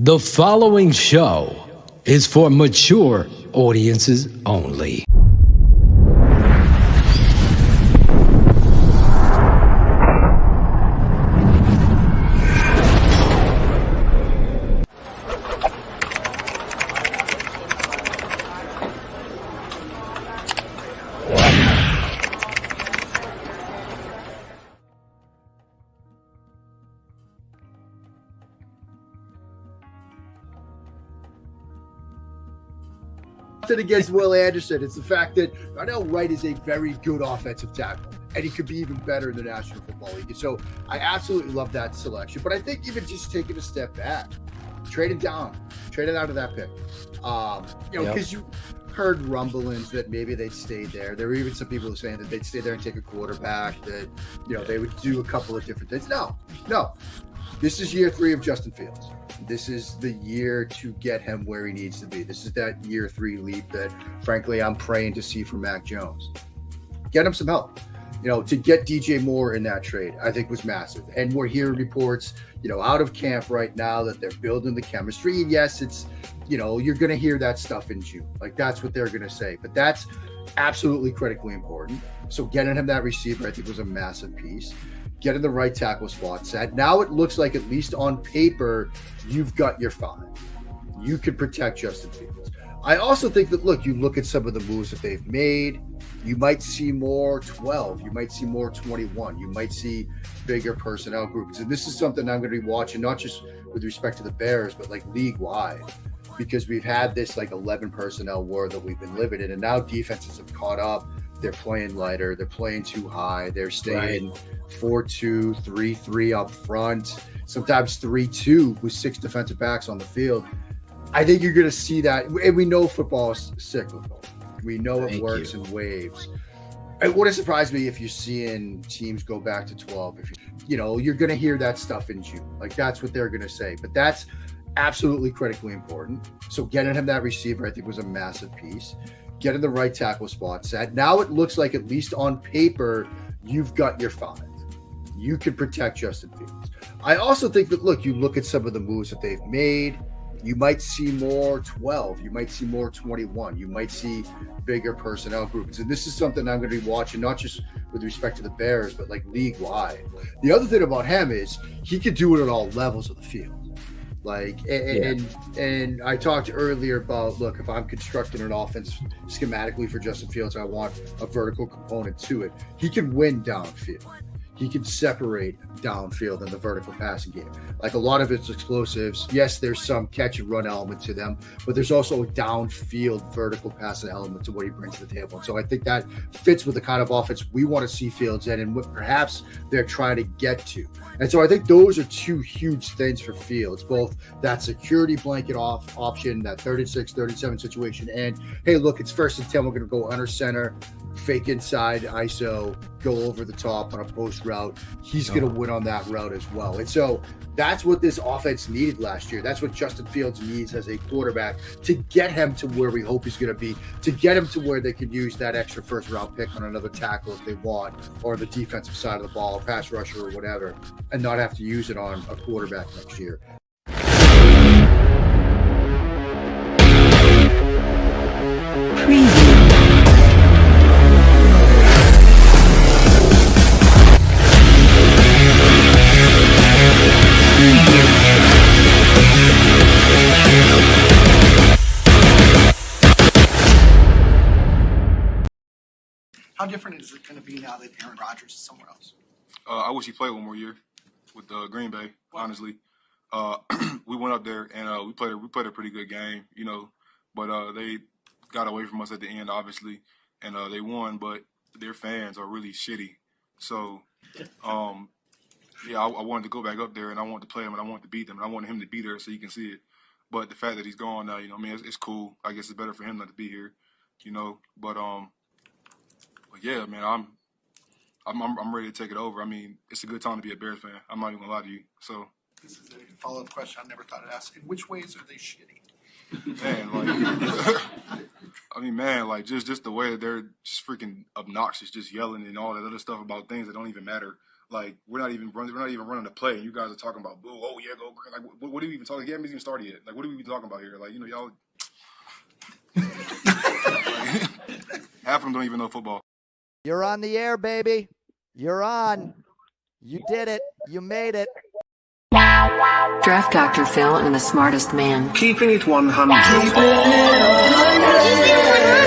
The following show is for mature audiences only. Against Will Anderson, it's the fact that Darnell Wright is a very good offensive tackle, and he could be even better in the National Football League. So I absolutely love that selection. But I think even just taking a step back, trading out of that pick, because you heard rumblings that maybe they'd stay there. There were even some people saying that they'd stay there and take a quarterback, that they would do a couple of different things. No. This is year 3 of Justin Fields. This is the year to get him where he needs to be. This is that year 3 leap that, frankly, I'm praying to see from Mac Jones. Get him some help. To get DJ Moore in that trade, I think was massive. And we're hearing reports, out of camp right now that they're building the chemistry. And yes, it's, you're going to hear that stuff in June. Like, that's what they're going to say. But that's absolutely critically important. So getting him that receiver, I think, was a massive piece. Getting the right tackle spot set. Now it looks like, at least on paper, you've got your 5. You could protect Justin Fields. I also think that, you look at some of the moves that they've made, you might see more 12. You might see more 21. You might see bigger personnel groups. And this is something I'm going to be watching, not just with respect to the Bears, but league-wide. Because we've had this 11 personnel war that we've been living in. And now defenses have caught up. They're playing lighter. They're playing too high. They're staying 4-2, 3-3 up front, sometimes 3-2 with 6 defensive backs on the field. I think you're going to see that. And we know football is cyclical. We know it works in waves. It wouldn't surprise me if you're seeing teams go back to 12. If you're going to hear that stuff in June. That's what they're going to say. But that's absolutely critically important. So getting him that receiver, I think, was a massive piece. Getting the right tackle spot set. Now it looks like, at least on paper, you've got your 5. You could protect Justin Fields. I also think that, you look at some of the moves that they've made, you might see more 12. You might see more 21. You might see bigger personnel groups. And this is something I'm going to be watching, not just with respect to the Bears, but league-wide. The other thing about him is he could do it at all levels of the field. And I talked earlier about, if I'm constructing an offense schematically for Justin Fields, I want a vertical component to it. He can win downfield. He can separate downfield in the vertical passing game. A lot of it's explosives. Yes, there's some catch and run element to them, but there's also a downfield vertical passing element to what he brings to the table. And so I think that fits with the kind of offense we want to see Fields in and what perhaps they're trying to get to. And so I think those are 2 huge things for Fields, both that security blanket option, that 36, 37 situation, and, hey, it's 1st and 10. We're going to go under center, fake inside, ISO, go over the top on a post route. He's going to win on that route as well. And so that's what this offense needed last year. That's what Justin Fields needs as a quarterback to get him to where we hope he's going to be, to get him to where they can use that extra 1st-round pick on another tackle if they want, or the defensive side of the ball, pass rusher or whatever, and not have to use it on a quarterback next year. How different is it going to be now that Aaron Rodgers is somewhere else? I wish he played one more year with Green Bay. Honestly, we went up there and we played a pretty good game, but they got away from us at the end, obviously, and they won. But their fans are really shitty. So, I wanted to go back up there and I wanted to play him and I wanted to beat them and I wanted him to be there so you can see it. But the fact that he's gone now, it's cool. I guess it's better for him not to be here, But yeah, man, I'm ready to take it over. It's a good time to be a Bears fan. I'm not even gonna lie to you. So this is a follow-up question I never thought I'd ask. In which ways are they shitty? Man, just the way that they're just freaking obnoxious, just yelling and all that other stuff about things that don't even matter. Like we're not even running the play, and you guys are talking about boo. Oh yeah, go green. Like what are we even talking? The game isn't even started yet. Like what are we even talking about here? Like y'all. Half of them don't even know football. You're on the air, baby. You're on. You did it. You made it. Draft Dr. Phil and the smartest man. Keeping it 100.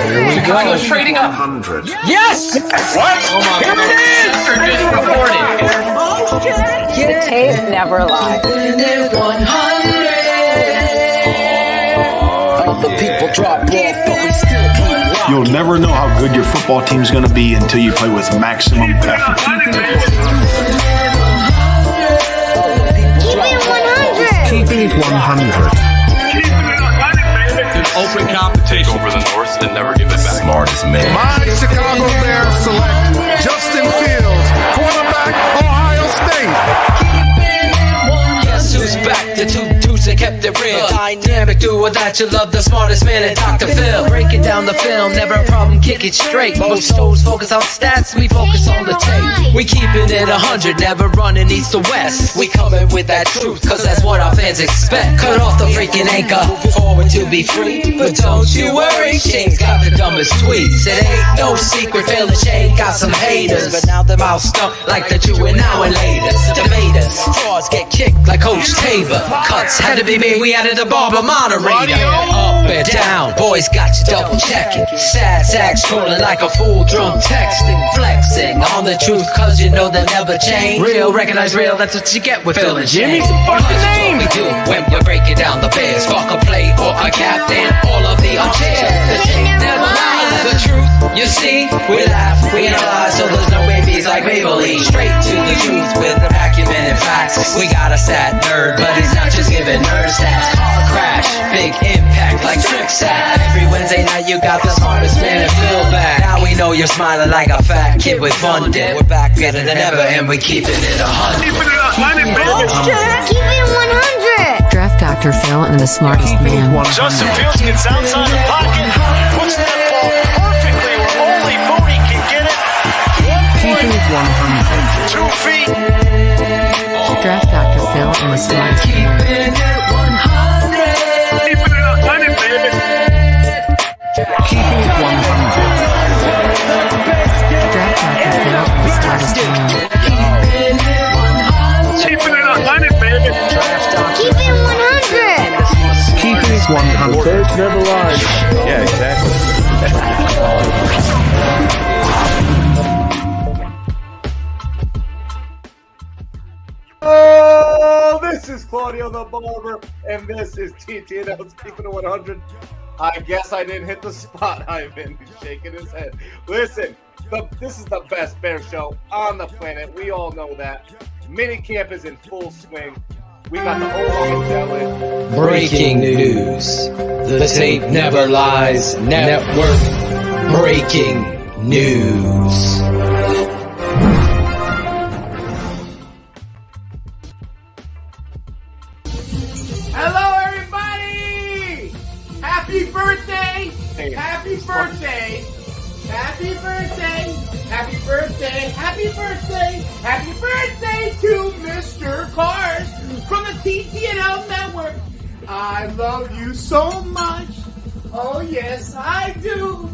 Here we go. Goes trading up 100. Yes! What? Oh my God. Here it is! The tape never lies. Other people drop off, but we still keep rocking. You'll never know how good your football team's going to be until you play with maximum effort. Keeping it 100. Open competition over the North and never give it back. Smartest man. My Chicago Bears select Justin Fields, quarterback, Ohio State. Guess who's back? The two dudes that kept it real. Dynamic duo that you love, the smartest man and Dr. Phil. Breaking down the film, never a problem, kick it straight. Most shows focus on stats, we focus on the tape. We keeping it 100, never running east to west. We coming with that truth, cause that's what our fans expect. Cut off the freaking anchor, forward to be free. But don't you worry, Shane's got the dumbest tweets. It ain't no secret, Phil and Shane got some haters. But now them out stuck like the Jew and now and later. Debaters, frauds get kicked like Coach Tabor. Cuts had to be made, we added a barber moderator. Up and down, boys got you double checking. Sad sacks scrolling like a fool drunk texting. Flexing on the truth cause you know they'll never change. Real, recognize real, that's what you get with Phil and Jimmy. What's the name? We do when we're breaking down the Bears. Fuck a play or a captain, all of the unchair. The tape never lies. The truth, you see, we laugh, we analyze, so there's no babies like Maybelline. Straight to the truth with acumen and facts. We got a stat nerd, but he's not just giving nerd stats. Car crash, big impact like trick sack. Every Wednesday night you got the smartest man and Phil back. Now we know you're smiling like a fat kid with fun dip. We're back better than ever and we keeping it 100. Keep it 100. Draft Dr. Phil and the smartest man. Justin Fields gets outside the pocket, puts that ball perfectly where only Mooney can get it. 1 Keeping it 100. 2 feet. Draft Dr. Phil and the smartest man. Keeping it 100, baby. Keeping it 100. Draft Dr. Phil and the smartest man. Keeping it 100, baby. Keep it 100. Keeping it 100. Birds never lie. Yeah, exactly. Oh, this is Claudio the Barber, and this is TTNL's Keeping It 100. I guess I didn't hit the spot, Ivan. He's shaking his head. Listen, this is the best bear show on the planet. We all know that. Minicamp is in full swing. We got the O-line gelling. Breaking news. The tape never lies. Network breaking news. Hello, everybody! Happy birthday! Happy birthday! Happy birthday! Happy birthday! Happy birthday! Happy birthday to Mr. Cars from the TTNL Network. I love you so much. Oh, yes, I do.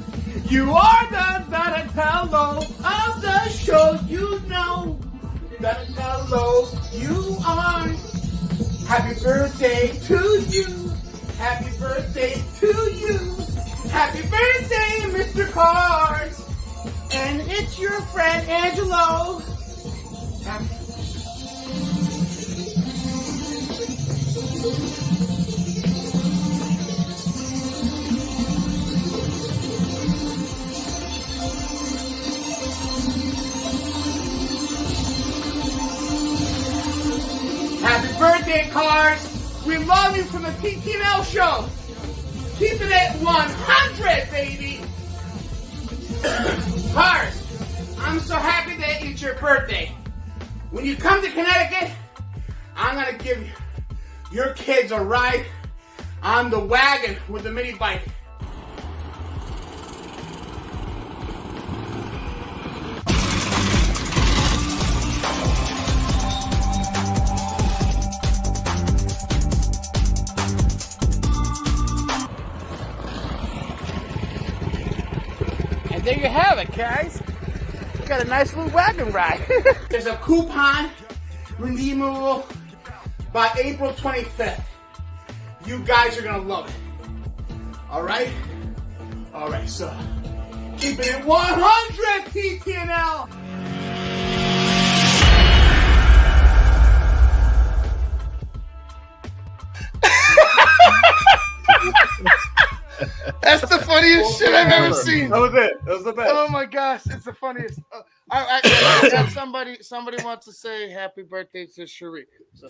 You are the Donatello of the show. You know, Donatello, you are. Happy birthday to you. Happy birthday to you. Happy birthday, Mr. Cars. And it's your friend Angelo. Happy birthday, Cars. We love you from the TTNL show. Keep it at 100, baby. Cars, I'm so happy that it's your birthday. When you come to Connecticut, I'm going to give your kids a ride on the wagon with the mini bike. And there you have it, guys. We got a nice little wagon ride. There's a coupon redeemable by April 25th. You guys are gonna love it. All right? All right, so keeping it 100 TTNL. That's the funniest shit I've ever seen. That was it. That was the best. Oh my gosh, it's the funniest. Somebody wants to say happy birthday to Cherie. So,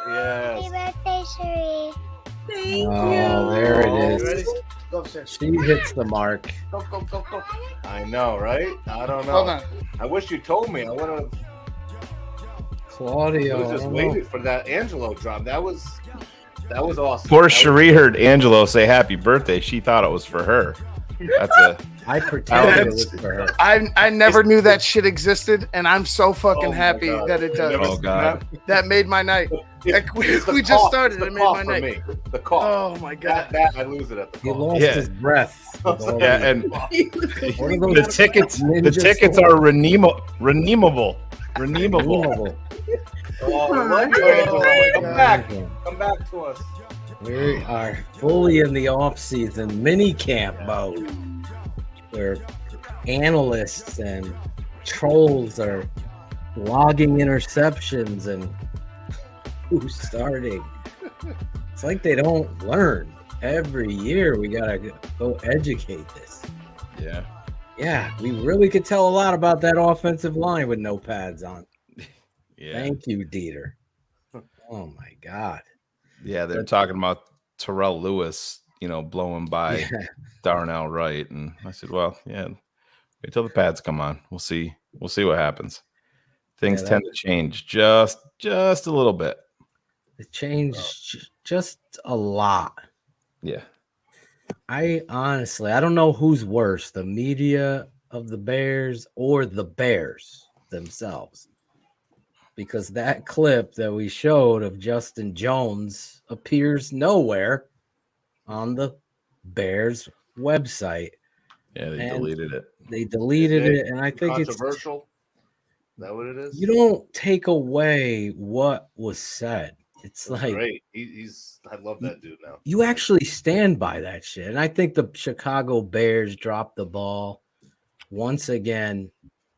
Yes. Happy birthday, Cherie. Oh, there it is. ready? Go upstairs. She hits the mark. Go. I know, right? I don't know. Hold on. I wish you told me. I would have. Claudio. I was just waiting for that Angelo drop. That was awesome. Poor Cherie heard Angelo say happy birthday. She thought it was for her. I pretended it was for her. I never knew that shit existed, and I'm so fucking happy God. that it does. Oh, God. That made my night. Like, we just started. It made my night. The cough. Oh my god. That I lose it at the He cough. lost Yeah. his breath. Yeah, and the tickets ninja are redeemable. Come back. Come back to us. We are fully in the off-season mini camp mode, where analysts and trolls are logging interceptions and who's starting. It's like they don't learn. Every year we gotta go educate this. Yeah. Yeah, we really could tell a lot about that offensive line with no pads on. Yeah. Thank you, Dieter. Oh my God. Yeah, they're talking about Terrell Lewis, blowing by Darnell Wright. And I said, well, yeah, wait till the pads come on. We'll see. We'll see what happens. Things tend to change just a little bit. It changed just a lot. Yeah. I don't know who's worse, the media of the Bears or the Bears themselves. Because that clip that we showed of Justin Jones appears nowhere on the Bears website. Yeah, they deleted it. They deleted it, and I think it's controversial. Is that what it is? You don't take away what was said. It's like great. I love that dude now. You actually stand by that shit. And I think the Chicago Bears dropped the ball once again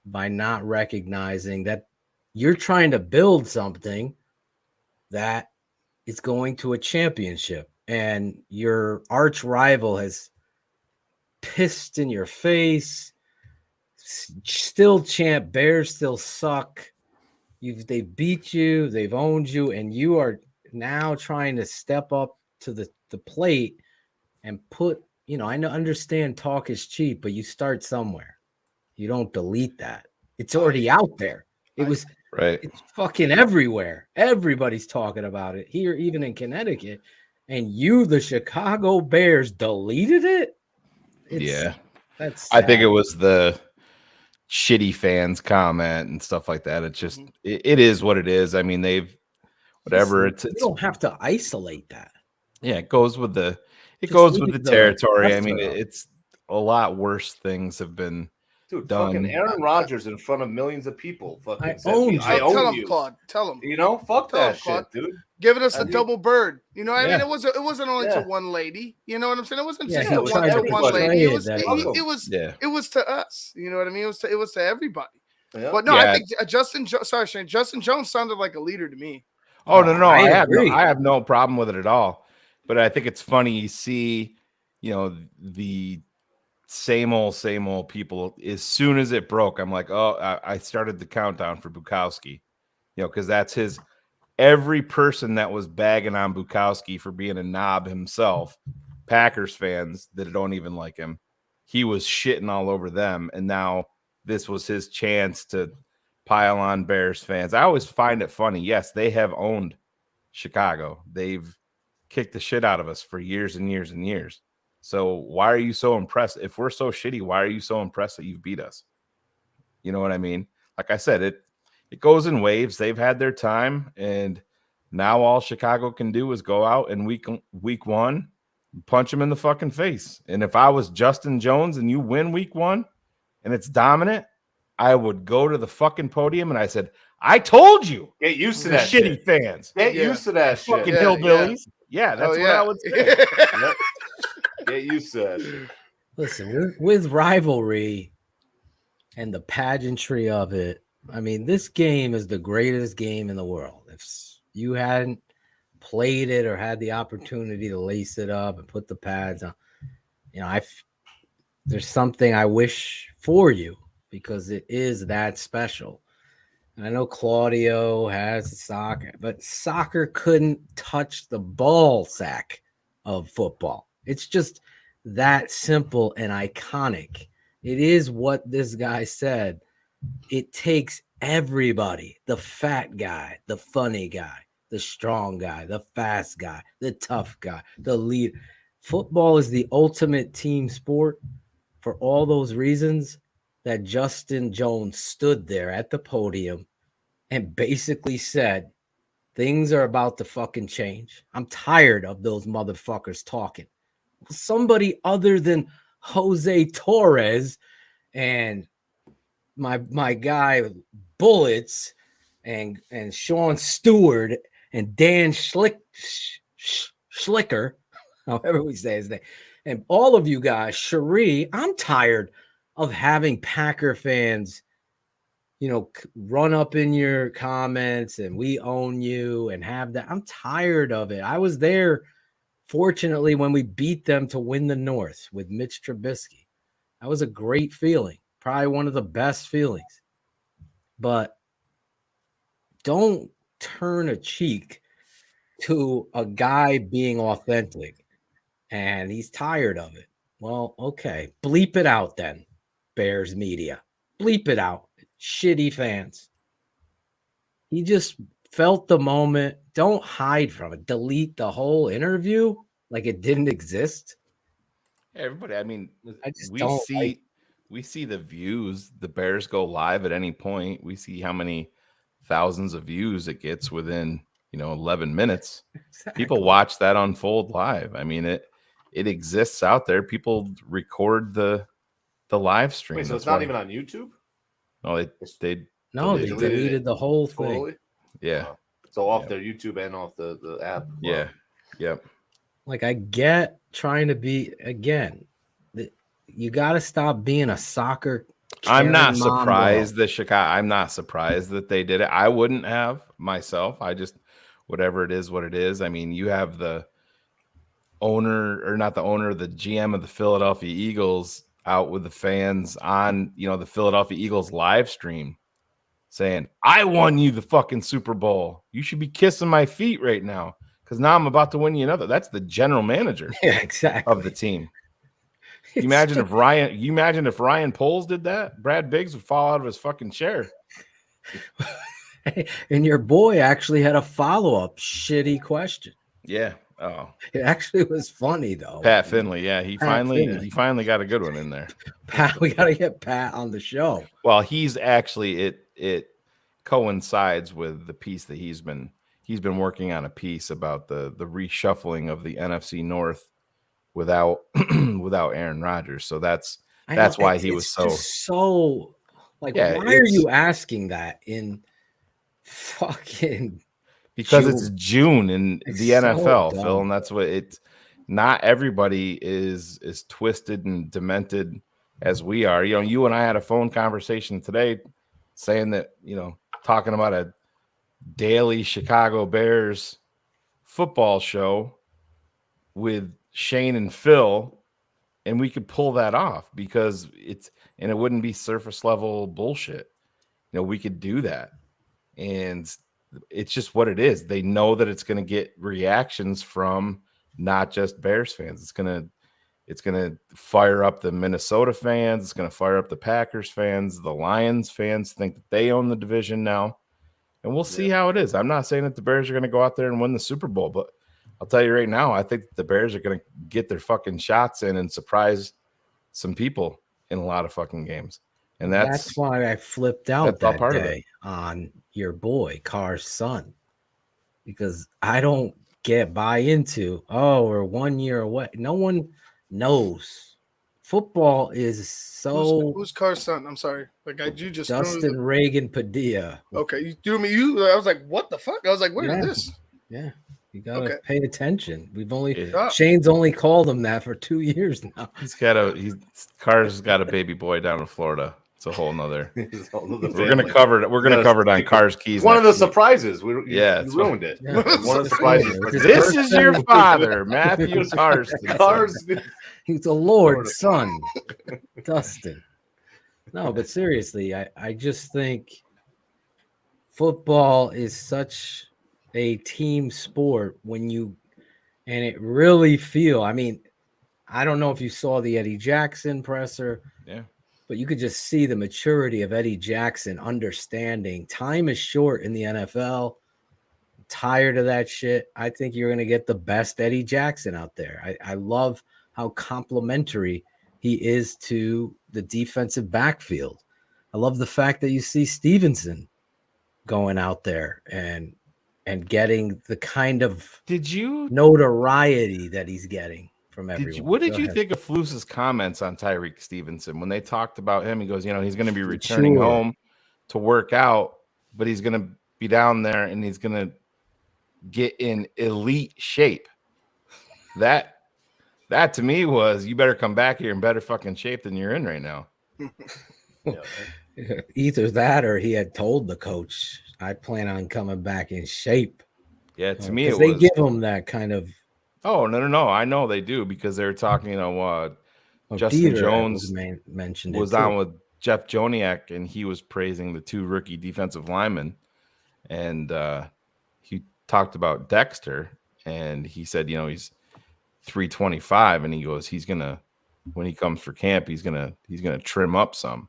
by not recognizing that you're trying to build something that is going to a championship, and your arch rival has pissed in your face. Still chant, Bears still suck. They beat you, they've owned you, and you are now trying to step up to the plate and put, I understand talk is cheap, but you start somewhere. You don't delete that. It's already out there. It was right. It's fucking everywhere. Everybody's talking about it here, even in Connecticut. And you, the Chicago Bears, deleted it? That's sad. I think it was the shitty fans comment and stuff like that. It's just it is what it is. I mean, they've whatever. You don't have to isolate that. Yeah, it goes with the territory. I mean, it's a lot worse things have been done. Fucking Aaron Rodgers in front of millions of people. Fucking I own you. Tell him, Claude. Tell him. Fuck that shit, dude. Giving us the double bird. You know what I mean? It wasn't only to one lady. You know what I'm saying? It wasn't just to one lady. It was to us. You know what I mean? It was to everybody. Yeah. But no, I think Justin Jones sounded like a leader to me. Oh no, I have no problem with it at all. But I think it's funny you see, the same old people. As soon as it broke, I'm like, oh, I started the countdown for Bukowski, because that's his. Every person that was bagging on Bukowski for being a knob himself, Packers fans that don't even like him, he was shitting all over them. And now this was his chance to pile on Bears fans. I always find it funny. Yes, they have owned Chicago. They've kicked the shit out of us for years and years and years. So why are you so impressed? If we're so shitty, why are you so impressed that you've beat us? You know what I mean? Like I said, it goes in waves. They've had their time, and now all Chicago can do is go out in week one, punch him in the fucking face. And if I was Justin Jones and you win week 1 and it's dominant, I would go to the fucking podium and I said, I told you. Get used to the that shitty shit. fans. Get used to that shit. Fucking hillbillies. Yeah, that's what I would say. Yep. Get used to that shit. Listen, with rivalry and the pageantry of it, I mean, this game is the greatest game in the world. If you hadn't played it or had the opportunity to lace it up and put the pads on, you know, there's something I wish for you because it is that special. And I know Claudio has soccer, but soccer couldn't touch the ball sack of football. It's just that simple and iconic. It is what this guy said. It takes everybody, the fat guy, the funny guy, the strong guy, the fast guy, the tough guy, the lead. Football is the ultimate team sport for all those reasons that Justin Jones stood there at the podium and basically said, things are about to fucking change. I'm tired of those motherfuckers talking. Somebody other than Jose Torres and my guy Bullets and Sean Stewart and Dan Schlicker, however we say his name, and all of you guys, Cherie, I'm tired of having Packer fans, you know, run up in your comments and we own you and have that. I'm tired of it. I was there, fortunately, when we beat them to win the North with Mitch Trubisky. That was a great feeling, probably one of the best feelings. But don't turn a cheek to a guy being authentic, and he's tired of it. Well, okay, bleep it out then, Bears media. Bleep it out. Shitty fans. He just felt the moment. Don't hide from it. Delete the whole interview like it didn't exist. Everybody, I mean, we see the views. The Bears go live at any point. We see how many thousands of views it gets within, 11 minutes. Exactly. People watch that unfold live. I mean, it exists out there. People record the live stream. Wait, so it's not even on YouTube? No, they deleted the whole thing. Totally? Yeah. So off their YouTube and off the app. Yeah. Yep. Like, I get trying to be, again, you got to stop being a soccer. I'm not surprised that Chicago. I'm not surprised that they did it. I wouldn't have myself. I just, whatever it is, what it is. I mean, you have the owner, or not the owner, the GM of the Philadelphia Eagles out with the fans on, the Philadelphia Eagles live stream saying, I won you the fucking Super Bowl. You should be kissing my feet right now because now I'm about to win you another. That's the general manager of the team. You imagine if Ryan Poles did that, Brad Biggs would fall out of his fucking chair. And your boy actually had a follow-up shitty question. Yeah. Oh, it actually was funny though. Pat Finley, yeah, he finally got a good one in there. Pat, we got to get Pat on the show. Well, he's actually it coincides with the piece that he's been working on, a piece about the reshuffling of the NFC North without Aaron Rodgers. So that's why he was so like, why are you asking that in fucking? Because it's June in the NFL, Phil, and that's what it's. Not everybody is twisted and demented as we are. You and I had a phone conversation today, saying that talking about a daily Chicago Bears football show with Shane and Phil, and we could pull that off because it wouldn't be surface level bullshit. We could do that, and it's just what it is. They know that it's going to get reactions from not just Bears fans. It's going to fire up the Minnesota fans. It's going to fire up the Packers fans. The Lions fans think that they own the division now, and we'll see how it is. I'm not saying that the Bears are going to go out there and win the Super Bowl, but I'll tell you right now, I think the Bears are going to get their fucking shots in and surprise some people in a lot of fucking games. And that's why I flipped out that day on your boy Carr's son, because I don't buy into. Oh, we're 1 year away. No one knows. Football is so. Who's Carr's son? I'm sorry. Like you just Justin Reagan Padilla. Okay, you threw me. I was like, what the fuck? I was like, where is this? Yeah, you gotta pay attention. Yeah. Shane's only called him that for 2 years now. Carr's got a baby boy down in Florida. It's a whole nother. It's a whole nother We're gonna cover it. We're gonna cover it on Carr's keys. One of the next week. surprises. You ruined it. Yeah. One of the surprises. This is your father, Matthew Carsten. He's the Lord's son, Dustin. No, but seriously, I just think football is such a team sport and it really I mean, I don't know if you saw the Eddie Jackson presser. Yeah. But you could just see the maturity of Eddie Jackson understanding time is short in the NFL. I'm tired of that shit. I think you're going to get the best Eddie Jackson out there. I love how complimentary he is to the defensive backfield. I love the fact that you see Stevenson going out there and getting the kind of notoriety that he's getting from everyone. What did you think of Flus's comments on Tyreek Stevenson when they talked about him? He goes, he's going to be returning home to work out, but he's going to be down there and he's going to get in elite shape. That to me was, you better come back here in better fucking shape than you're in right now. Either that or he had told the coach, I plan on coming back in shape. Yeah, to me, they give him that kind of. Oh, no. I know they do because they're talking, Justin Dieter Jones mentioned was on with Jeff Joniak, and he was praising the two rookie defensive linemen. And he talked about Dexter, and he said, he's 325, and he goes, when he comes for camp, he's gonna trim up some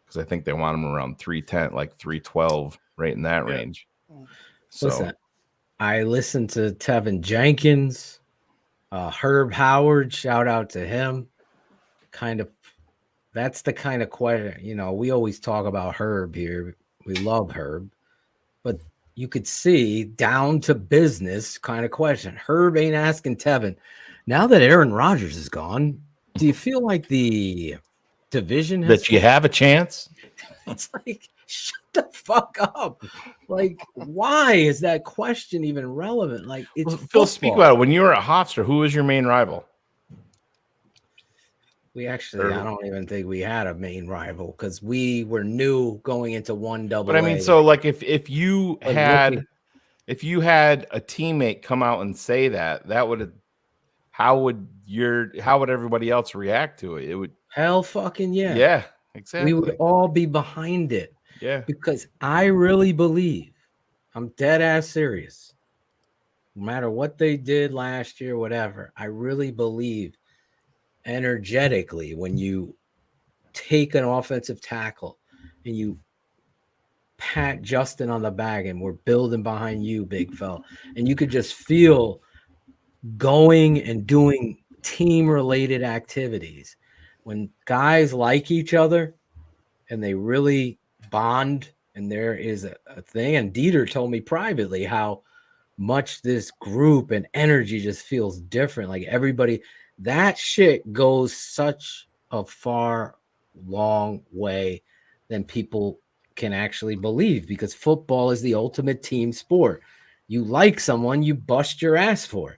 because I think they want him around 310, like 312, right in that range. So listen, I listened to Tevin Jenkins. Herb Howard, shout out to him. That's the kind of question, we always talk about Herb here. We love Herb, but you could see down to business kind of question. Herb ain't asking Tevin, now that Aaron Rodgers is gone, do you feel like the division that you have a chance? It's like, shut the fuck up. Like, why is that question even relevant? Like, it's Phil, speak about it. When you were at Hofstra, who was your main rival? I don't even think we had a main rival because we were new going into one double. But I mean, so like if you had a teammate come out and say that would how would everybody else react to it? It would hell fucking yeah. Yeah, exactly. We would all be behind it. Yeah. Because I really believe, I'm dead ass serious. No matter what they did last year, whatever, I really believe energetically when you take an offensive tackle and you pat Justin on the back and we're building behind you, big fella, and you could just feel going and doing team related activities when guys like each other and they really bond, and there is a thing. And Dieter told me privately how much this group and energy just feels different. Like everybody, that shit goes such a far, long way than people can actually believe, because football is the ultimate team sport. You like someone, you bust your ass for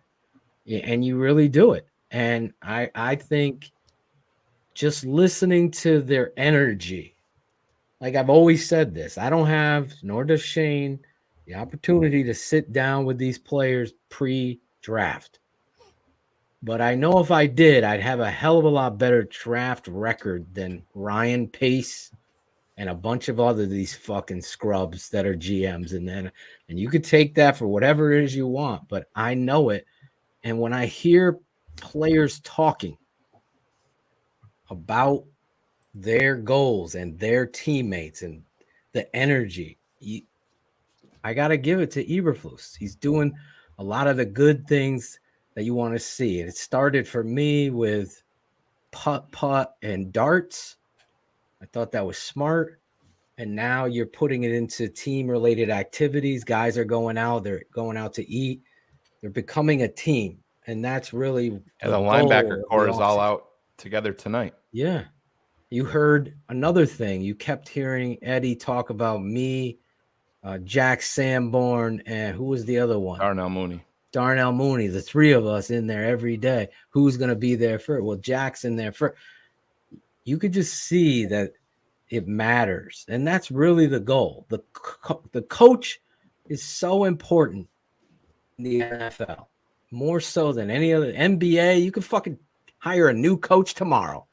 it, and you really do it. And I think just listening to their energy, like I've always said this, I don't have, nor does Shane, the opportunity to sit down with these players pre-draft. But I know if I did, I'd have a hell of a lot better draft record than Ryan Pace and a bunch of other these fucking scrubs that are GMs. And you could take that for whatever it is you want, but I know it. And when I hear players talking about their goals and their teammates and the energy, I got to give it to Eberflus. He's doing a lot of the good things that you want to see. And it started for me with putt and darts. I thought that was smart. And now you're putting it into team related activities. Guys are going out, they're going out to eat. They're becoming a team, and that's really the linebacker core is all out together tonight. Yeah. You heard another thing. You kept hearing Eddie talk about me, Jack Sanborn, and who was the other one? Darnell Mooney, the three of us in there every day. Who's going to be there first? Well, Jack's in there first. You could just see that it matters, and that's really the goal. The coach is so important in the NFL, more so than any other. NBA, you can fucking hire a new coach tomorrow.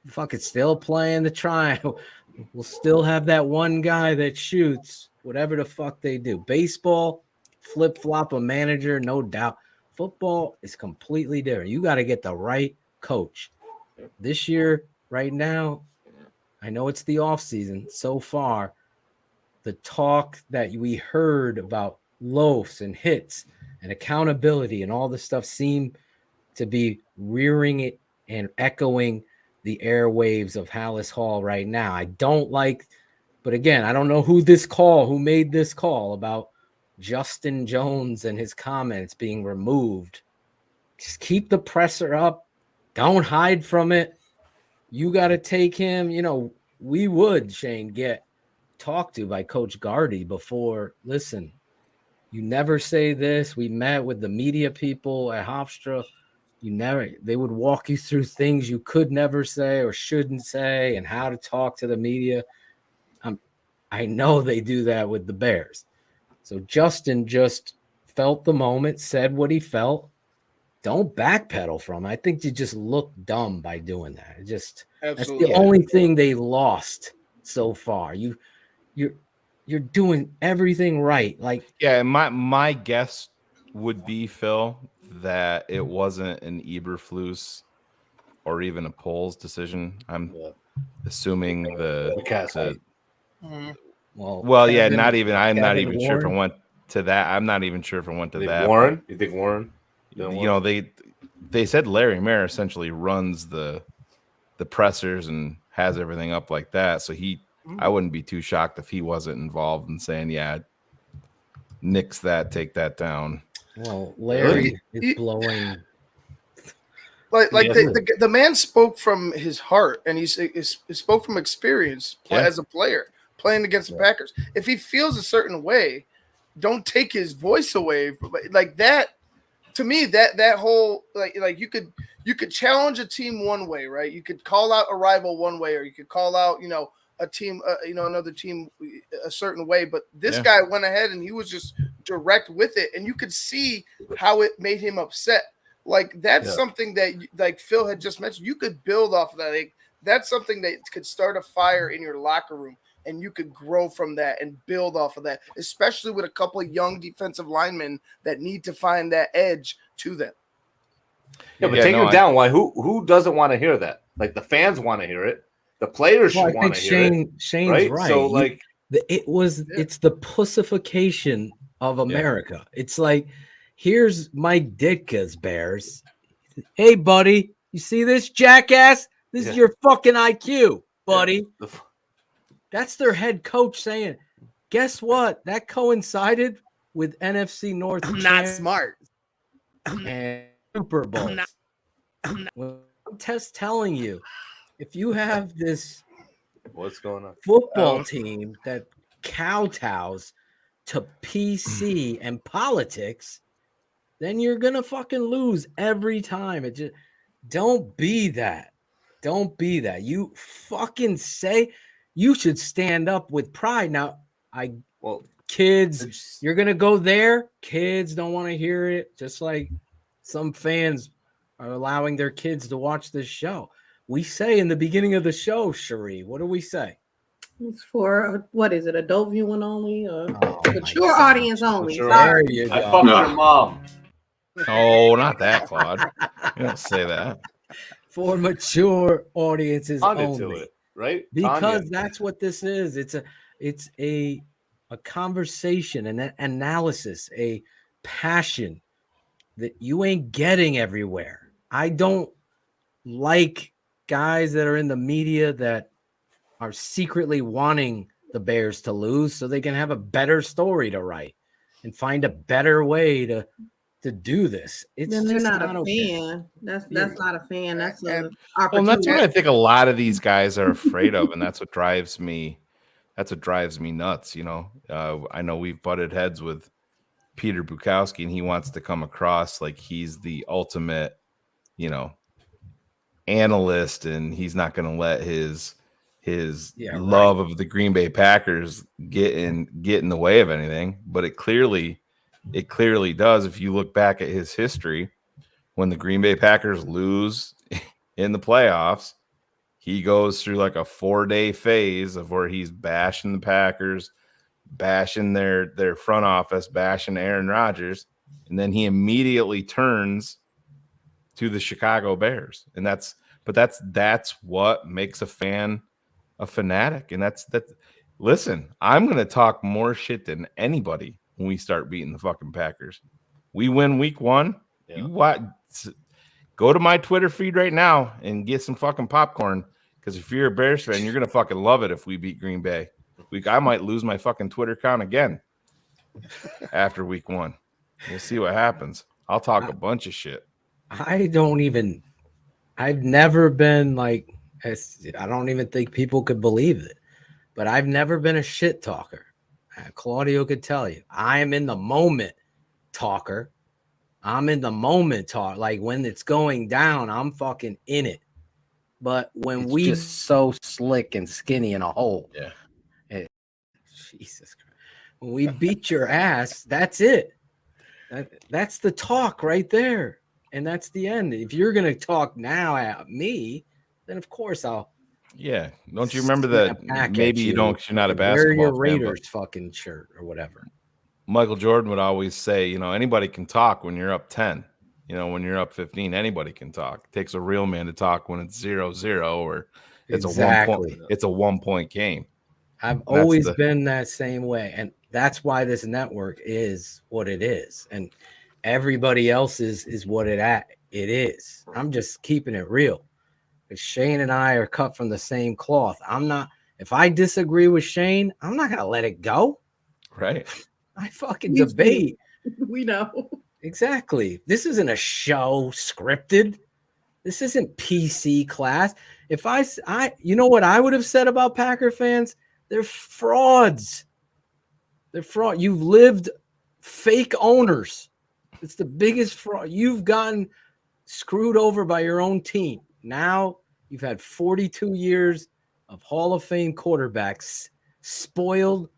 Fucking still playing the trial. We'll still have that one guy that shoots whatever the fuck they do. Baseball, flip-flop a manager, no doubt. Football is completely different. You got to get the right coach. This year, right now, I know it's the off season. So far, the talk that we heard about loafs and hits and accountability and all this stuff seem to be rearing it and echoing the airwaves of Hallis Hall right now. I don't like, but again, I don't know who made this call about Justin Jones and his comments being removed. Just keep the presser up. Don't hide from it. You got to take him. You know, we would, Shane, get talked to by Coach Gardy before. Listen, you never say this. We met with the media people at Hofstra. They would walk you through things you could never say or shouldn't say and how to talk to the media. I know they do that with the Bears. So Justin just felt the moment, said what he felt. Don't backpedal from it. I think you just look dumb by doing that. That's the only thing they lost so far. You're doing everything right. Like, yeah, my guess would be, Phil, that it wasn't an Eberflus or even a Poles decision. I'm assuming Well, yeah, not even. I'm not even sure if it went to that. I'm not even sure if it went to that. Warren? You think Warren? You know, they said Larry Mayer essentially runs the pressers and has everything up like that. So I wouldn't be too shocked if he wasn't involved in saying, yeah, nix that, take that down. Well, Larry is blowing. Like the man spoke from his heart, and he spoke from experience as a player playing against the Packers. If he feels a certain way, don't take his voice away. Like that, to me, that whole like you could challenge a team one way, right? You could call out a rival one way, or you could call out a team, another team a certain way. But this guy went ahead and he was just direct with it, and you could see how it made him upset. Like that's something that, like Phil had just mentioned, you could build off of that. Like, that's something that could start a fire in your locker room, and you could grow from that and build off of that, especially with a couple of young defensive linemen that need to find that edge to them. Yeah, but take it down. Why? Who doesn't want to hear that? Like the fans want to hear it. The players should want to hear it. Shane's right. So it's the pussification of America. It's like, here's Mike Ditka's Bears. Hey, buddy, you see this jackass? This is your fucking IQ, buddy. Yeah. That's their head coach saying, guess what? That coincided with NFC North. I'm not smart. And Super Bowl. I'm just telling you, if you have this what's going on football team that kowtows to PC and politics, then you're gonna fucking lose every time. It just don't be that. Don't be that. You fucking say you should stand up with pride. Now, kids, you're gonna go there. Kids don't want to hear it, just like some fans are allowing their kids to watch this show. We say in the beginning of the show, Cherie, what do we say? It's for, what is it, adult viewing only or mature audience only? There you go. I fucked your mom. Oh, not that, Claude. You don't say that. For mature audiences only. To it, right? Because that's what this is. It's a conversation, an analysis, a passion that you ain't getting everywhere. I don't like guys that are in the media that are secretly wanting the Bears to lose so they can have a better story to write and find a better way to to do this. It's then they're just not a okay. fan. That's not a fan. That's a Well, and that's what opportunity. I think a lot of these guys are afraid of, and that's what drives me. That's what drives me nuts. I know we've butted heads with Peter Bukowski, and he wants to come across like he's the ultimate, analyst, and he's not going to let his love of the Green Bay Packers get in the way of anything. But it clearly does. If you look back at his history, when the Green Bay Packers lose in the playoffs, he goes through like a 4-day phase of where he's bashing the Packers, bashing their front office, bashing Aaron Rodgers, and then he immediately turns to the Chicago Bears. And that's what makes a fan a fanatic. And that's listen, I'm going to talk more shit than anybody when we start beating the fucking Packers. We win week 1. Yeah. Go to my Twitter feed right now and get some fucking popcorn, because if you're a Bears fan, you're going to fucking love it if we beat Green Bay. I might lose my fucking Twitter account again after week 1. We'll see what happens. I'll talk a bunch of shit. I've never been like, I don't even think people could believe it, but I've never been a shit talker. Claudio could tell you, I am in the moment talker. I'm in the moment talk. Like when it's going down, I'm fucking in it. But when It's we just so slick and skinny in a hole, Jesus Christ, when we beat your ass, that's it. That's the talk right there. And that's the end. If you're going to talk now at me, then of course I'll. Yeah. Don't you remember that? Maybe you don't, 'cause you're not a basketball wear your fan, Raiders fucking shirt or whatever. Michael Jordan would always say, anybody can talk when you're up 10. When you're up 15, anybody can talk. It takes a real man to talk when it's 0-0 or it's a 1-point game. I've always been that same way. And that's why this network is what it is. And everybody else is what it is. I'm just keeping it real. Because Shane and I are cut from the same cloth. If I disagree with Shane, I'm not going to let it go. Right. I fucking debate. We know. Exactly. This isn't a show scripted. This isn't PC class. If you know what I would have said about Packer fans? They're frauds. They're fraud. You've lived fake owners. It's the biggest fraud. You've gotten screwed over by your own team. Now you've had 42 years of Hall of Fame quarterbacks, spoiled,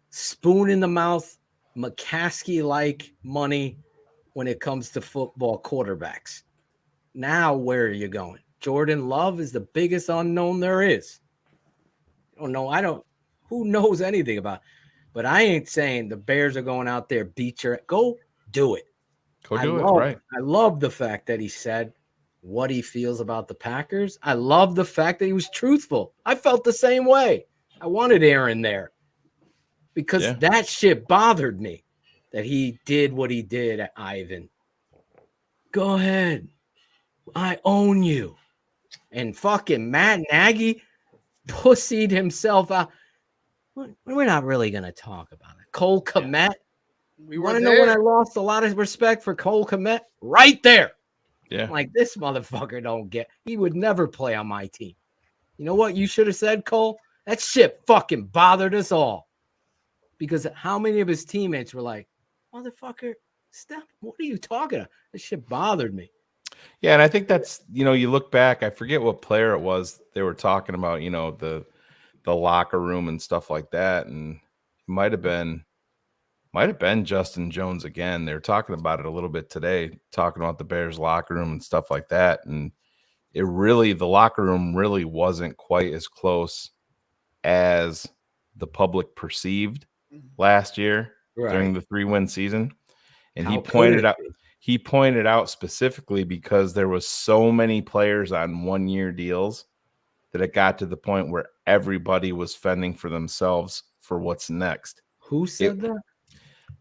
spoon in the mouth, McCaskey-like money when it comes to football quarterbacks. Now where are you going? Jordan Love is the biggest unknown there is. Who knows anything about it? But I ain't saying the Bears are going out there, go do it. Go do it, right. I love the fact that he said what he feels about the Packers. I love the fact that he was truthful. I felt the same way. I wanted Aaron there because that shit bothered me that he did what he did at Ivan. Go ahead. I own you. And fucking Matt Nagy pussied himself out. We're not really going to talk about it. Cole Kmet. We want to know when I lost a lot of respect for Cole Kmet? Right there. Yeah. Like, this motherfucker he would never play on my team. You know what you should have said, Cole? That shit fucking bothered us all. Because how many of his teammates were like, motherfucker, stop. What are you talking about? This shit bothered me. Yeah, and I think that's, you look back, I forget what player it was they were talking about, the locker room and stuff like that. And it might have been Justin Jones again. They were talking about it a little bit today, talking about the Bears locker room and stuff like that. And the locker room really wasn't quite as close as the public perceived last year during the 3-win season. And he pointed out specifically because there was so many players on 1-year deals that it got to the point where everybody was fending for themselves for what's next. Who said that?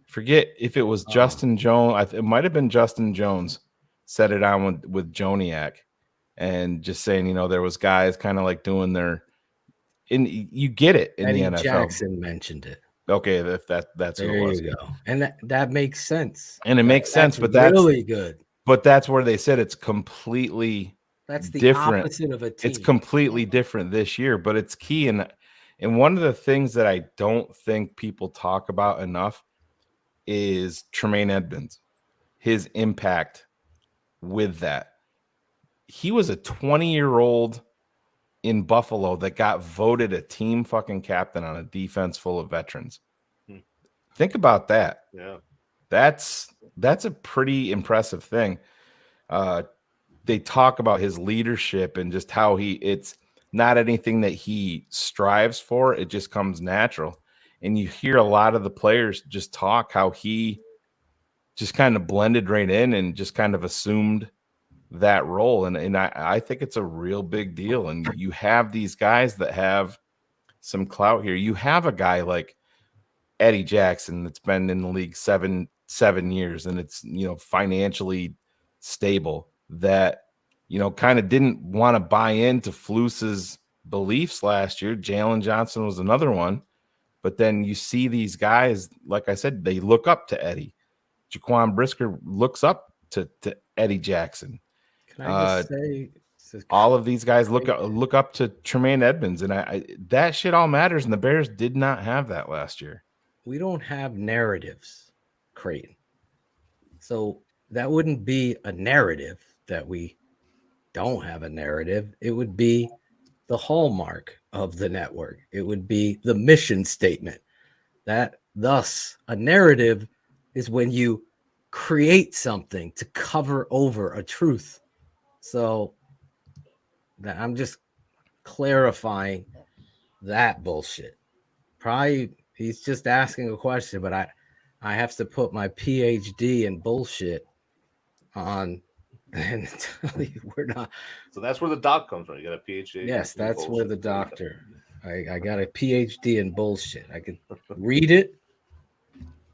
Forget if it was Justin Jones. It might have been Justin Jones said it on with Joniak and just saying, there was guys kind of like doing you get it in Eddie the NFL. Jackson mentioned it. Okay, if that's who There it was. you go. And that makes sense. And it makes sense, but really good. But that's where they said it's completely That's the different. opposite of a team. It's completely different this year, but it's key. And one of the things that I don't think people talk about enough is Tremaine Edmonds, his impact with that. He was a 20-year-old in Buffalo that got voted a team fucking captain on a defense full of veterans. Think about that. Yeah. That's a pretty impressive thing. They talk about his leadership and just how it's not anything that he strives for. It just comes natural. And you hear a lot of the players just talk how he just kind of blended right in and just kind of assumed that role. And I think it's a real big deal. And you have these guys that have some clout here. You have a guy like Eddie Jackson that's been in the league seven years, and it's, financially stable, that, kind of didn't want to buy into Flus's beliefs last year. Jalen Johnson was another one. But then you see these guys, like I said, they look up to Eddie. Jaquan Brisker looks up to Eddie Jackson. Can I just say, all of these guys look up to Tremaine Edmonds, and I that shit all matters. And the Bears did not have that last year. We don't have narratives, Creighton. So that wouldn't be a narrative that we don't have a narrative. It would be the hallmark of the network. It would be the mission statement. Thus, a narrative is when you create something to cover over a truth. So that I'm just clarifying that bullshit. Probably he's just asking a question, but I have to put my PhD in bullshit on and tell you we're not. So that's where the doc comes from. You got a PhD. Yes, that's where the doctor. I got a PhD in bullshit. I could read it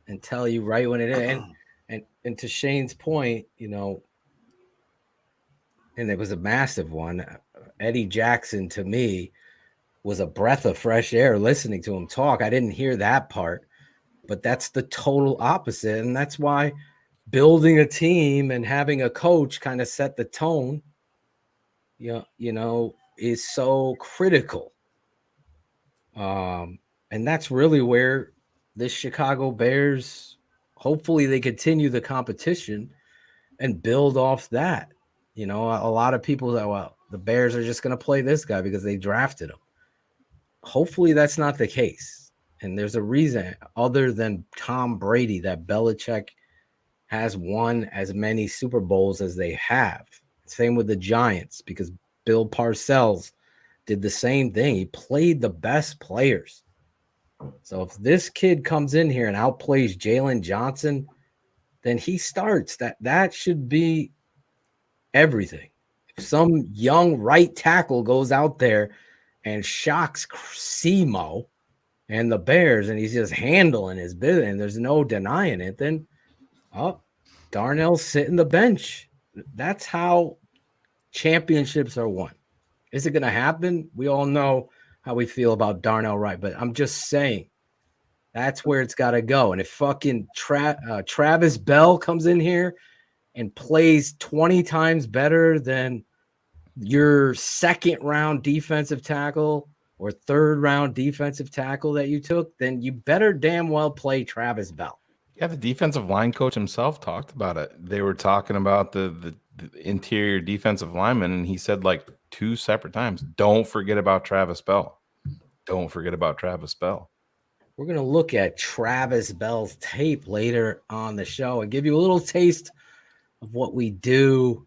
and tell you right when it is. And to Shane's point, and it was a massive one. Eddie Jackson, to me, was a breath of fresh air listening to him talk. I didn't hear that part, but that's the total opposite. And that's why building a team and having a coach kind of set the tone, is so critical. And that's really where this Chicago Bears, hopefully they continue the competition and build off that. A lot of people that, well, the Bears are just going to play this guy because they drafted him. Hopefully that's not the case. And there's a reason other than Tom Brady that Belichick has won as many Super Bowls as they have. Same with the Giants, because Bill Parcells did the same thing. He played the best players. So if this kid comes in here and outplays Jalen Johnson, then he starts. That should be everything. If some young right tackle goes out there and shocks Semo and the Bears, and he's just handling his business, and there's no denying it, then Darnell's sitting the bench. That's how championships are won. Is it going to happen? We all know how we feel about Darnell Wright, but I'm just saying that's where it's got to go. And if fucking Travis Bell comes in here and plays 20 times better than your second round defensive tackle or third round defensive tackle that you took, then you better damn well play Travis Bell. Yeah, the defensive line coach himself talked about it. They were talking about the interior defensive lineman, and he said like 2 separate times, don't forget about Travis Bell. Don't forget about Travis Bell. We're going to look at Travis Bell's tape later on the show and give you a little taste of what we do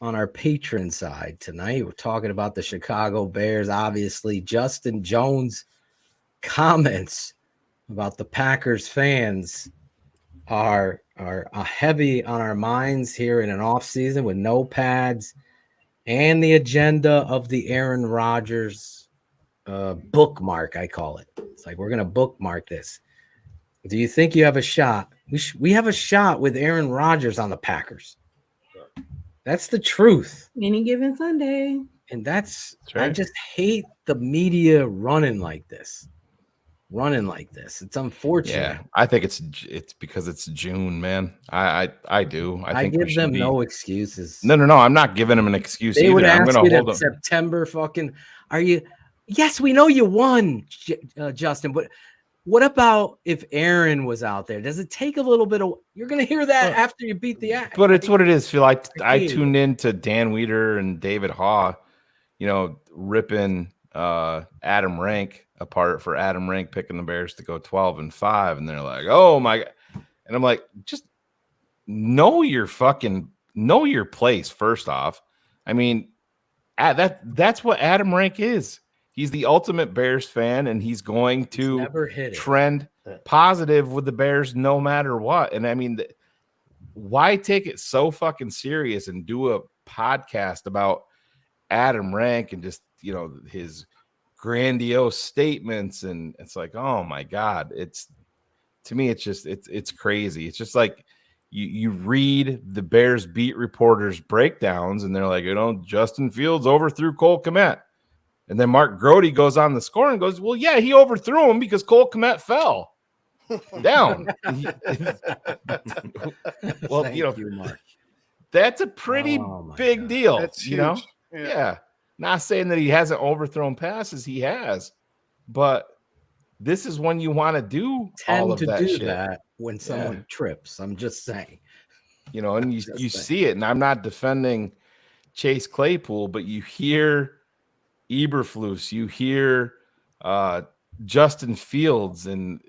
on our patron side tonight. We're talking about the Chicago Bears. Obviously, Justin Jones' comments about the Packers fans are heavy on our minds here in an off season with no pads and the agenda of the Aaron Rodgers bookmark, I call it. It's like, we're going to bookmark this. Do you think you have a shot? We have a shot with Aaron Rodgers on the Packers. That's the truth. Any given Sunday. And that's right. I just hate the media running like this. running like this. It's unfortunate. Yeah, I think it's because it's June, man. I do. I think give them no excuses. No. I'm not giving them an excuse. They either. would I'm ask going to you hold to them. September. Fucking, are you? Yes, we know you won, Justin. But what about if Aaron was out there? Does it take a little bit of? You're going to hear that after you beat the act. But it's what it is. Phil, I tuned in to Dan Weeder and David Haw, ripping Adam Rank apart for Adam Rank picking the Bears to go 12-5, and they're like, "Oh my God!" And I'm like, just know your place first off. I mean, that's what Adam Rank is. He's the ultimate Bears fan, and he's going to trend positive with the Bears no matter what. And I mean, why take it so fucking serious and do a podcast about Adam Rank and just his grandiose statements? And it's like, oh my God, to me it's just it's crazy. It's just like you read the Bears beat reporters breakdowns and they're like, Justin Fields overthrew Cole Kmet, and then Mark Grody goes on the score and goes, well, yeah, he overthrew him because Cole Kmet fell down. Well, Thank you, Mark. That's a pretty big deal. That's huge. Yeah. Not saying that he hasn't overthrown passes, he has, but this is when you want to do all of that shit. That when someone trips. I'm just saying, and you see it. And I'm not defending Chase Claypool, but you hear Eberflus, you hear Justin Fields, and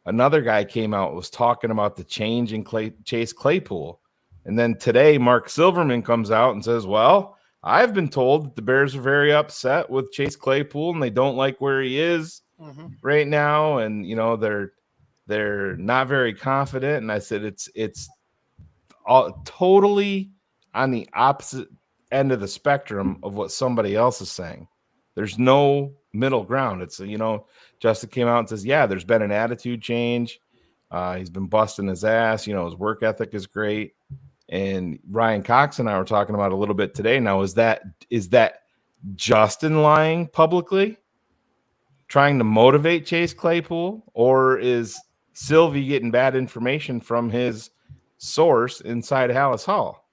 another guy came out was talking about the change in Chase Claypool. And then today, Mark Silverman comes out and says, well, I've been told that the Bears are very upset with Chase Claypool and they don't like where he is right now. And, they're not very confident. And I said, it's all totally on the opposite end of the spectrum of what somebody else is saying. There's no middle ground. It's, Justin came out and says, yeah, there's been an attitude change. He's been busting his ass. His work ethic is great. And Ryan Cox and I were talking about a little bit today. Now, is that Justin lying publicly, trying to motivate Chase Claypool, or is Sylvie getting bad information from his source inside Hallis Hall?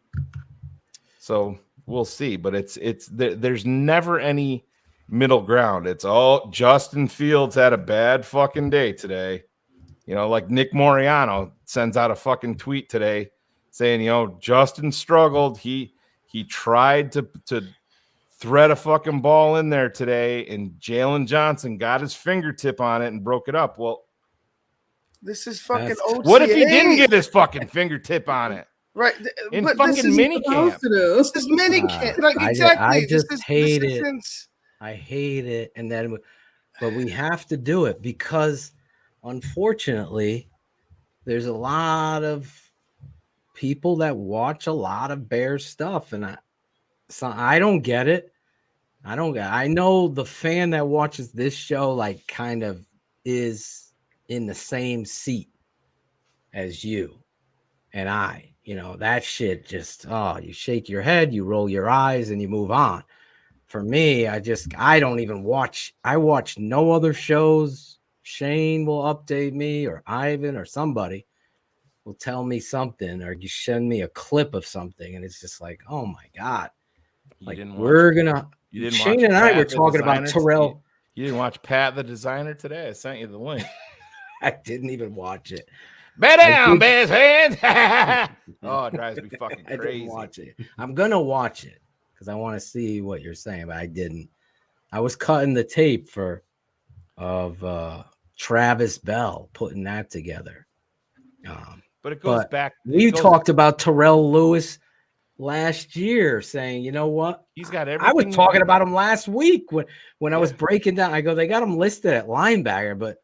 So we'll see. But there's never any middle ground. It's all Justin Fields had a bad fucking day today. Like Nick Moriano sends out a fucking tweet today saying, Justin struggled. He tried to thread a fucking ball in there today, and Jalen Johnson got his fingertip on it and broke it up. Well, this is fucking OTA. What if he didn't get his fucking fingertip on it? Right. In fucking mini camp. This is mini camp. Exactly. I just hate it. I hate it. And then, but we have to do it because unfortunately there's a lot of people that watch a lot of Bears stuff, and I don't get it. I know the fan that watches this show like kind of is in the same seat as you and I. That shit just you shake your head, you roll your eyes, and you move on. For me, I don't even watch. I watch no other shows. Shane will update me, or Ivan, or somebody will tell me something, or you send me a clip of something, and it's just like, oh my God. Shane and I were talking about Terrell. You didn't watch Pat the Designer today? I sent you the link. I didn't even watch it. Bet down, Bears fans. Oh, it drives me fucking crazy. I didn't watch it. I'm going to watch it because I want to see what you're saying, but I didn't. I was cutting the tape of Travis Bell, putting that together. But it goes back. We talked about Terrell Lewis last year, saying, you know what? He's got everything. I was talking about him last week when I was breaking down. I go, they got him listed at linebacker, but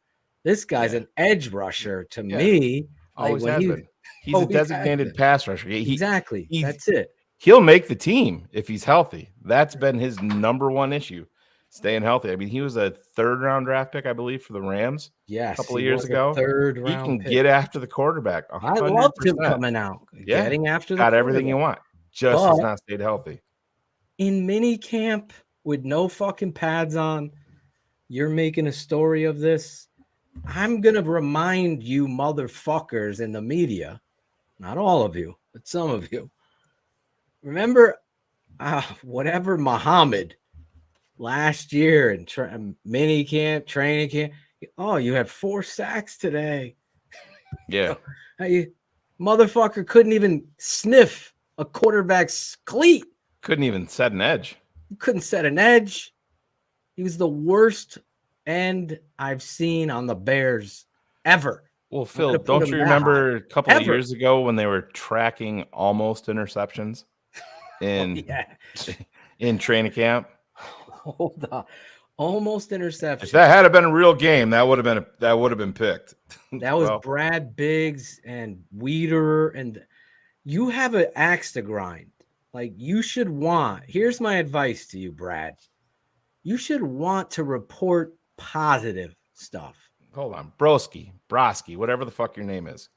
this guy's an edge rusher to me. Always has been. He's a designated pass rusher. Exactly. That's it. He'll make the team if he's healthy. That's been his number one issue. Staying healthy. I mean, he was a 3rd-round draft pick, I believe, for the Rams. Yes, a couple of years ago. 3rd round. He can pick. get after the quarterback. 100%. I loved him coming out, getting after the got everything you want. Just has not stayed healthy. In mini camp with no fucking pads on, you're making a story of this. I'm going to remind you motherfuckers in the media, not all of you, but some of you. Remember whatever Muhammad last year in mini camp, training camp. Oh, you had 4 sacks today. Yeah. You motherfucker couldn't even sniff a quarterback's cleat. Couldn't even set an edge. He couldn't set an edge. He was the worst end I've seen on the Bears ever. Well, Phil, don't you remember a couple of years ago when they were tracking almost interceptions in training camp? Hold on. Almost interception. If that had been a real game, that would have been picked. That was Brad Biggs and Weeder, and you have an axe to grind. Like you should want. Here's my advice to you, Brad. You should want to report positive stuff. Hold on, Broski, whatever the fuck your name is.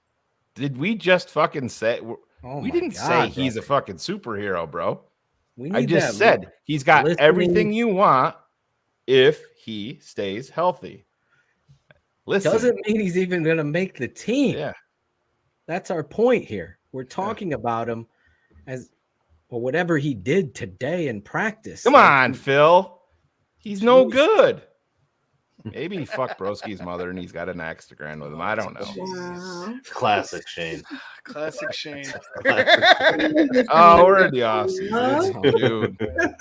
Did we just fucking say? We didn't say he's a fucking superhero, bro. I just said he's got everything you want if he stays healthy. Listen, doesn't mean he's even going to make the team. Yeah, that's our point here. We're talking about him as well, whatever he did today in practice. Come on, Phil. He's no good. Maybe he fucked Broski's mother and he's got an axe to grind with him. I don't know. Wow. Classic Shane. Classic Shane. Oh, we're in the offseason, dude.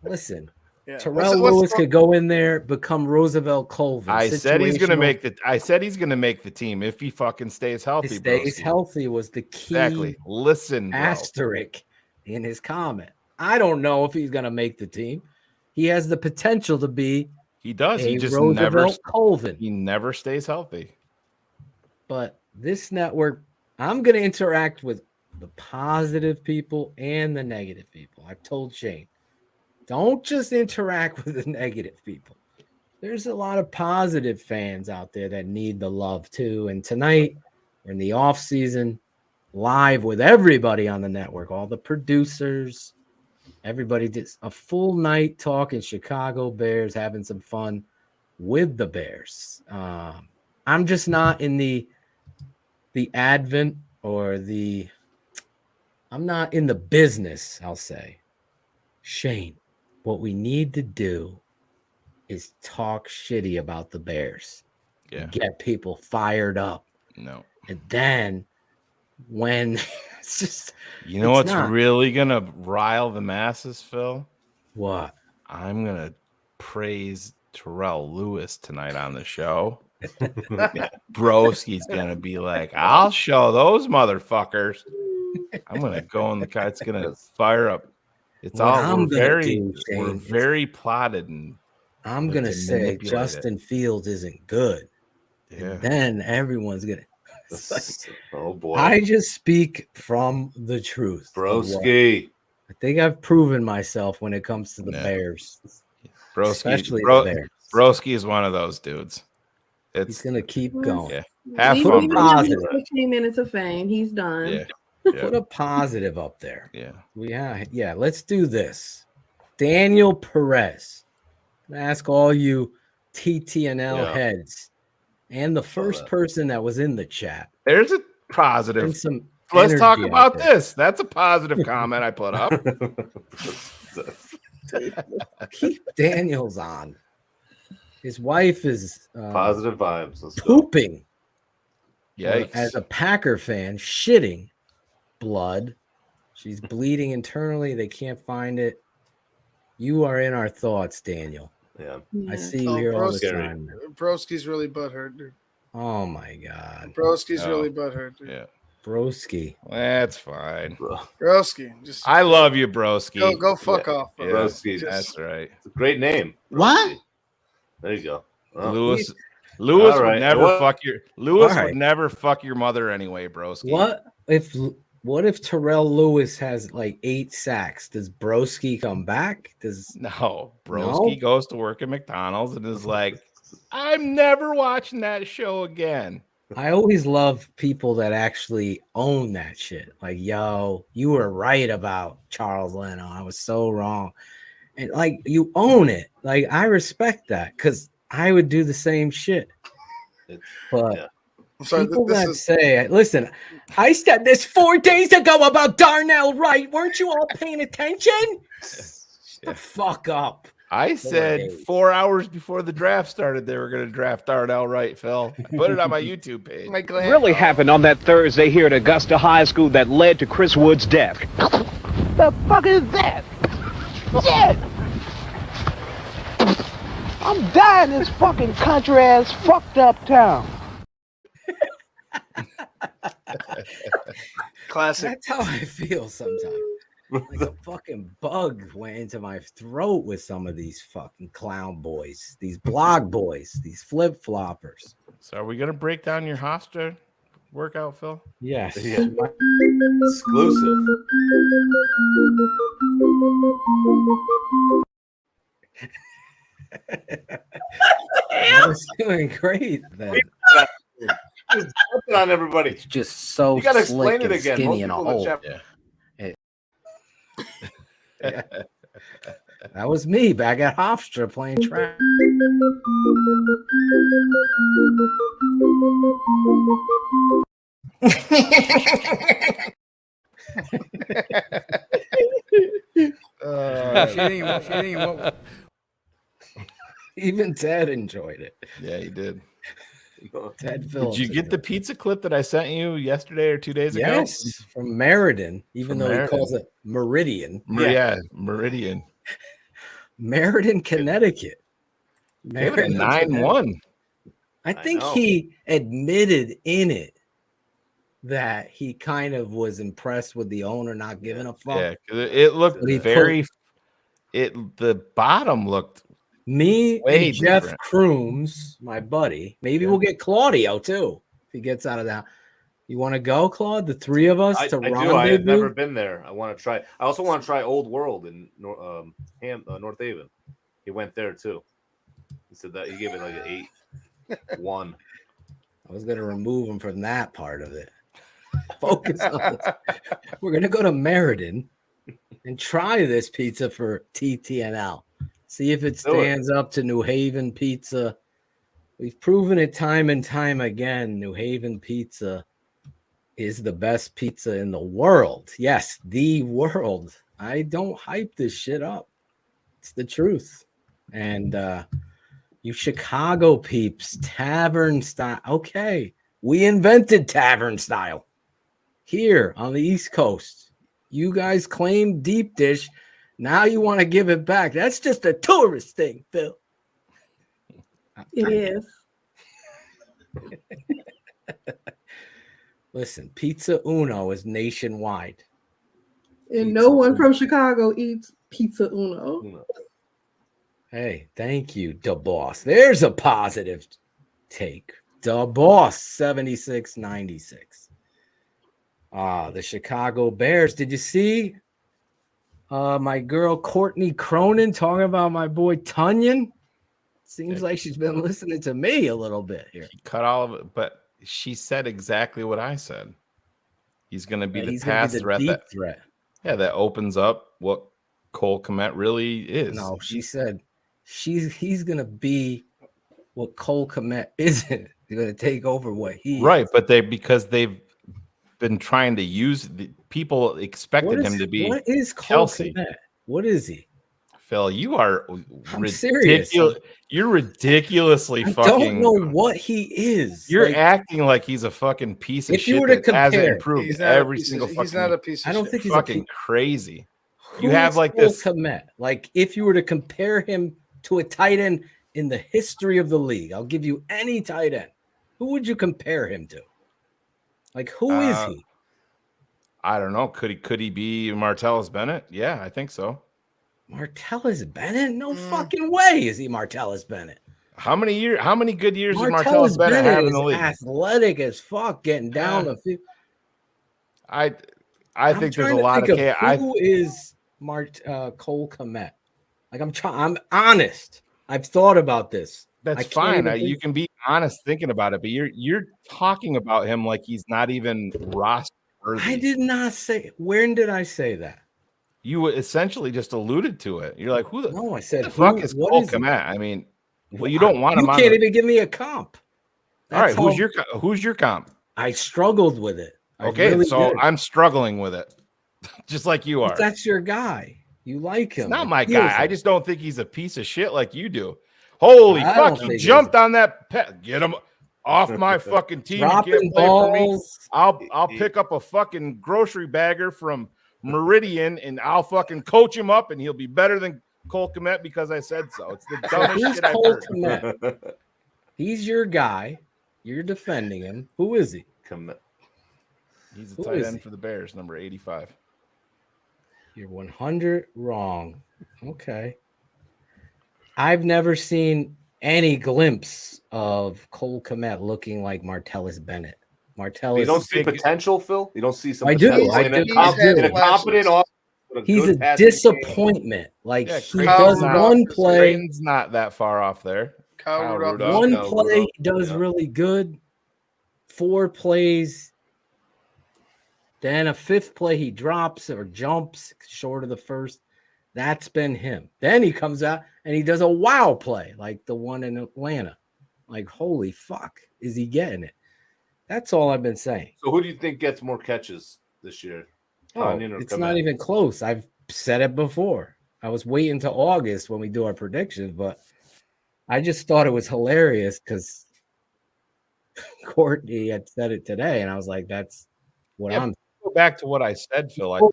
Listen, Terrell Lewis could go in there, become Roosevelt Colvin. I said he's gonna make the team if he fucking stays healthy. Stays healthy was the key. Exactly. Listen, asterisk in his comment. I don't know if he's gonna make the team. He has the potential to be. He does. He just Colvin. He never stays healthy. But this network, I'm going to interact with the positive people and the negative people. I've told Shane, don't just interact with the negative people. There's a lot of positive fans out there that need the love too. And tonight, we're in the off season, live with everybody on the network, all the producers. Everybody did a full night talking Chicago Bears, having some fun with the Bears. I'm just not in the advent or I'm not in the business, I'll say. Shane, what we need to do is talk shitty about the Bears. Yeah. Get people fired up. No. And then when it's just what's really gonna rile the masses, Phil? What? I'm gonna praise Terrell Lewis tonight on the show. Broski's gonna be like, I'll show those motherfuckers. I'm gonna go in the car. It's gonna fire up. It's we're very plotted, and I'm gonna say Justin Fields isn't good. Yeah. And then everyone's gonna. Oh boy! I just speak from the truth, Broski. I think I've proven myself when it comes to the Bears, especially the Bears. Broski is one of those dudes. He's gonna keep going. Yeah, have fun. Positive. 15 minutes of fame. He's done. Yeah. Put a positive up there. Yeah. Yeah. Let's do this. Daniel Perez. Ask all you TTNL heads. And the first person that was in the chat. There's a positive. Let's talk about this. That's a positive comment I put up. Keep Daniels on. His wife is positive vibes. Pooping. Yikes. As a Packer fan, shitting blood. She's bleeding internally. They can't find it. You are in our thoughts, Daniel. Yeah. I see you here all the time. Broski's really butthurt, dude. Oh my god. Broski's really butthurt, dude. Yeah. Broski. That's fine. Broski. I love you, Broski. Go fuck off, bro. Broski. That's right. It's a great name. What? There you go. Oh. Lewis would never fuck your would never fuck your mother anyway, Broski. What if Terrell Lewis has like 8 sacks? Does Broski come back? Broski goes to work at McDonald's and is like, I'm never watching that show again. I always love people that actually own that shit. Like, yo, you were right about Charles Leno. I was so wrong. And like, you own it. Like, I respect that because I would do the same shit. But So people this that is say, listen, I said this 4 days ago about Darnell Wright. Weren't you all paying attention? Shut the fuck up. I said 4 hours before the draft started they were going to draft Darnell Wright, Phil. I put it on my YouTube page. Really happened on that Thursday here at Augusta High School that led to Chris Wood's death. The fuck is that? Shit! I'm dying in this fucking country ass fucked up town. Classic. That's how I feel sometimes. Like a fucking bug went into my throat with some of these fucking clown boys, these blog boys, these flip floppers. So are we going to break down your Hofstra workout, Phil? Yes. Yeah. Exclusive. I was doing great then. Just jumping on everybody. It's just so you gotta slick explain it and again. skinny Most and a people in the hole. chat- Yeah. That was me back at Hofstra playing track. Even Ted enjoyed it. Yeah, he did. Ted Phillips. Did you get the pizza clip that I sent you yesterday or 2 days ago? Yes, from Meriden, even From though Meriden. he calls it Meridian. Yeah, Meridian. Meriden, Connecticut. Gave it a Meriden, 9-1. I think know. he admitted in it that he kind of was impressed with the owner not giving a fuck. Yeah, 'cause it looked So he very. The bottom looked Me way and Jeff different. Crooms, my buddy. Maybe we'll get Claudio too if he gets out of that. You want to go, Claude? The three of us I to do. rendezvous? I have never been there. I want to try. I also want to try Old World in North Haven. He went there too. He said that he gave it like an 8-1. I was going to remove him from that part of it. Focus on this. We're going to go to Meriden and try this pizza for TTNL. See if it stands up to New Haven pizza. We've proven it time and time again. New Haven pizza is the best pizza in the world. Yes, the world. I don't hype this shit up. It's the truth. And you Chicago peeps, tavern style. Okay, we invented tavern style here on the East Coast. You guys claim deep dish. Now you want to give it back. That's just a tourist thing, Phil. It is. Listen, Pizza Uno is nationwide. And no one from Chicago eats Pizza Uno. Hey, thank you, Da Boss. There's a positive take. Da Boss 7696. The Chicago Bears. Did you see my girl Courtney Cronin talking about my boy Tunyon? Seems like she's been listening to me a little bit here. She cut all of it, but she said exactly what I said. He's going to be the He's gonna pass be the threat. deep That, threat. Yeah, that opens up what Cole Kmet really is. No, she said he's going to be what Cole Kmet isn't. He's going to take over what he Right, is. but because they've been trying to use the people expected him to be. What is Cole Kelsey. Kmet? What is he? Phil, you are serious. You're ridiculously I fucking. don't know what he is. You're Like, acting like he's a fucking piece of if you shit were to that hasn't compare- improved He's not a every piece of- single he's fucking. not a piece of I don't shit. think he's fucking a crazy. Who You have is like Cole this. Kmet? Like if you were to compare him to a tight end in the history of the league, I'll give you any tight end. Who would you compare him to? Like who is he? I don't know. Could he be Martellus Bennett? Yeah, I think so. Martellus Bennett? No fucking way is he Martellus Bennett. How many good years did Martellus Bennett have in the league? Athletic as fuck, getting down the field. I I'm think there's a trying to lot think of who is Cole Kmet? Like I'm honest. I've thought about this. That's I can't fine. even You think- can be honest thinking about it, but you're talking about him like he's not even roster worthy. I did not say. When did I say that? You essentially just alluded to it. You're like, who the? No, I said Who the fuck is what Cole is he? Kmet? I mean, well, you don't want You him on. can't even give me a comp. All right, who's your comp? I struggled with it. Okay, really so did. I'm struggling with it, just like you are. But that's your guy. You like him. It's not my guy. I just don't think he's a piece of shit like you do. Holy fuck! He jumped on that pet. Get him off my fucking team. You can't play for me. I'll pick up a fucking grocery bagger from Meridian and I'll fucking coach him up and he'll be better than Cole Kmet because I said so. It's the dumbest shit I've heard. Kmet? He's your guy. You're defending him. Who is he? Kmet. He's a tight end for the Bears, number 85. You're 100 wrong. Okay. I've never seen any glimpse of Cole Kmet looking like Martellus Bennett. You don't see potential, Phil? You don't see some I do. potential in a confident offense. He's a disappointment. Like he does one play. Creighton's not that far off there. One play he does really good. 4 plays. Then a 5th play he drops or jumps short of the first. That's been him. Then he comes out and he does a wow play like the one in Atlanta. Like, holy fuck, is he getting it? That's all I've been saying. So who do you think gets more catches this year? It's not even close. I've said it before. I was waiting till August when we do our predictions, but I just thought it was hilarious because Courtney had said it today, and I was like, that's what I'm. Go back to what I said, Phil.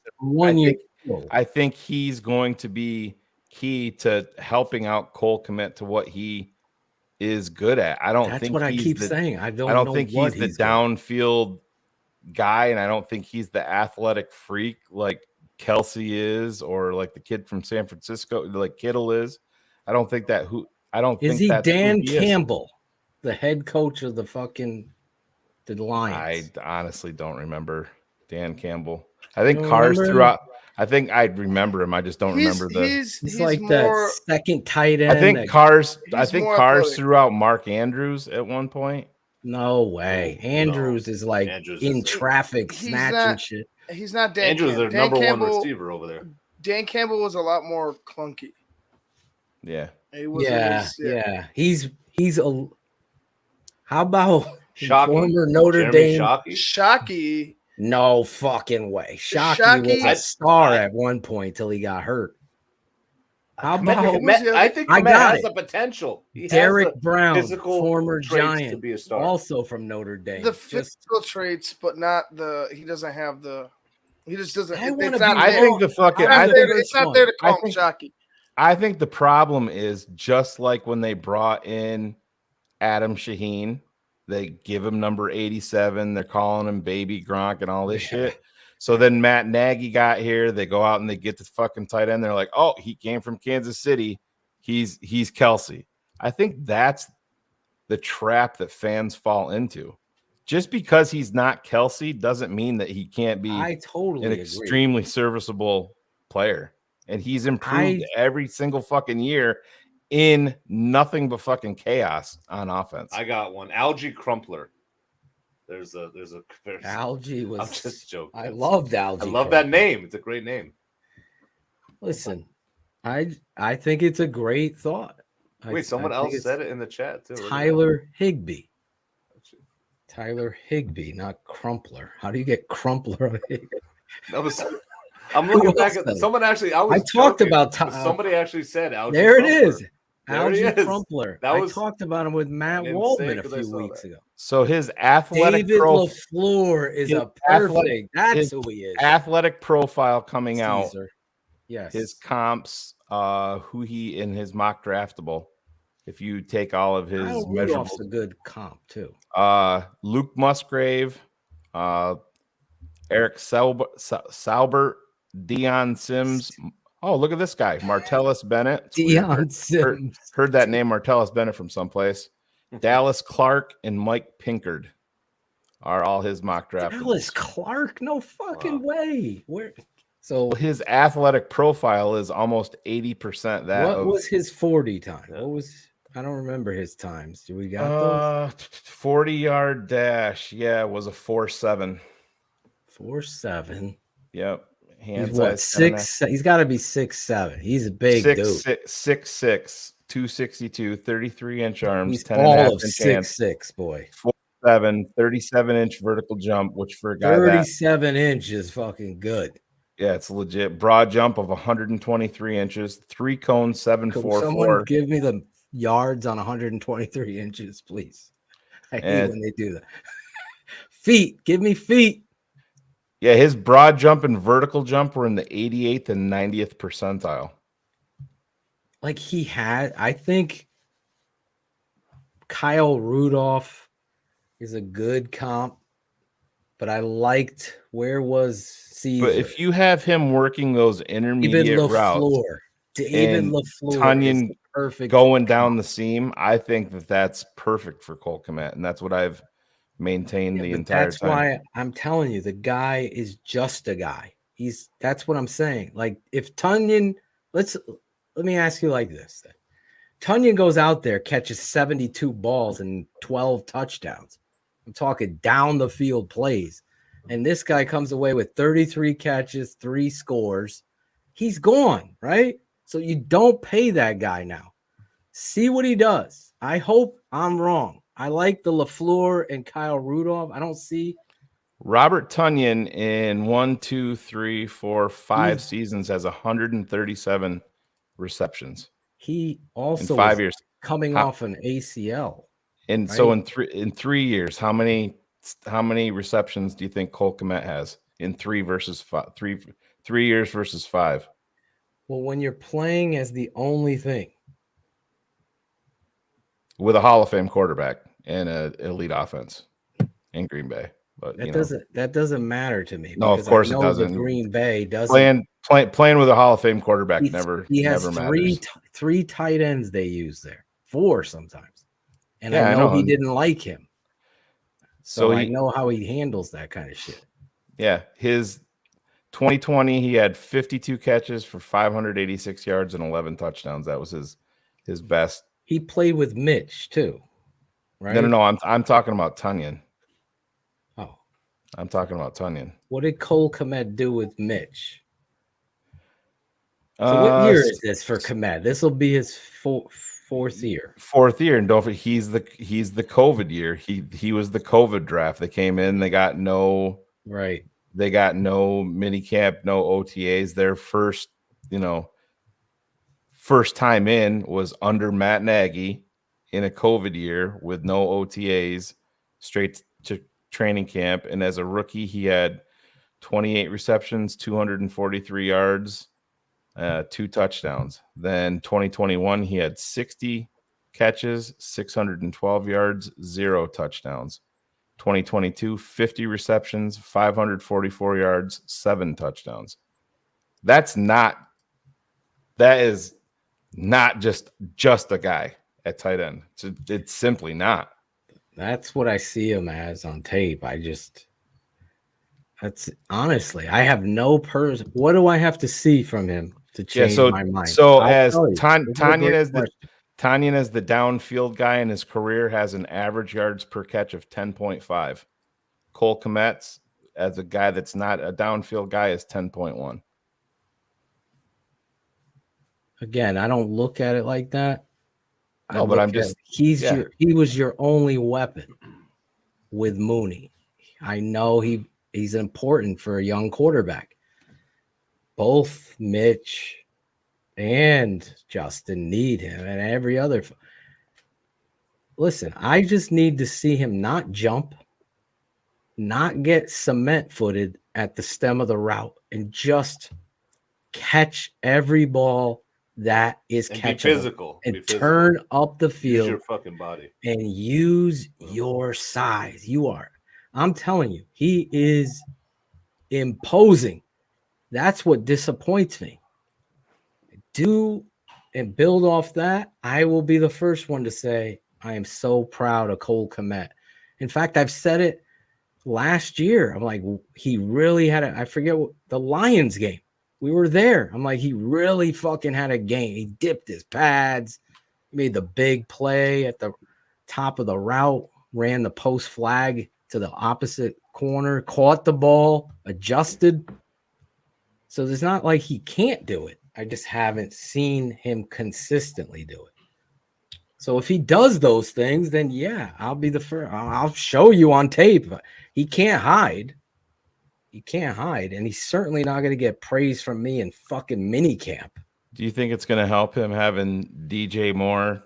I think he's going to be key to helping out Cole Kmet to what he is good at. I don't think what I keep saying. I don't think he's the downfield guy, and I don't think he's the athletic freak like Kelsey is, or like the kid from San Francisco, like Kittle is. I don't think that. Is he Dan Campbell, the head coach of the Lions? I honestly don't remember Dan Campbell. I think Carr's throughout. I think I'd remember him. I just don't remember He's like the second tight end. I think Carr's threw out Mark Andrews at one point. No way. Andrews is like in traffic, snatching shit. He's not Dan Andrews is their number one receiver over there. Dan Campbell was a lot more clunky. Yeah. Yeah. He's a. How about Shockey. Former Notre Jeremy Dame? Shockey. No fucking way. Shockey was a star at one point till he got hurt. How about I think Kmet has the potential. Derek Brown, former Giant, to be a star. also from Notre Dame. The physical traits, but not the. He doesn't have the. He just doesn't. It's not there to call him Shockey. I think the problem is just like when they brought in Adam Shaheen, they give him number 87. They're calling him Baby Gronk and all this shit. So then Matt Nagy got here. They go out and they get the fucking tight end. They're like, oh, he came from Kansas City. He's Kelsey. I think that's the trap that fans fall into. Just because he's not Kelsey doesn't mean that he can't be an extremely serviceable player. And he's improved every single fucking year in nothing but fucking chaos on offense. I got one. Algie Crumpler. There's Algie was. I'm just joking. I loved Algie. I love that name. It's a great name. Listen, I think it's a great thought. Wait, someone else said it in the chat too. Tyler Higbee. Tyler Higbee, not Crumpler. How do you get Crumpler on Higbee? I'm looking back at someone actually. I talked about somebody actually said Algie. There Crumpler. it is. There Algie Crumpler. I talked about him with Matt Waldman a few weeks ago. So his athletic David LaFleur is a perfect. That's who he is. Athletic profile coming out. Yes. His comps, who he in his mock draftable. If you take all of his measurables, Rudolph's a good comp too. Luke Musgrave, Eric Saubert, Deion Sims. Oh, look at this guy, Martellus Bennett. Deion Sims. Heard that name, Martellus Bennett, from someplace. Dallas Clark and Mike Pinkard are all his mock draft. Dallas Clark? No fucking way. Where? So his athletic profile is almost 80% that. What was his 40 time? What was? I don't remember his times. Do we got those? 40-yard dash. Yeah, it was a 4.7. 4.7. Yep. He's what, 6'? He's got to be 6'7". He's a big dude. 6'6". 262, 33-inch arms, He's 10 and a half all of inch hands, 6'6", boy. 4'7", 37-inch vertical jump, which for a guy 37 inches, fucking good. Yeah, it's legit. Broad jump of 123 inches, 3 cones, Could someone 744. give me the yards on 123 inches, please? I hate when they do that. Feet, give me feet. Yeah, his broad jump and vertical jump were in the 88th and 90th percentile. Like I think Kyle Rudolph is a good comp, but I liked where was Caesar. But if you have him working those intermediate routes, David and LaFleur is Tunyon perfect going down the seam, I think that's perfect for Cole Kmet, and that's what I've maintained the entire that's time. Why I'm telling you, the guy is just a guy. That's what I'm saying. Like if Tunyon, let me ask you like this then. Tunyon goes out there, catches 72 balls and 12 touchdowns. I'm talking down the field plays. And this guy comes away with 33 catches, 3 scores. He's gone, right? So you don't pay that guy now. See what he does. I hope I'm wrong. I like the LaFleur and Kyle Rudolph. I don't see Robert Tunyon in 5 seasons has 137 receptions. He also in 5 years coming off an ACL. And right? so in 3 years, how many receptions do you think Cole Kmet has in 3 versus 5? 3 years versus 5? Well, when you're playing as the only thing with a Hall of Fame quarterback and an elite offense in Green Bay. But that doesn't matter to me. No, of course it doesn't. Green Bay doesn't playing with a Hall of Fame quarterback he has never matters. three tight ends they use there, 4 sometimes, and Yeah, I know he and didn't like him, so I know how he handles that kind of shit. Yeah, his 2020 he had 52 catches for 586 yards and 11 touchdowns. That was his best. He played with Mitch too, right? No. I'm talking about Tunyon. Oh, I'm talking about Tunyon. What did Cole Kmet do with Mitch? So what year is this for Kmet? This will be his fourth year. Fourth year, and don't forget he's the COVID year. He was the COVID draft. They came in, they got no They got no mini camp, no OTAs. Their first time in was under Matt Nagy in a COVID year with no OTAs, straight to training camp. And as a rookie, he had 28 receptions, 243 yards, 2 touchdowns. Then 2021, he had 60 catches, 612 yards, 0 touchdowns. 2022, 50 receptions, 544 yards, 7 touchdowns. That is not just a guy at tight end. It's simply not. That's what I see him as on tape. That's honestly, I have no person. What do I have to see from him to change my mind? So as Tunyon as the downfield guy in his career has an average yards per catch of 10.5. Cole Kmet as a guy that's not a downfield guy is 10.1. Again, I don't look at it like that. No, but I'm just he was your only weapon with Mooney. I know he's important for a young quarterback. Both Mitch and Justin need him, and every other. Listen, I just need to see him not jump, not get cement footed at the stem of the route, and just catch every ball that is catchable. Be physical. Turn up the field. Use your fucking body. And use your size. I'm telling you, he is imposing. That's what disappoints me. Do and build off that. I will be the first one to say I am so proud of Cole Kmet. In fact, I've said it last year. I'm like, he really had I forget what the Lions game. We were there. I'm like, he really fucking had a game. He dipped his pads, made the big play at the top of the route, ran the post flag to the opposite corner, caught the ball, adjusted. So it's not like he can't do it. I just haven't seen him consistently do it. So if he does those things, then yeah, I'll be the first. I'll show you on tape. He can't hide. He can't hide, and he's certainly not going to get praise from me in fucking minicamp. Do you think it's going to help him having DJ Moore,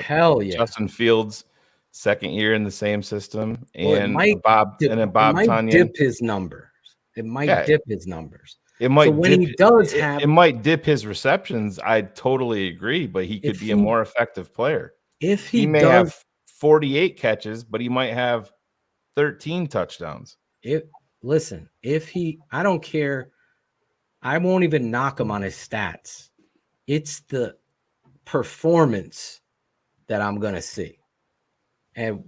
Hell yeah, Justin Fields, second year in the same system, and Bob Tonyan dip his numbers. It might dip his numbers. It might so when he does have, it might dip his receptions. I totally agree, but he could be a more effective player. If he may does, have 48 catches, but he might have 13 touchdowns. I don't care. I won't even knock him on his stats. It's the performance that I'm gonna see, and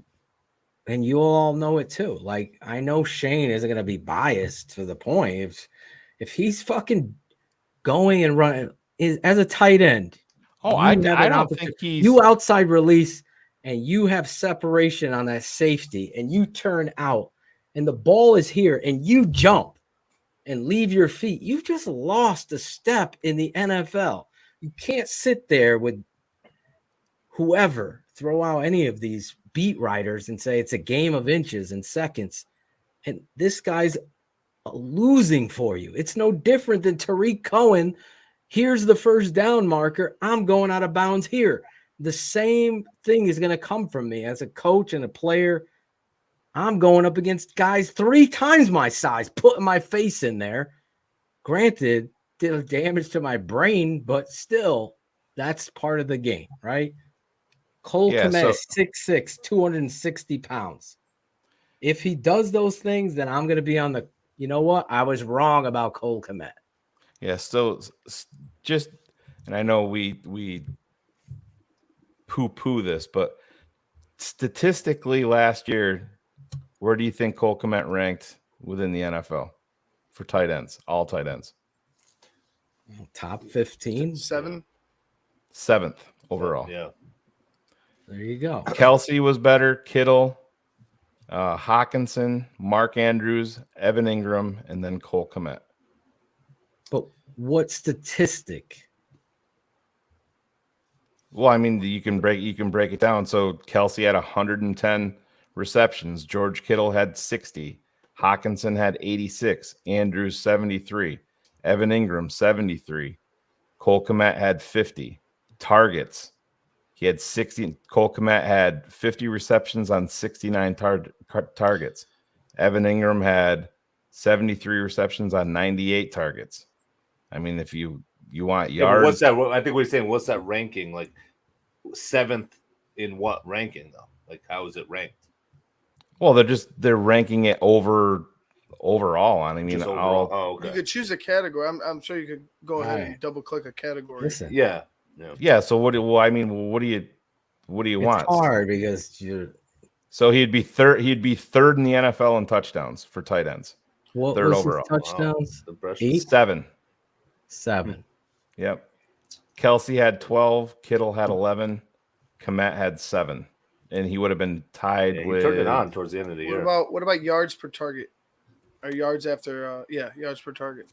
you all know it too. Like, I know Shane isn't gonna be biased to the point. If he's fucking going and running as a tight end, I don't think he's you outside release and you have separation on that safety and you turn out and the ball is here and you jump and leave your feet. You've just lost a step in the NFL. You can't sit there with whoever, throw out any of these beat writers and say it's a game of inches and seconds. And this guy's losing for you. It's no different than Tariq Cohen. Here's the first down marker. I'm going out of bounds here. The same thing is going to come from me as a coach and a player. I'm going up against guys 3 times my size, putting my face in there. Granted, did damage to my brain, but still, that's part of the game, right? Cole Kmet is 6'6", 260 pounds. If he does those things, then I'm going to be on the, you know what? I was wrong about Cole Kmet. Yeah, so just, and I know we poo-poo this, but statistically last year, where do you think Cole Kmet ranked within the NFL for tight ends, all tight ends? Top 15? 7th overall. Yeah. There you go. Kelsey was better, Kittle, Hawkinson, Mark Andrews, Evan Ingram, and then Cole Kmet. But what statistic? Well, I mean, you can break it down. So Kelsey had 110 receptions. George Kittle had 60. Hawkinson had 86. Andrews 73. Evan Ingram 73. Cole Kmet had 50 targets. He had 60. Cole Kmet had 50 receptions on 69 targets. Evan Ingram had 73 receptions on 98 targets. I mean, if you want yards, what's that? I think we're saying, what's that ranking? Like 7th in what ranking though? Like, how is it ranked? Well, they're ranking it overall. I mean, okay. You could choose a category. I'm sure you could go ahead and double click a category. Listen. Yeah. So what do you want? It's hard because you're. So he'd be third in the NFL in touchdowns for tight ends. What third was overall. his touchdowns? 8? 7. Yep. Kelsey had 12. Kittle had 11. Kmet had 7, and he would have been tied with. He turned it on towards the end of the year. What about yards per target? Or yards after? Yards per target.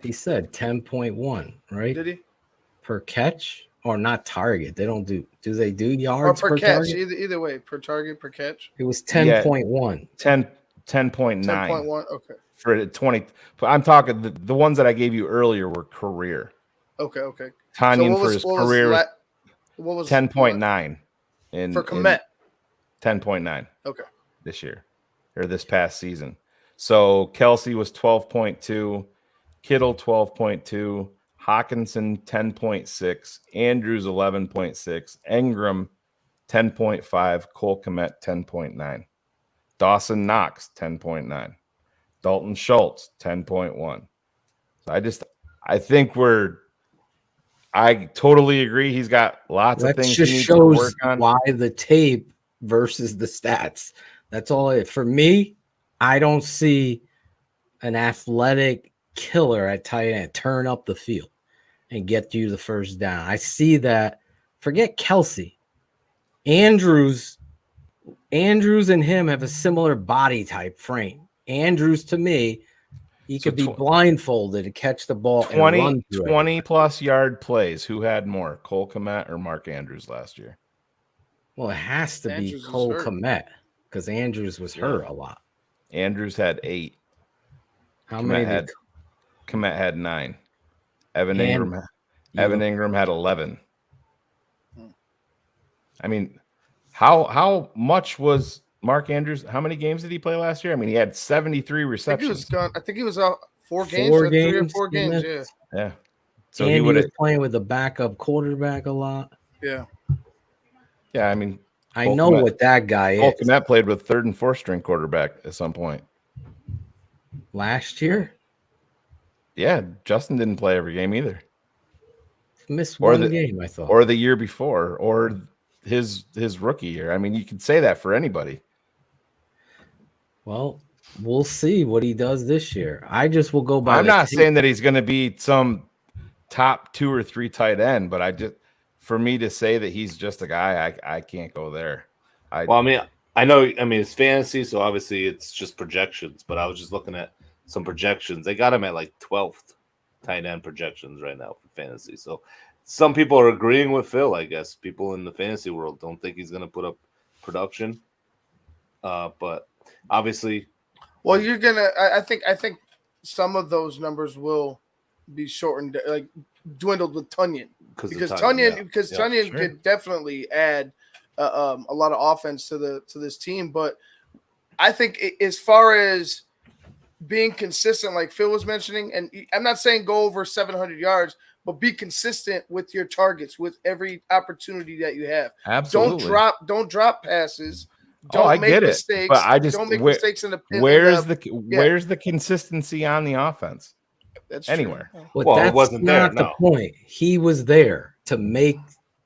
He said 10.1, right? Did he? Per catch or not target? They don't do. Do they do yards per catch? target? Either way, per target, per catch. It was 10.1. 10.9. 10.1. Okay. For 20, I'm talking the ones that I gave you earlier were career. Okay. Tonyan for his career was 10.9 for Kmet. 10.9. Okay. This year or this past season. So Kelsey was 12.2, Kittle 12.2, Hawkinson 10.6, Andrews 11.6, Ingram 10.5, Cole Kmet 10.9, Dawson Knox 10.9. Dalton Schultz, 10.1. So I totally agree. He's got lots of things he needs to work on. Why the tape versus the stats. That's all for me. I don't see an athletic killer at tight end turn up the field and get you the first down. I see that. Forget Kelsey. Andrews and him have a similar body type frame. Andrews, to me, He could be blindfolded and catch the ball 20, and run through 20 plus yard plays. Who had more, Cole Kmet or Mark Andrews last year? Well, it has to Andrews be was Cole hurt. Kmet because Andrews was hurt a lot. Andrews had 8. How many did Kmet had 9. Evan And Ingram had 11. I mean, how much was Mark Andrews? How many games did he play last year? I mean, he had 73 receptions. I think he was out 4 games, 4 3 or games, 4 games. Yeah. Yeah. So and he would was have playing with the backup quarterback a lot. Yeah. Yeah, I mean, I know what that guy Cole is. Kmet played with 3rd and 4th string quarterback at some point Last year. Yeah, Justin didn't play every game either. Missed one game, I thought. Or the year before, or his rookie year. I mean, you could say that for anybody. Well, we'll see what he does this year. I just will go by. I'm not saying that he's going to be some top 2 or 3 tight end, but for me to say that he's just a guy, I can't go there. Well, I mean, I know, it's fantasy, so obviously it's just projections, but I was just looking at some projections. They got him at like 12th tight end projections right now for fantasy. So some people are agreeing with Phil, I guess. People in the fantasy world don't think he's going to put up production. But obviously, well, you're gonna. I think some of those numbers will be shortened, like dwindled with Tunyon, because Tunyon could definitely add a lot of offense to this team. But I think as far as being consistent, like Phil was mentioning, and I'm not saying go over 700 yards, but be consistent with your targets with every opportunity that you have. Absolutely. Don't drop passes. I get mistakes. It. But I just don't make mistakes in the where's the consistency on the offense? That's anywhere. But that's wasn't not there, the point. He was there to make.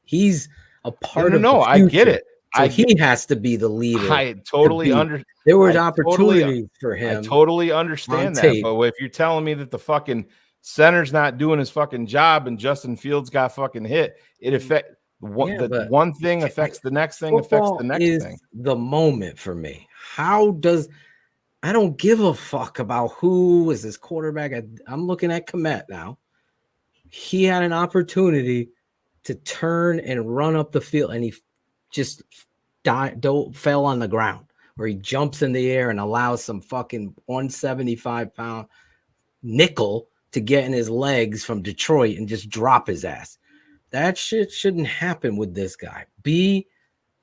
He's a part of. No, the I get it. So he has to be the leader. I totally understand. There were opportunities for him. I totally understand that. But if you're telling me that the fucking center's not doing his fucking job and Justin Fields got fucking hit, it affects one thing affects the next thing affects the next thing. The moment for me. I don't give a fuck about who is his quarterback. I'm looking at Kmet now. He had an opportunity to turn and run up the field, and he just fell on the ground, where he jumps in the air and allows some fucking 175-pound nickel to get in his legs from Detroit and just drop his ass. That shit shouldn't happen with this guy. Be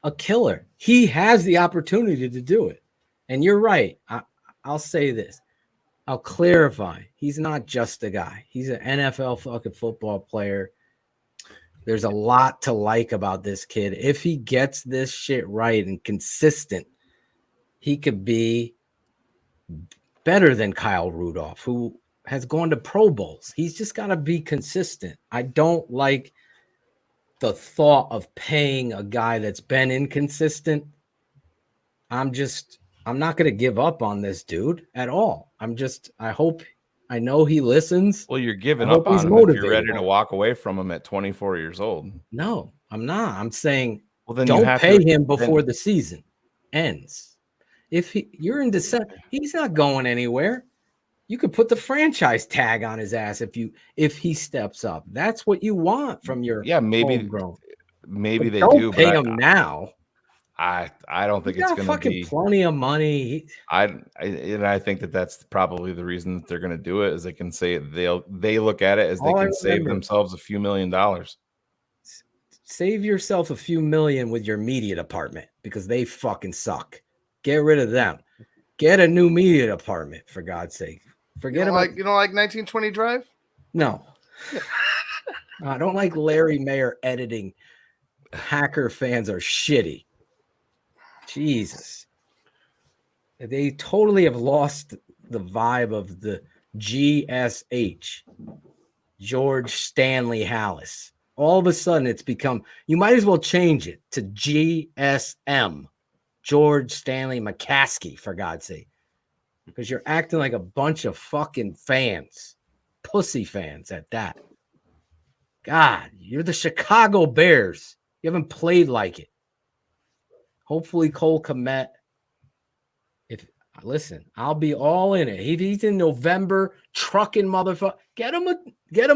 a killer. He has the opportunity to do it. And you're right. I'll say this. I'll clarify. He's not just a guy. He's an NFL fucking football player. There's a lot to like about this kid. If he gets this shit right and consistent, he could be better than Kyle Rudolph, who has gone to Pro Bowls. He's just got to be consistent. I don't like the thought of paying a guy that's been inconsistent. I'm not going to give up on this dude at all. I know he listens. Well, you're giving up on him if you're ready to walk away from him at 24 years old. No, I'm not. I'm saying, well, then don't pay him before the season ends. If you're in December, he's not going anywhere. You could put the franchise tag on his ass if he steps up. That's what you want from your homegrown. Maybe they don't do. Pay him now. I don't think it's going to be plenty of money. I think that's probably the reason that they're going to do it, is they can say they look at it as they can save themselves a few $1 million. Save yourself a few million with your media department, because they fucking suck. Get rid of them. Get a new media department, for God's sake. Forget about you don't like 1920 Drive? No. I don't like Larry Mayer editing. Hacker fans are shitty. Jesus. They totally have lost the vibe of the GSH, George Stanley Hallis. All of a sudden it's become, you might as well change it to GSM, George Stanley McCaskey, for God's sake. Because you're acting like a bunch of fucking fans, pussy fans at that. God, you're the Chicago Bears. You haven't played like it. Hopefully Cole Kmet, Listen, I'll be all in it. If he's in November, trucking motherfucker, get him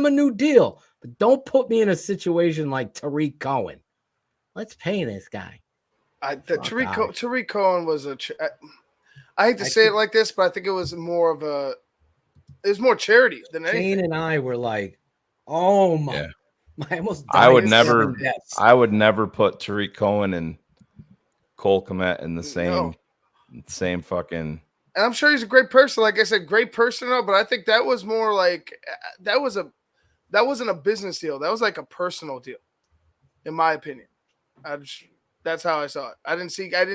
a new deal. But don't put me in a situation like Tariq Cohen. Let's pay this guy. Tariq Cohen was I hate to say it like this, but I think it was more charity than anything. Shane and I were like, oh my. Yeah. I almost I died would of never 7 deaths. I would never put Tariq Cohen and Cole Kmet in the same fucking. And I'm sure he's a great person. Like I said, great person, but I think that was more like that wasn't a business deal. That was like a personal deal, in my opinion. That's how I saw it. I didn't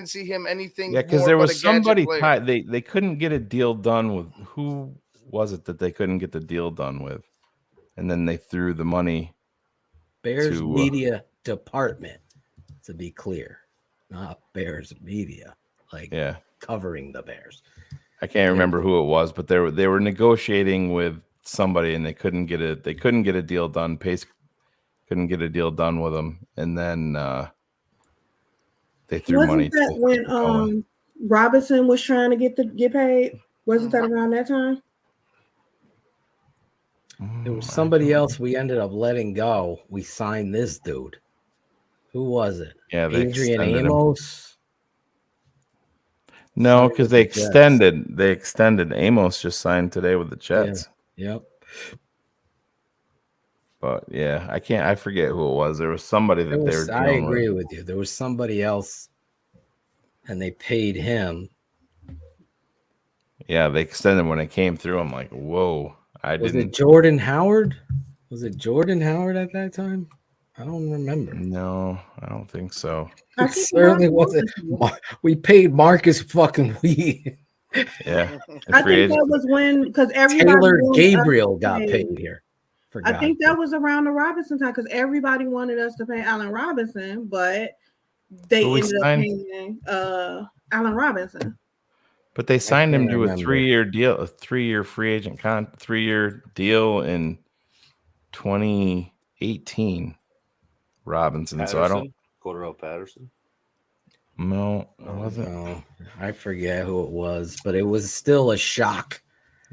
see him anything. Yeah, because there was somebody tied. They couldn't get a deal done with. Who was it that they couldn't get the deal done with? And then they threw the money. Bears media department, to be clear, not Bears media. Like covering the Bears. I can't remember who it was, but they were negotiating with somebody and they couldn't get a deal done. Pace couldn't get a deal done with them, and then they threw money. Wasn't that when Robinson was trying to get paid? Wasn't that around that time? There was somebody else we ended up letting go. We signed this dude. Who was it? Yeah, Adrian Amos. No, because they extended. Amos just signed today with the Jets. Yeah. Yep. But yeah, I forget who it was. There was somebody that they were. I agree with you. There was somebody else, and they paid him. Yeah, they extended when it came through. I'm like, whoa! Was it Jordan Howard? Was it Jordan Howard at that time? I don't remember. No, I don't think so. It certainly wasn't. We paid Marcus fucking Weed. Yeah, I think that was when because everybody Taylor Gabriel got paid here. I think that was around the Robinson time because everybody wanted us to pay Allen Robinson, but they ended up paying Allen Robinson. But they signed him to a 3-year deal, a 3-year free agent 3-year deal in 2018. Robinson. Patterson? So I don't. Cordero Patterson. No, it wasn't. No, I forget who it was, but it was still a shock.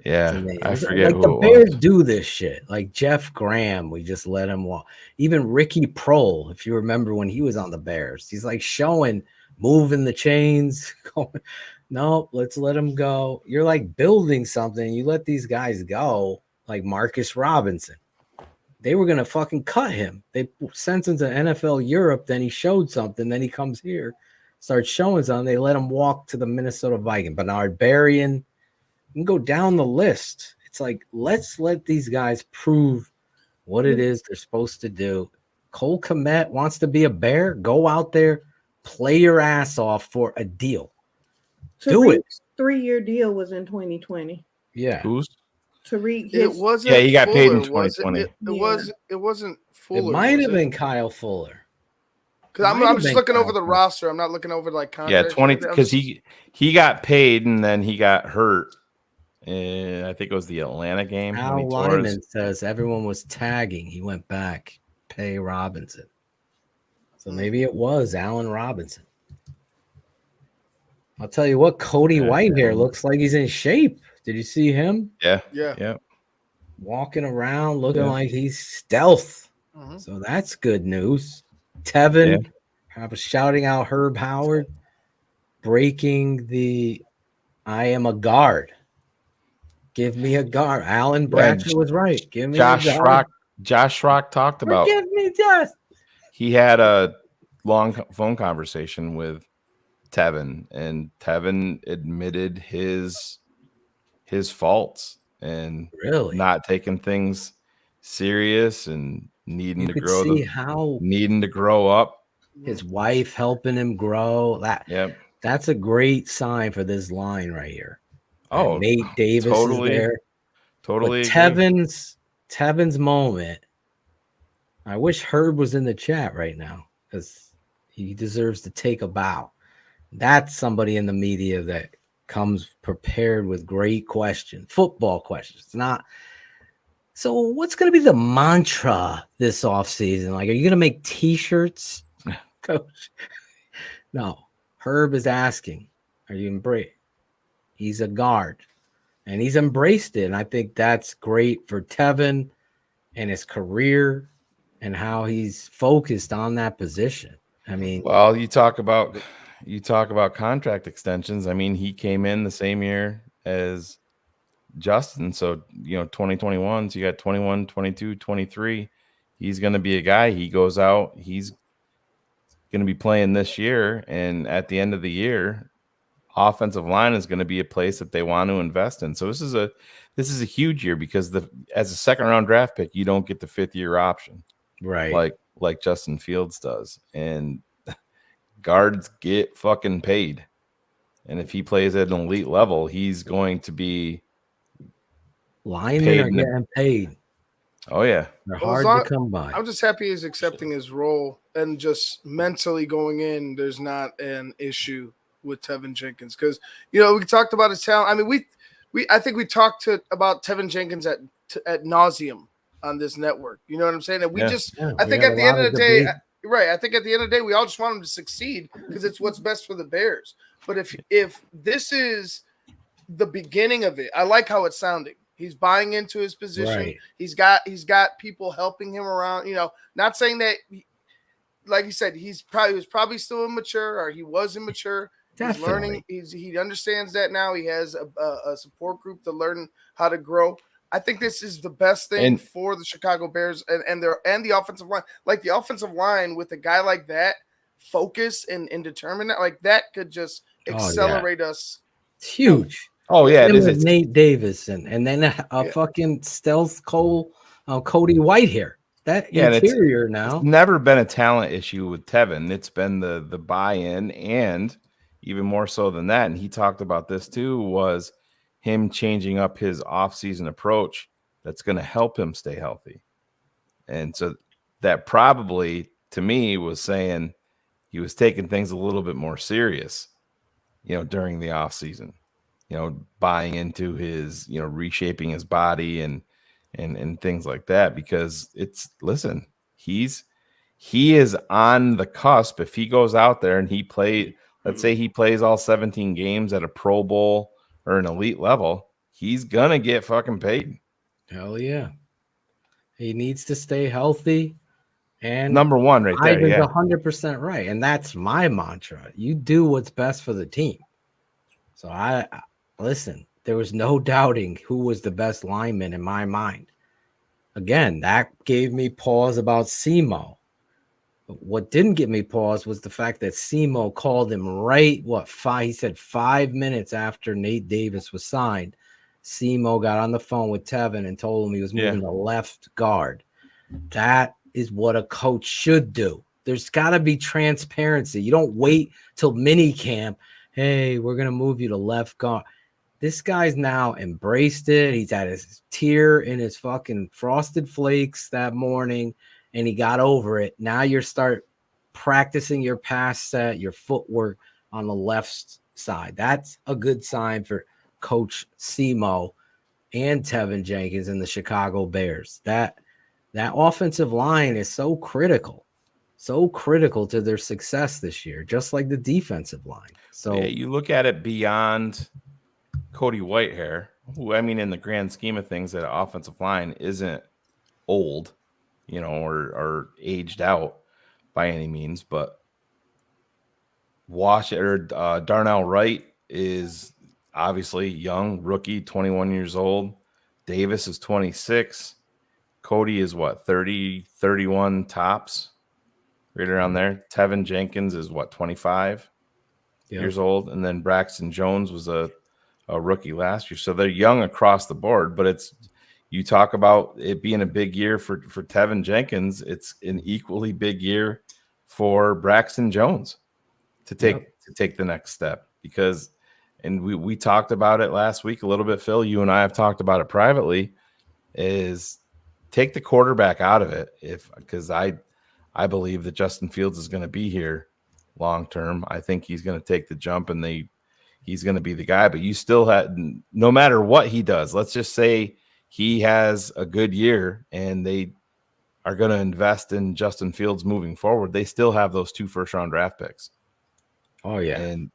Yeah, I forget who the it Bears was. do this shit. Like Jeff Graham, we just let him walk. Even Ricky Prohl, if you remember when he was on the Bears, he's like moving the chains. No, let's let him go. You're like building something. You let these guys go, like Marcus Robinson. They were going to fucking cut him. They sent him to NFL Europe. Then he showed something. Then he comes here, starts showing something. They let him walk to the Minnesota Vikings. Bernard Berrien, you can go down the list. It's like, let's let these guys prove what it is they're supposed to do. Cole Kmet wants to be a Bear. Go out there, play your ass off for a deal. Do it. 3-year deal was in 2020. Yeah. Who's? Tariq. It wasn't. Yeah, he got paid in Fuller, 2020. It wasn't Fuller. It might have been Kyle Fuller. Because I'm just looking over the roster. I'm not looking over like contracts. Yeah, 20 because he got paid and then he got hurt. I think it was the Atlanta game. Al Lyman says everyone was tagging. He went back, pay Robinson. So maybe it was Allen Robinson. I'll tell you what, Cody Whitehair looks like he's in shape. Did you see him? Yeah. Walking around looking like he's stealth. So that's good news. Tevin, I was shouting out Herb Howard, breaking the I am a guard. Give me a guard. Alan Bradshaw was right. Give me a guard. Josh Schrock talked about. Forgive me, Josh. He had a long phone conversation with Tevin, and Tevin admitted his faults and not taking things serious and needing to grow up. His wife helping him grow. That's a great sign for this line right here. Oh, Nate Davis is there. Totally. But Tevin's moment. I wish Herb was in the chat right now because he deserves to take a bow. That's somebody in the media that comes prepared with great questions, football questions. It's not. So what's going to be the mantra this offseason? Like, are you going to make T-shirts, Coach? No. Herb is asking, are you in break? He's a guard, and he's embraced it. And I think that's great for Tevin and his career and how he's focused on that position. I mean, well, you talk about contract extensions. I mean, he came in the same year as Justin. So, 2021, so you got 21, 22, 23. He's going to be a guy. He goes out, he's going to be playing this year. And at the end of the year, offensive line is going to be a place that they want to invest in. So this is a huge year because as a second round draft pick, you don't get the 5th year option. Right. Like Justin Fields does. And guards get fucking paid. And if he plays at an elite level, he's going to be linemen are getting paid. Oh yeah, they're hard to come by. I'm just happy he's accepting his role and just mentally going in. There's not an issue with Tevin Jenkins because we talked about his talent. I mean, I think we talked about Tevin Jenkins at nauseum on this network. You know what I'm saying? And I think at the end of the day, right? I think at the end of the day, we all just want him to succeed because it's what's best for the Bears. But if this is the beginning of it, I like how it's sounding. He's buying into his position. Right. He's got people helping him around. Not saying that, like you said, he was probably still immature or he was immature. Definitely. He's learning. He understands that now. He has a support group to learn how to grow. I think this is the best thing for the Chicago Bears and the offensive line. Like the offensive line with a guy like that, focus and determine that, like that could just accelerate us. It's huge. Oh yeah, it is. It's Nate Davis and then a fucking stealth Cody Whitehair. That interior now. It's never been a talent issue with Tevin. It's been the buy-in, and even more so than that. And he talked about this too, was him changing up his off-season approach that's going to help him stay healthy. And so that probably to me was saying he was taking things a little bit more serious, during the off-season. Buying into his, reshaping his body and things like that, because he is on the cusp. If he goes out there and let's say he plays all 17 games at a Pro Bowl or an elite level, he's gonna get fucking paid. Hell yeah. He needs to stay healthy. And number one right there. Ivan's Yeah. 100% right. And that's my mantra. You do what's best for the team. So listen, there was no doubting who was the best lineman in my mind. Again, that gave me pause about Semo. What didn't give me pause was the fact that Semo called him he said 5 minutes after Nate Davis was signed. Semo got on the phone with Tevin and told him he was moving to left guard. That is what a coach should do. There's got to be transparency. You don't wait till mini camp. Hey, we're going to move you to left guard. This guy's now embraced it. He's had his tear in his fucking Frosted Flakes that morning, and he got over it. Now you start practicing your pass set, your footwork on the left side. That's a good sign for Coach Semo and Tevin Jenkins and the Chicago Bears. That offensive line is so critical to their success this year, just like the defensive line. So you look at it beyond Cody Whitehair, who, I mean, in the grand scheme of things, that offensive line isn't old, or aged out by any means, but Darnell Wright is obviously young, rookie, 21 years old. Davis is 26. Cody is 30, 31 tops, right around there. Tevin Jenkins is 25 years old. And then Braxton Jones was a rookie last year. So they're young across the board, but you talk about it being a big year for Tevin Jenkins. It's an equally big year for Braxton Jones to take the next step, because, and we talked about it last week a little bit, Phil, you and I have talked about it privately, is take the quarterback out of it. Because I believe that Justin Fields is going to be here long term. I think he's going to take the jump and he's going to be the guy, but you still no matter what he does, let's just say he has a good year and they are going to invest in Justin Fields moving forward, they still have those 2 first-round draft picks. Oh yeah. And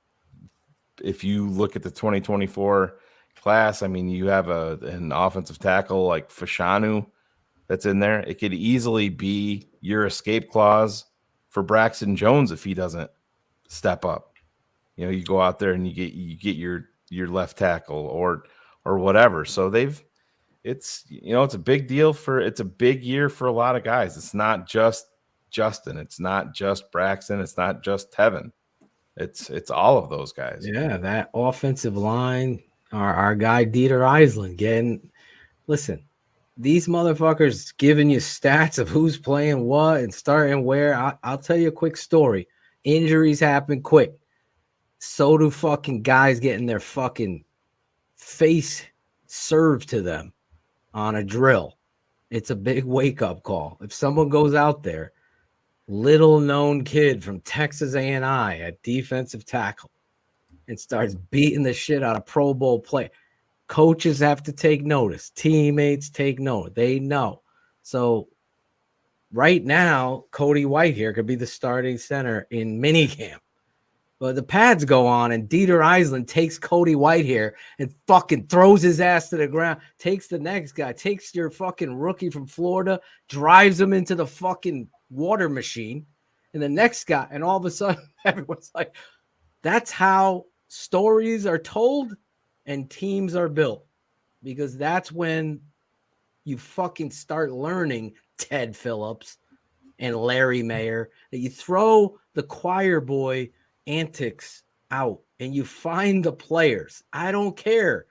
if you look at the 2024 class, I mean, you have an offensive tackle like Fashanu that's in there. It could easily be your escape clause for Braxton Jones if he doesn't step up. You know, you go out there and you get your left tackle or whatever. So it's a big deal it's a big year for a lot of guys. It's not just Justin, it's not just Braxton, it's not just Tevin. It's all of those guys. Yeah, that offensive line, our guy Dieter Eisland listen, these motherfuckers giving you stats of who's playing what and starting where. I'll tell you a quick story. Injuries happen quick. So do fucking guys getting their fucking face served to them on a drill. It's a big wake-up call. If someone goes out there, little known kid from Texas A&I at defensive tackle, and starts beating the shit out of Pro Bowl play, coaches have to take notice. Teammates take note. They know. So right now, Cody Whitehair could be the starting center in minicamp. But the pads go on, and Dieter Eisland takes Cody Whitehair and fucking throws his ass to the ground, takes the next guy, takes your fucking rookie from Florida, drives him into the fucking water machine, and the next guy, and all of a sudden, everyone's like, that's how stories are told and teams are built, because that's when you fucking start learning, Ted Phillips and Larry Mayer, that you throw the choir boy antics out and you find the players. I don't care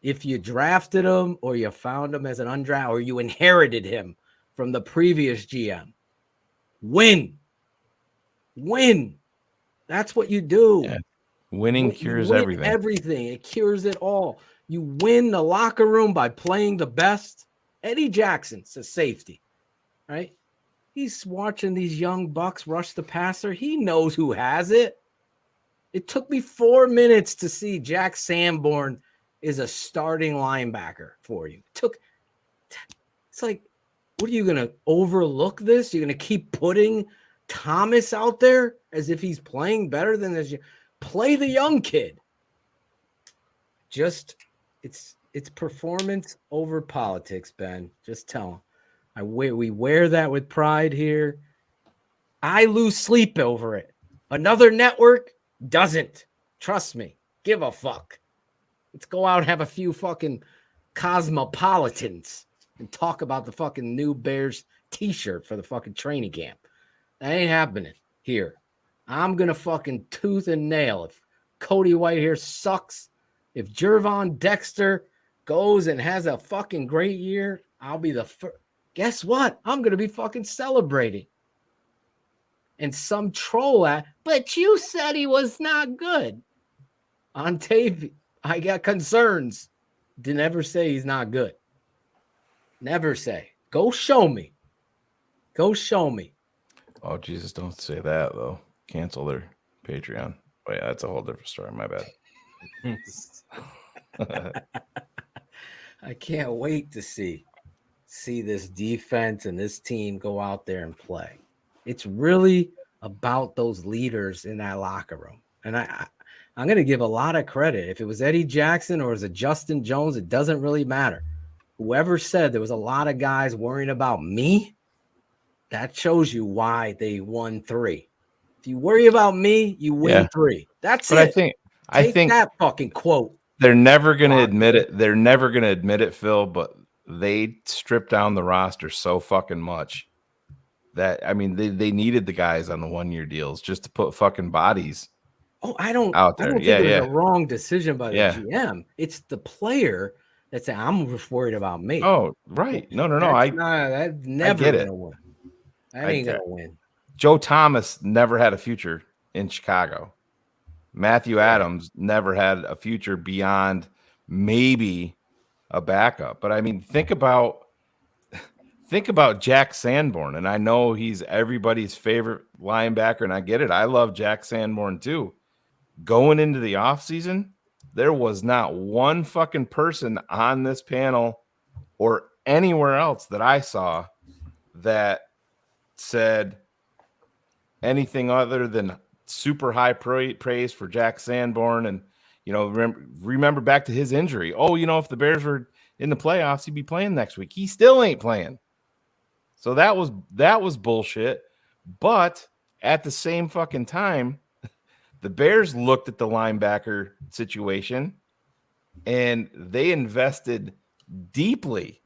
if you drafted him or you found him as an undrafted or you inherited him from the previous GM. Win. That's what you do. Yeah. Winning cures everything. Everything. It cures it all. You win the locker room by playing the best. Eddie Jackson's a safety, right? He's watching these young bucks rush the passer. He knows who has it. It took me 4 minutes to see Jack Sanborn is a starting linebacker for you. It's like, what are you going to overlook this? You're going to keep putting Thomas out there as if he's playing better than this. Play the young kid. Just, it's performance over politics, Ben. Just tell him. We wear that with pride here. I lose sleep over it. Another network doesn't. Trust me. Give a fuck. Let's go out and have a few fucking cosmopolitans and talk about the fucking new Bears t-shirt for the fucking training camp. That ain't happening here. I'm going to fucking tooth and nail. If Cody Whitehair sucks, if Jervon Dexter goes and has a fucking great year, I'll be the first. Guess what? I'm going to be fucking celebrating. And some troll but you said he was not good. On tape, I got concerns. Didn't ever say he's not good. Never say. Go show me. Go show me. Oh, Jesus, don't say that, though. Cancel their Patreon. Oh, yeah, that's a whole different story. My bad. I can't wait to see this defense and this team go out there and play. It's really about those leaders in that locker room. And I'm going to give a lot of credit. If it was Eddie Jackson or is it Justin Jones, it doesn't really matter. Whoever said there was a lot of guys worrying about me, that shows you why they won 3. If you worry about me, you win 3. That's but it. I think that fucking quote. They're never going to admit it. They're never going to admit it, Phil, but they stripped down the roster so fucking much that, I mean, they needed the guys on the 1-year deals just to put fucking bodies out there. I don't think it was a wrong decision by the GM. It's the player that said, I'm just worried about me. Oh, right. No. That's never going to win. That ain't going to win. Joe Thomas never had a future in Chicago. Matthew Adams never had a future beyond maybe a backup. But I mean, think about Jack Sanborn. And I know he's everybody's favorite linebacker, and I get it. I love Jack Sanborn too. Going into the offseason, there was not one fucking person on this panel or anywhere else that I saw that said anything other than super high praise for Jack Sanborn remember back to his injury. Oh, if the Bears were in the playoffs, he'd be playing next week. He still ain't playing. So that was bullshit. But at the same fucking time, the Bears looked at the linebacker situation and they invested deeply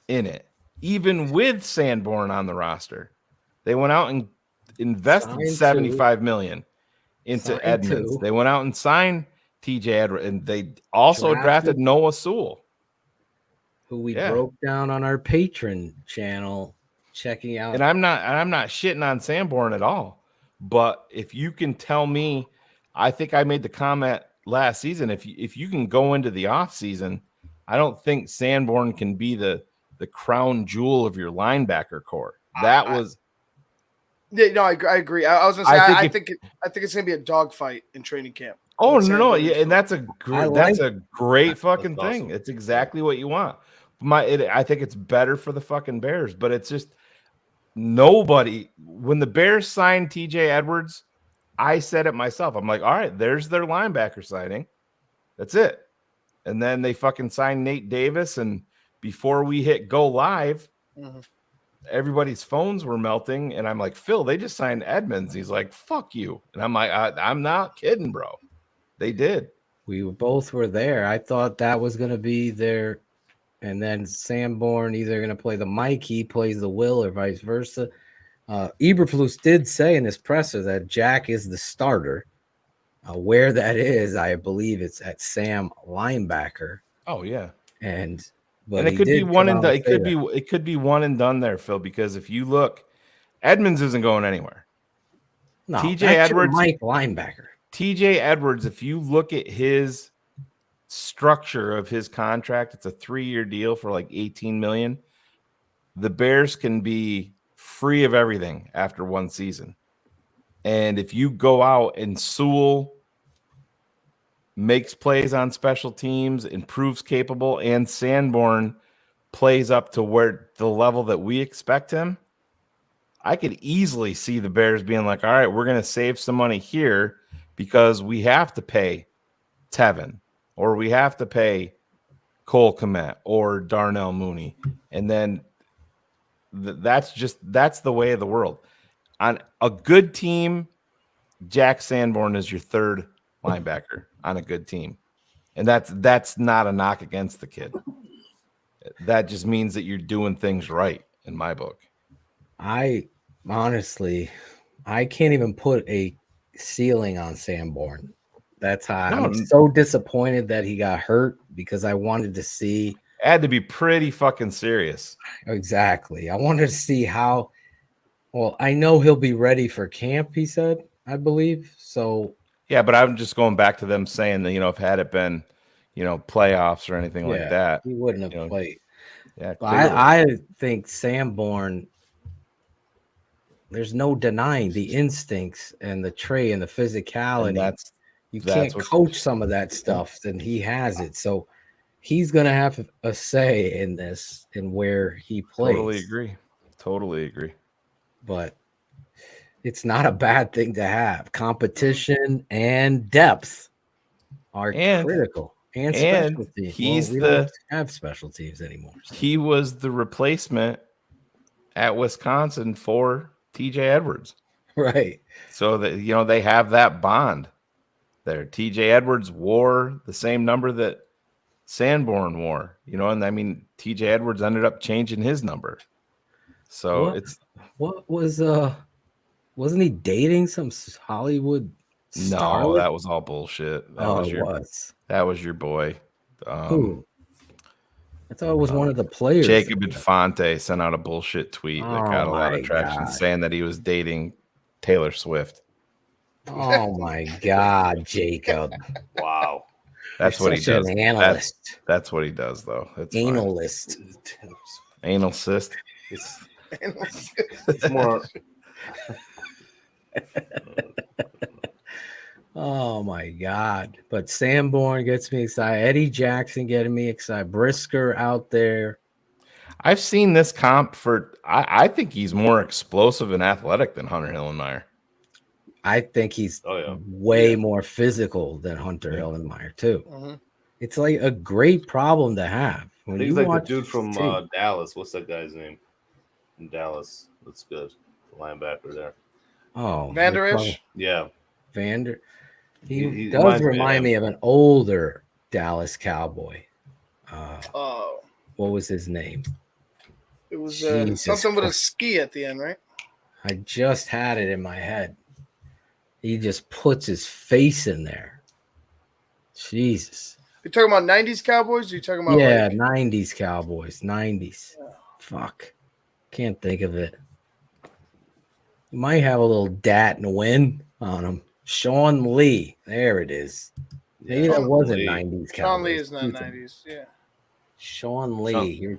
in it, even with Sanborn on the roster. They went out and invested $75 million into Edmonds. They went out and signed TJ Edwards, and they also drafted Noah Sewell, who we broke down on our Patreon channel, checking out. And I'm not shitting on Sanborn at all. But if you can tell me, I think I made the comment last season, if you can go into the offseason, I don't think Sanborn can be the crown jewel of your linebacker core. That was I agree. I was gonna say I think it's gonna be a dogfight in training camp. Oh no, yeah, and that's a great fucking thing. Awesome. It's exactly what you want. I think it's better for the fucking Bears, but it's just nobody. When the Bears signed TJ Edwards, I said it myself. I'm like, all right, there's their linebacker signing. That's it. And then they fucking signed Nate Davis, and before we hit go live, everybody's phones were melting, and I'm like, Phil, they just signed Edmonds. He's like, fuck you. And I'm like, I'm not kidding, bro. They did. We both were there. I thought that was going to be their, and then Sanborn either going to play the Mike, he plays the Will, or vice versa. Eberflus did say in his presser that Jack is the starter. Where that is, I believe it's at Sam linebacker. Oh yeah, and it could be one and done. It could be one and done there, Phil. Because if you look, Edmonds isn't going anywhere. No, TJ Edwards, Mike linebacker. TJ Edwards. If you look at his structure of his contract, it's a 3-year deal for like $18 million. The Bears can be free of everything after one season. And if you go out and Sewell makes plays on special teams, improves capable, and Sanborn plays up to where the level that we expect him, I could easily see the Bears being like, all right, we're going to save some money here because we have to pay Tevin, or we have to pay Cole Kmet or Darnell Mooney. And then that's the way of the world. On a good team, Jack Sanborn is your third linebacker on a good team. And that's not a knock against the kid. That just means that you're doing things right in my book. I honestly can't even put a ceiling on Sanborn. That's how I'm so disappointed that he got hurt, because I wanted to see. It had to be pretty fucking serious. Exactly. I wanted to see how. Well, I know he'll be ready for camp, he said, I believe. So yeah, but I'm just going back to them saying that, if had it been, playoffs or anything like that, he wouldn't have played. Yeah, I think Sanborn, there's no denying the instincts and the trait and the physicality. And you can't coach some of that stuff, and he has it. So he's going to have a say in this and where he plays. Totally agree. But it's not a bad thing to have. Competition and depth are critical. And special teams. We don't have special teams anymore. So. He was the replacement at Wisconsin for TJ Edwards. Right. So that they have that bond there. TJ Edwards wore the same number that Sanborn wore, and I mean TJ Edwards ended up changing his number. So what was wasn't he dating some Hollywood star? No, that was all bullshit. That was your boy. Who? I thought it was one of the players. Jacob Infante sent out a bullshit tweet that got a lot of traction, saying that he was dating Taylor Swift. Oh my God, Jacob! Wow, that's what he does. An analyst. That's what he does, though. It's analyst. Anal cyst. It's more. Oh my God. But Sanborn gets me excited. Eddie Jackson getting me excited. Brisker out there. I've seen this comp for I think he's more explosive and athletic than Hunter Hillenmeyer. I think he's Oh, way more physical than Hunter Hillenmeyer too. Mm-hmm. It's like a great problem to have. I When think you he's like the watch dude from tape. Dallas. What's that guy's name? From Dallas. That's good. The linebacker there. Oh, Van Der Esch? Yeah. Vander. He He does reminds me of remind him. me of an older Dallas Cowboy. Oh, What was his name? it was Jesus something with a Christ. ski at the end, right? I just had it in my head. He just puts his face in there. Jesus. You talking about '90s Cowboys? Or you talking about Yeah, like 90s Cowboys. 90s. Fuck. Can't think of it. You might have a little dat and win on him. Sean Lee. There it is. Maybe that Sean wasn't Lee. 90s Cowboys. Sean Lee is not '90s? Yeah. Sean Lee.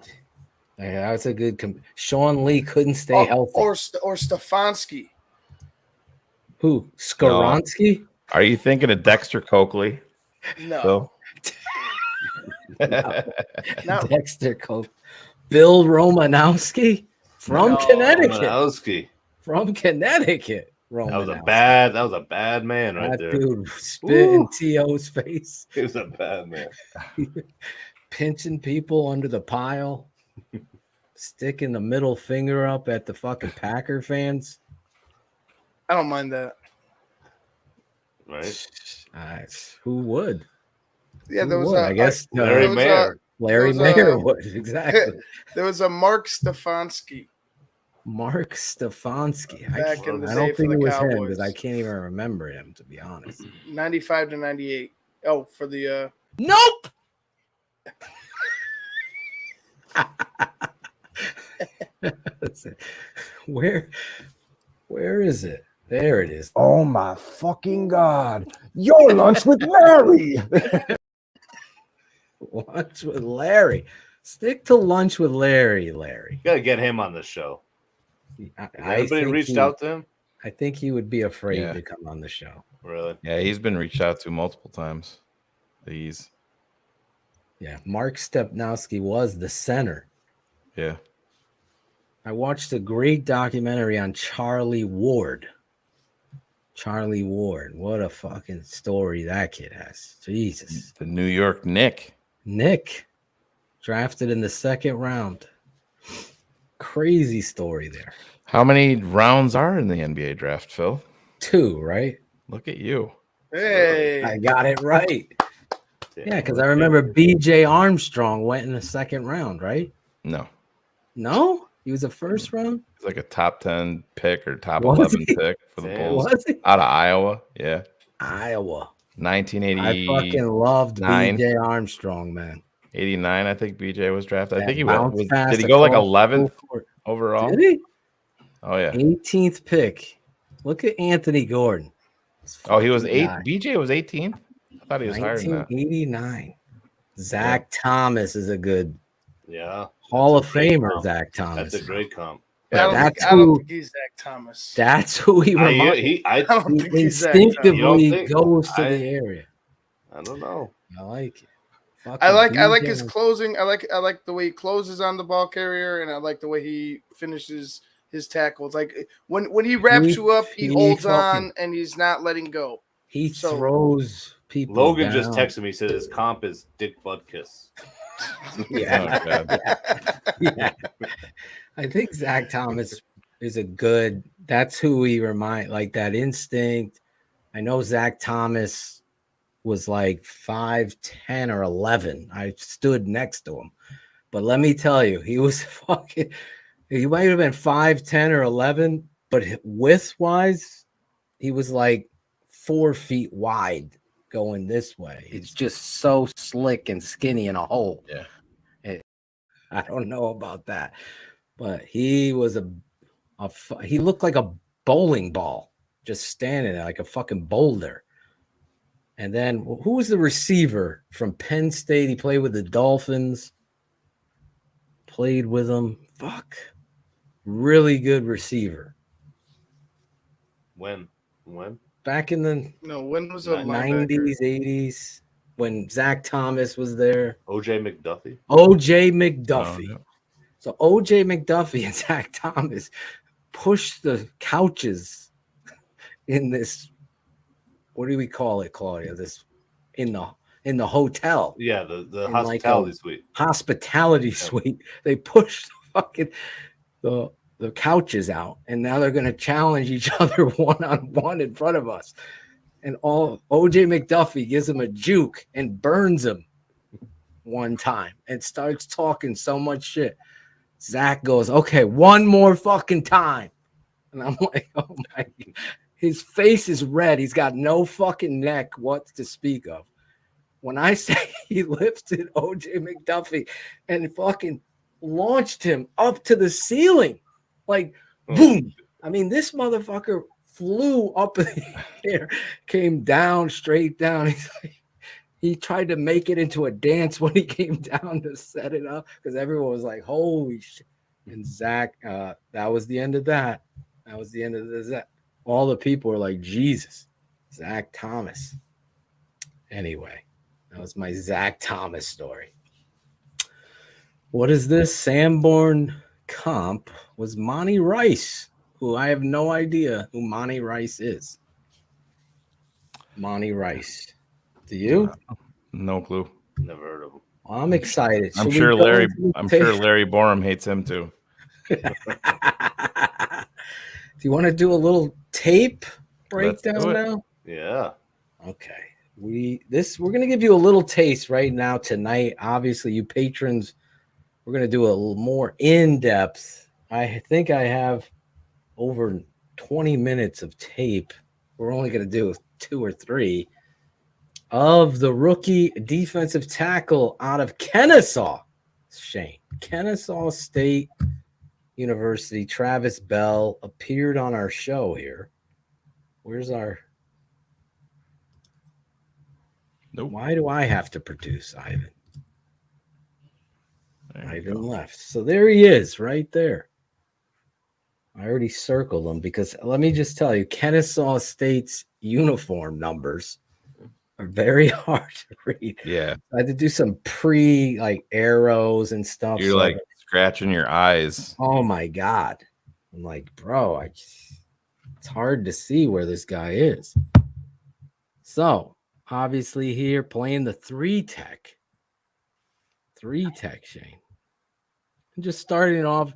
That's a good. Sean Lee couldn't stay healthy. Or Stefanski. Who? Skoronsky? Are you thinking of Dexter Coakley? No. No. Dexter Cope. Bill Romanowski from Connecticut. Romanowski. From Connecticut. That was a bad man right that there. dude spit in T.O.'s face. He was a bad man. Pinching people under the pile. Sticking the middle finger up at the fucking Packer fans. I don't mind that. Right? Who would? Yeah, there Who was would? I guess Larry Mayer. Larry Mayer would, exactly. There was a Mark Stefanski. Mark Stefanski. Back in the I day don't for think the it was him Cowboys. because I can't even remember him, to be honest. 95 to 98. Oh, for the Nope. Where is it? There it is. Oh my fucking God. Your lunch with Larry. Lunch with Larry. Stick to lunch with Larry. You gotta get him on the show. I Everybody think reached out to him? I think he would be afraid Yeah. to come on the show. Really? Yeah, he's been reached out to multiple times. Yeah, Mark Stepnowski was the center. Yeah. I watched a great documentary on Charlie Ward. Charlie Ward. What a fucking story that kid has. Jesus. The New York Nick. Drafted in the second round. Crazy story there. How many rounds are in the NBA draft, Phil? 2, right? Look at you. Hey. I got it right. Yeah, because I remember BJ Armstrong went in the second round, right? No. No? He was a first round? It's like a top 10 pick or top Was 11 he? pick for the Damn. Bulls. Was he? Out of Iowa. Yeah. Iowa. 1980. I fucking loved 9. BJ Armstrong, man. 89, I think BJ was drafted. I That think he bounce went. pass Did he go like across 11th full court. overall? Did he? Oh, yeah. 18th pick. Look at Anthony Gordon. Oh, he was 8. Guy. BJ was 18th? I thought he was higher than that. 1989. Zach Thomas is a good Yeah. Hall of That's a great Famer, comp. Zach Thomas. That's a great comp. I don't That's think he's Zach Thomas. That's who he reminds. I I don't think he's Zach Instinctively Thomas. You don't think? goes to the area. I don't know. I like it. I like BJ. his closing. I like the way he closes on the ball carrier, and I like the way he finishes his tackles. Like when he wraps you up, he holds on and he's not letting go. He throws people. Logan down. just texted me. He said his comp is Dick Butkus. Yeah. Yeah. I think Zach Thomas is a good. That's who we remind. Like that instinct. I know Zach Thomas was like 5'10" or 11. I stood next to him, but let me tell you, he was fucking. He might have been 5'10" or 11, but width wise, he was like 4 feet wide going this way. It's just so slick and skinny in a hole. Yeah. I don't know about that, but he was he looked like a bowling ball just standing there like a fucking boulder. And then who was the receiver from Penn State? He played with the Dolphins. Played with them. Fuck. Really good receiver. When? Back in the when was the 90s, 80s, when Zach Thomas was there. OJ McDuffie. OJ McDuffie. Oh, no. So OJ McDuffie and Zach Thomas pushed the couches in this, what do we call it, Claudia? This in the hotel. Yeah, the in hospitality like suite. Hospitality suite. They pushed the couches out, and now they're going to challenge each other one-on-one in front of us. And all OJ McDuffie gives him a juke and burns him one time and starts talking so much shit. Zach goes, okay, one more fucking time. And I'm like, oh my God. His face is red. He's got no fucking neck what to speak of. When I say he lifted OJ McDuffie and fucking launched him up to the ceiling, like boom. I mean, this motherfucker flew up in the air, came down, straight down. He's like, he tried to make it into a dance when he came down to set it up because everyone was like, holy shit. And Zach, that was the end of that. That was the end of that. All the people were like, Jesus, Zach Thomas. Anyway, that was my Zach Thomas story. What is this? Sanborn comp was Monty Rice, who I have no idea who Monty Rice is. Monty Rice. Do you? No clue. Never heard of him. I'm excited. I'm sure Larry Borum hates him too. Do you want to do a little tape breakdown now? Yeah. Okay. We're gonna give you a little taste right now tonight. Obviously, you patrons, we're gonna do a little more in-depth. I think I have over 20 minutes of tape. We're only gonna do 2 or 3 of the rookie defensive tackle out of Kennesaw State University. Travis Bell appeared on our show here. Where's our? Nope. Why do I have to produce Ivan? Ivan left. So there he is, right there. I already circled him because let me just tell you, Kennesaw State's uniform numbers are very hard to read. Yeah. I had to do some arrows and stuff. You're like scratching your eyes. Oh my God. I'm like, bro, it's hard to see where this guy is. So obviously here playing the 3-tech, Shane. And just starting off,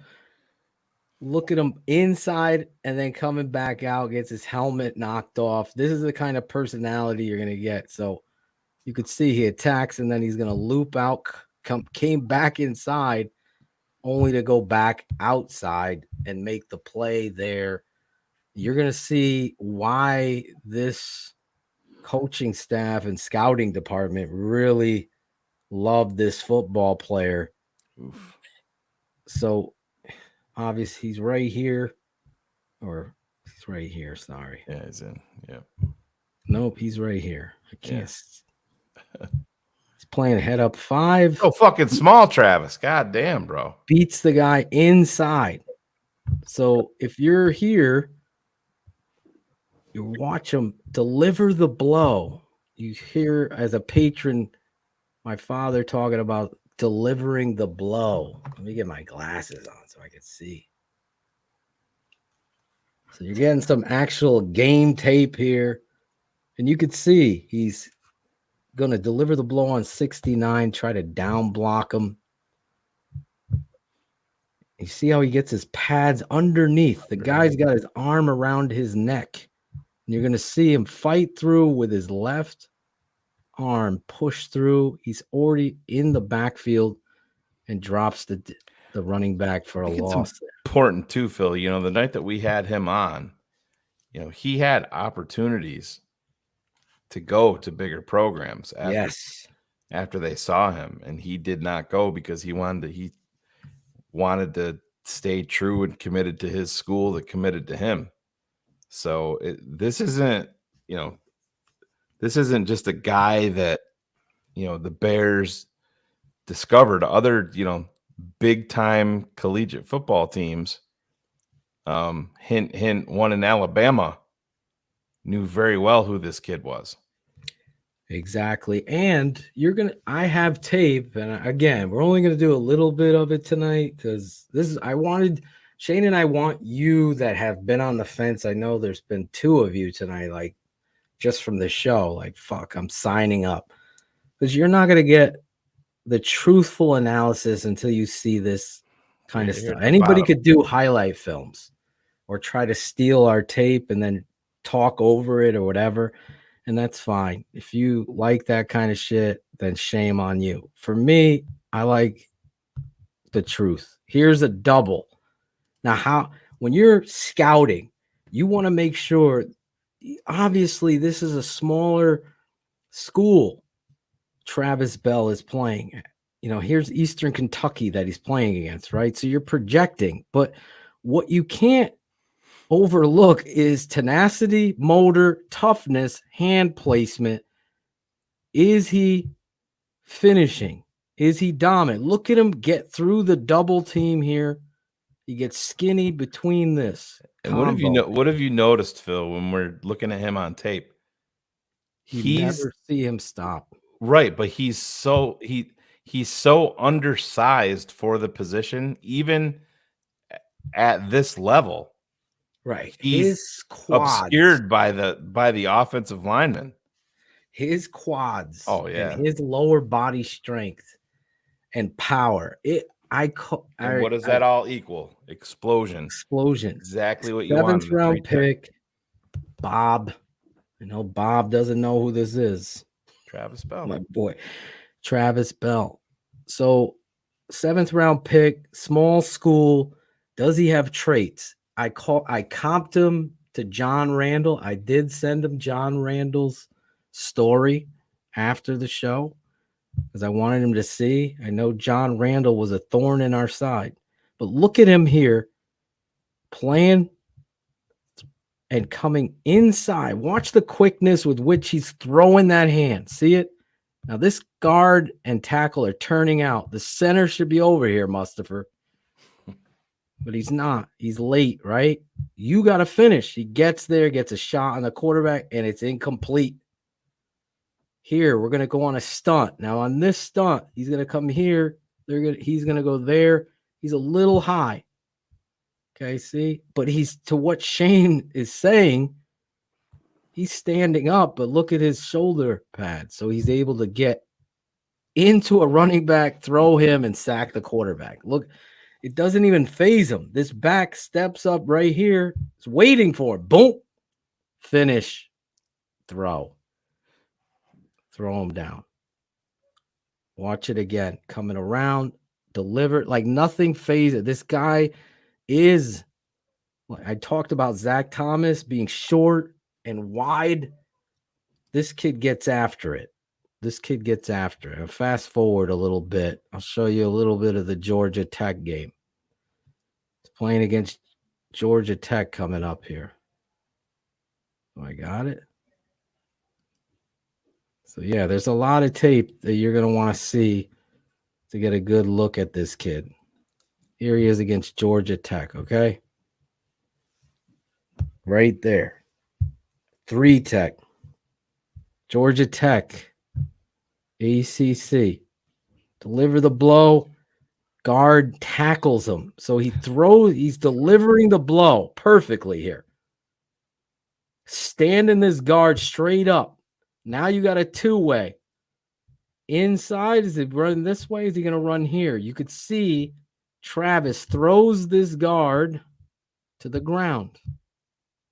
look at him inside and then coming back out, gets his helmet knocked off. This is the kind of personality you're going to get. So you could see he attacks and then he's going to loop out, came back inside only to go back outside and make the play there. You're going to see why this coaching staff and scouting department really love this football player. Oof. So obviously he's right here, or he's right here. Sorry. Yeah, he's in. Yeah. Nope, he's right here. I can't. Yeah. He's playing head up 5. Oh, fucking small, Travis. God damn, bro. Beats the guy inside. So if you're here, you watch him deliver the blow. You hear as a patron, my father talking about delivering the blow. Let me get my glasses on so I can see. So you're getting some actual game tape here. And you could see he's going to deliver the blow on 69, try to down block him. You see how he gets his pads underneath. The guy's got his arm around his neck. And you're going to see him fight through with his left arm, push through. He's already in the backfield and drops the running back for a loss. Important too, Phil. You know, the night that we had him on, you know, he had opportunities to go to bigger programs after they saw him, and he did not go because he wanted to stay true and committed to his school that committed to him. So this isn't just a guy that, you know, the Bears discovered. Other, you know, big time collegiate football teams, hint, one in Alabama, knew very well who this kid was. Exactly. And I have tape, and again, we're only gonna do a little bit of it tonight because I wanted Shane and I want you that have been on the fence. I know there's been 2 of you tonight, like just from the show, like, fuck, I'm signing up. Because you're not going to get the truthful analysis until you see this kind of stuff. Anybody could do highlight films or try to steal our tape and then talk over it or whatever. And that's fine. If you like that kind of shit, then shame on you. For me, I like the truth. Here's a double. Now, when you're scouting, you want to make sure, obviously, this is a smaller school Travis Bell is playing. Here's Eastern Kentucky that he's playing against, right? So you're projecting. But what you can't overlook is tenacity, motor, toughness, hand placement. Is he finishing? Is he dominant? Look at him get through the double team here. He gets skinny between this. And what have you noticed, Phil, when we're looking at him on tape? You never see him stop. Right, but he's so undersized for the position, even at this level. Right. He's his quads, obscured by the offensive lineman. His quads. Oh, yeah. And his lower body strength and power. What does that all equal? Explosion. Exactly what you want. 7th round pick. Bob. I know Bob doesn't know who this is. Travis Bell. My boy. Travis Bell. So 7th round pick, small school. Does he have traits? I comped him to John Randall. I did send him John Randall's story after the show because I wanted him to see. I know John Randall was a thorn in our side, but look at him here playing and coming inside. Watch the quickness with which he's throwing that hand. See it? Now this guard and tackle are turning out. The center should be over here, Mustafa. But he's not. He's late, right? You got to finish. He gets there, gets a shot on the quarterback, and it's incomplete. Here, we're going to go on a stunt. Now, on this stunt, he's going to come here. He's going to go there. He's a little high. Okay, see? But he's, to what Shane is saying, he's standing up, but look at his shoulder pad. So he's able to get into a running back, throw him, and sack the quarterback. Look. It doesn't even phase him. This back steps up right here. It's waiting for him. Boom. Finish. Throw. Throw him down. Watch it again. Coming around. Deliver. Like nothing phases. This guy is. I talked about Zach Thomas being short and wide. This kid gets after it. And fast forward a little bit. I'll show you a little bit of the Georgia Tech game. He's playing against Georgia Tech coming up here. Oh, I got it. So, yeah, there's a lot of tape that you're going to want to see to get a good look at this kid. Here he is against Georgia Tech, okay? Right there. 3 Tech. Georgia Tech. ACC. Deliver the blow. Guard tackles him. So he's delivering the blow perfectly here. Standing this guard straight up. Now you got a 2-way. Inside, is it running this way? Is he going to run here? You could see Travis throws this guard to the ground.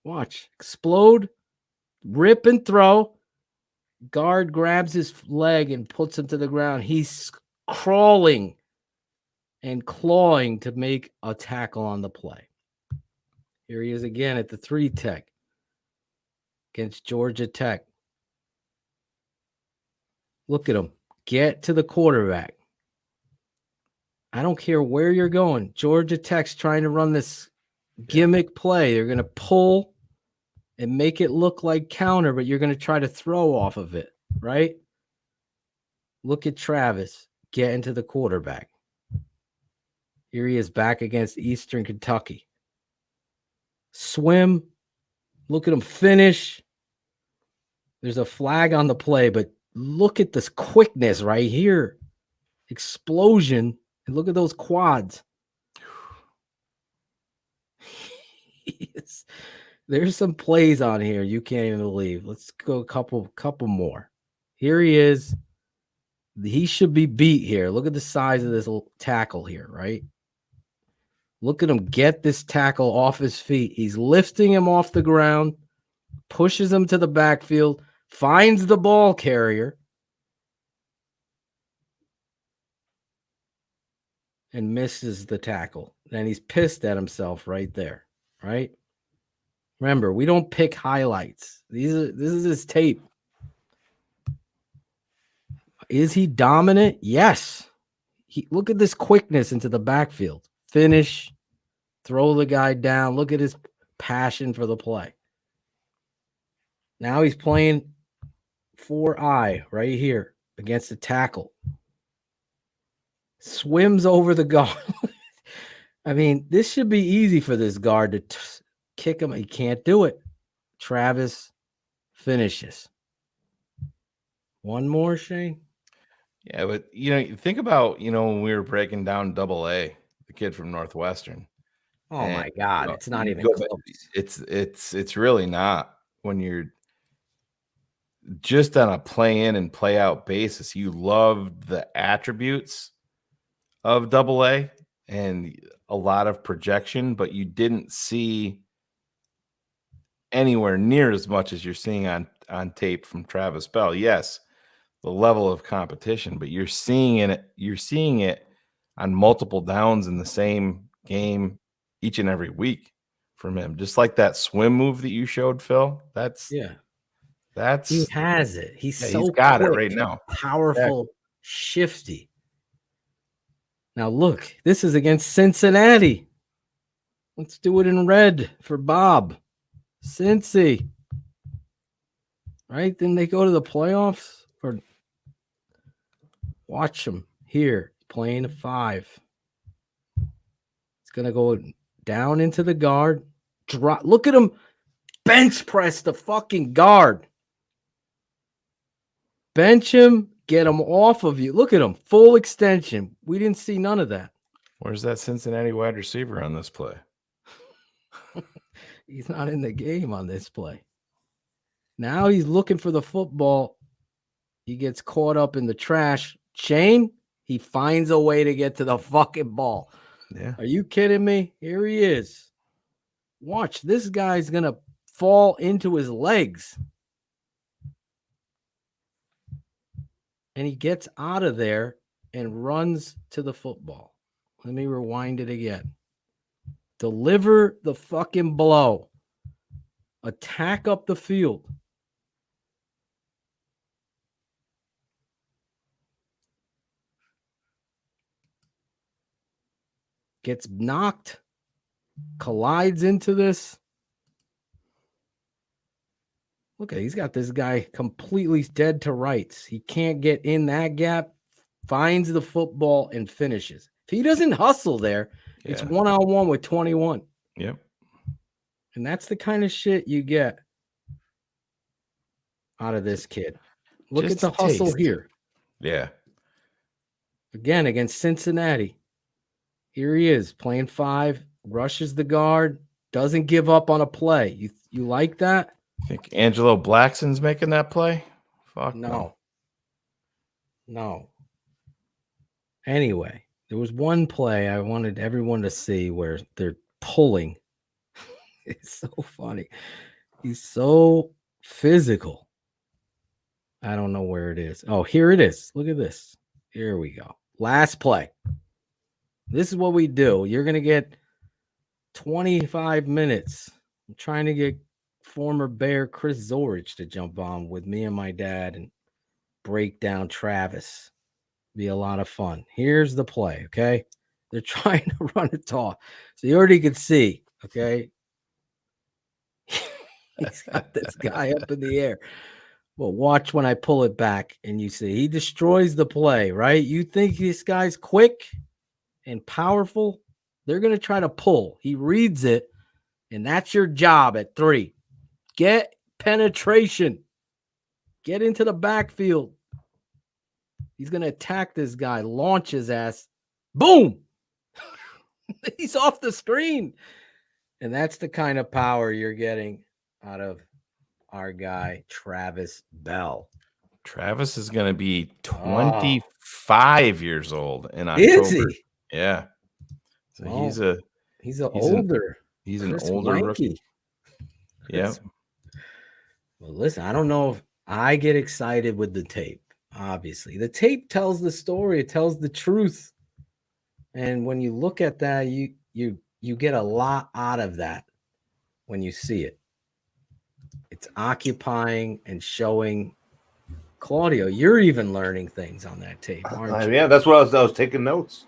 Watch. Explode. Rip and throw. Guard grabs his leg and puts him to the ground. He's crawling and clawing to make a tackle on the play. Here he is again at the 3 Tech against Georgia Tech. Look at him. Get to the quarterback. I don't care where you're going. Georgia Tech's trying to run this gimmick play. They're going to pull and make it look like counter, but you're going to try to throw off of it, right? Look at Travis get into the quarterback. Here he is back against Eastern Kentucky. Swim. Look at him finish. There's a flag on the play, but look at this quickness right here. Explosion. And look at those quads. There's some plays on here you can't even believe. Let's go a couple more. Here he is. He should be beat here. Look at the size of this little tackle here, right? Look at him get this tackle off his feet. He's lifting him off the ground, pushes him to the backfield, finds the ball carrier, and misses the tackle. Then he's pissed at himself right there, right? Remember, we don't pick highlights. This is his tape. Is he dominant? Yes. Look at this quickness into the backfield. Finish, throw the guy down. Look at his passion for the play. Now he's playing 4-eye right here against the tackle. Swims over the guard. I mean, this should be easy for this guard to kick him. He can't do it. Travis finishes. One more, Shane. Yeah, but you think about when we were breaking down Double A, the kid from Northwestern. Oh my God, it's not even close. It's really not. When you're just on a play in and play out basis, you love the attributes of Double A and a lot of projection, but you didn't see anywhere near as much as you're seeing on tape from Travis Bell. Yes, the level of competition, but you're seeing it on multiple downs in the same game each and every week from him. Just like that swim move that you showed, Phil. That's he has it. He's he's got quick, it right now. Powerful, shifty. Now look, this is against Cincinnati. Let's do it in red for Bob. Cincy. Right? Then they go to the playoffs. Or watch him here playing a 5. It's gonna go down into the guard. Drop. Look at him bench press the fucking guard. Bench him, get him off of you. Look at him, full extension. We didn't see none of that. Where's that Cincinnati wide receiver on this play? He's not in the game on this play. Now he's looking for the football. He gets caught up in the trash. Shane, he finds a way to get to the fucking ball. Yeah. Are you kidding me? Here he is. Watch, this guy's going to fall into his legs. And he gets out of there and runs to the football. Let me rewind it again. Deliver the fucking blow. Attack up the field. Gets knocked. Collides into this. Look at, he's got this guy completely dead to rights. He can't get in that gap. Finds the football and finishes. If he doesn't hustle there, it's 1-on-1 with 21. Yep. And that's the kind of shit you get out of this kid. Look at the hustle here. Yeah. Again, against Cincinnati. Here he is playing 5, rushes the guard, doesn't give up on a play. You like that? I think Angelo Blackson's making that play. Fuck no. Anyway, there was one play I wanted everyone to see where they're pulling. It's so funny. He's so physical. I don't know where it is. Oh, here it is. Look at this. Here we go. Last play. This is what we do. You're going to get 25 minutes. I'm trying to get former Bear Chris Zorich to jump on with me and my dad and break down Travis. Be a lot of fun. Here's the play, okay? They're trying to run a toss. So you already could see, okay? He's got this guy up in the air. Well, watch when I pull it back and you see he destroys the play, right? You think this guy's quick and powerful? They're going to try to pull. He reads it, and that's your job at 3. Get penetration. Get into the backfield. He's going to attack this guy, launch his ass. Boom! He's off the screen. And that's the kind of power you're getting out of our guy, Travis Bell. Travis is going to be 25 years old in October. Is he? Yeah. So he's an older. He's Chris an older rookie. Yeah. Well, listen, I don't know if I get excited with the tape. Obviously, the tape tells the story. It tells the truth. And when you look at that, you get a lot out of that when you see it. It's occupying and showing. Claudio, you're even learning things on that tape, aren't you? Yeah, that's what I was taking notes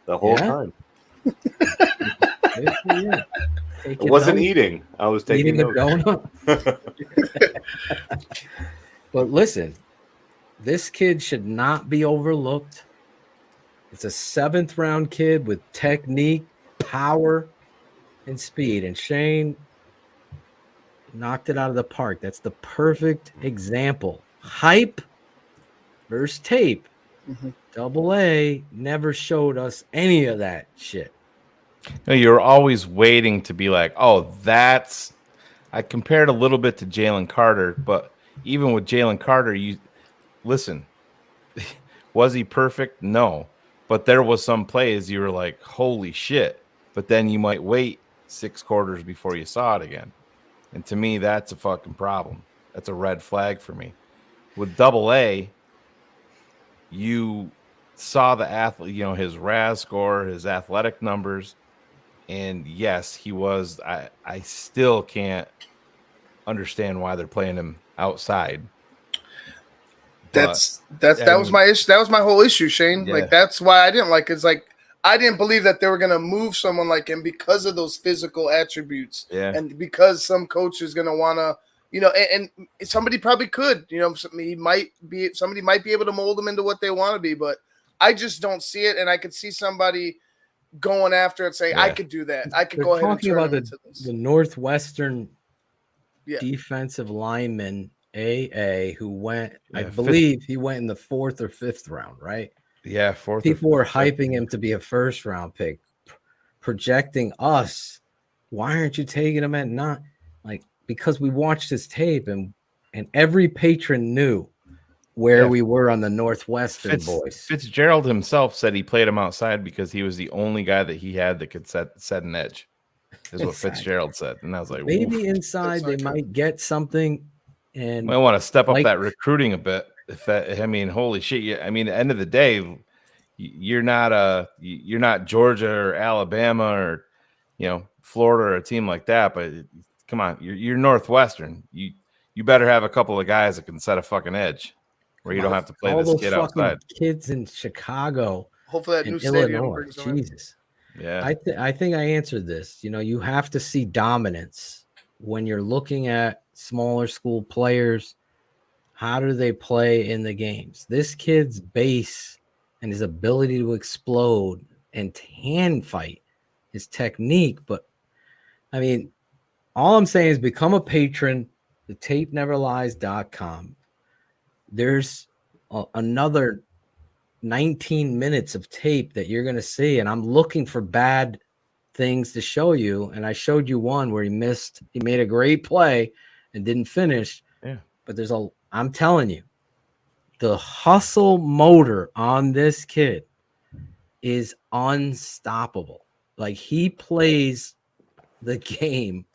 the whole time. I wasn't eating. I was taking notes. A donut. But listen, this kid should not be overlooked. It's a 7th round kid with technique, power, and speed. And Shane knocked it out of the park. That's the perfect example. Hype versus tape. Double A never showed us any of that shit. No, you're always waiting to be like, oh, that's. I compared a little bit to Jalen Carter, but even with Jalen Carter, you listen. Was he perfect? No, but there was some plays you were like, holy shit. But then you might wait 6 quarters before you saw it again. And to me, that's a fucking problem. That's a red flag for me. With Double A, you saw the athlete, his RAS score, his athletic numbers. And yes, he was. I still can't understand why they're playing him outside. That was my issue. That was my whole issue, Shane. Yeah. Like that's why I didn't like it. It's like I didn't believe that they were gonna move someone like him because of those physical attributes, and because some coach is gonna wanna, and somebody probably could, somebody might be able to mold them into what they want to be, but I just don't see it, and I could see somebody going after it, saying I could do that. I could go ahead and turn him into this. The Northwestern defensive lineman AA who went, I believe he went in the 4th or 5th round, right? Yeah, 4th. People were hyping him to be a 1st round pick, projecting us. Why aren't you taking him at 9? Like, because we watched his tape and every patron knew where we were on the Northwestern boys. Fitzgerald himself said he played him outside because he was the only guy that he had that could set an edge. Is what Fitzgerald said, and I was like, maybe inside they might get something, and I want to step up that recruiting a bit. Holy shit! At the end of the day, you're not Georgia or Alabama or Florida or a team like that. But come on, you're Northwestern. You better have a couple of guys that can set a fucking edge where you don't have to play all this those kid fucking outside. Kids in Chicago, hopefully that new stadium brings them in. Jesus. Yeah, I think I answered this. You have to see dominance when you're looking at smaller school players. How do they play in the games? This kid's base and his ability to explode and hand fight, his technique. But all I'm saying is become a patron. The tapeneverlies.com. There's another 19 minutes of tape that you're going to see, and I'm looking for bad things to show you, and I showed you one where he made a great play and didn't finish. But I'm telling you, the hustle motor on this kid is unstoppable. Like, he plays the game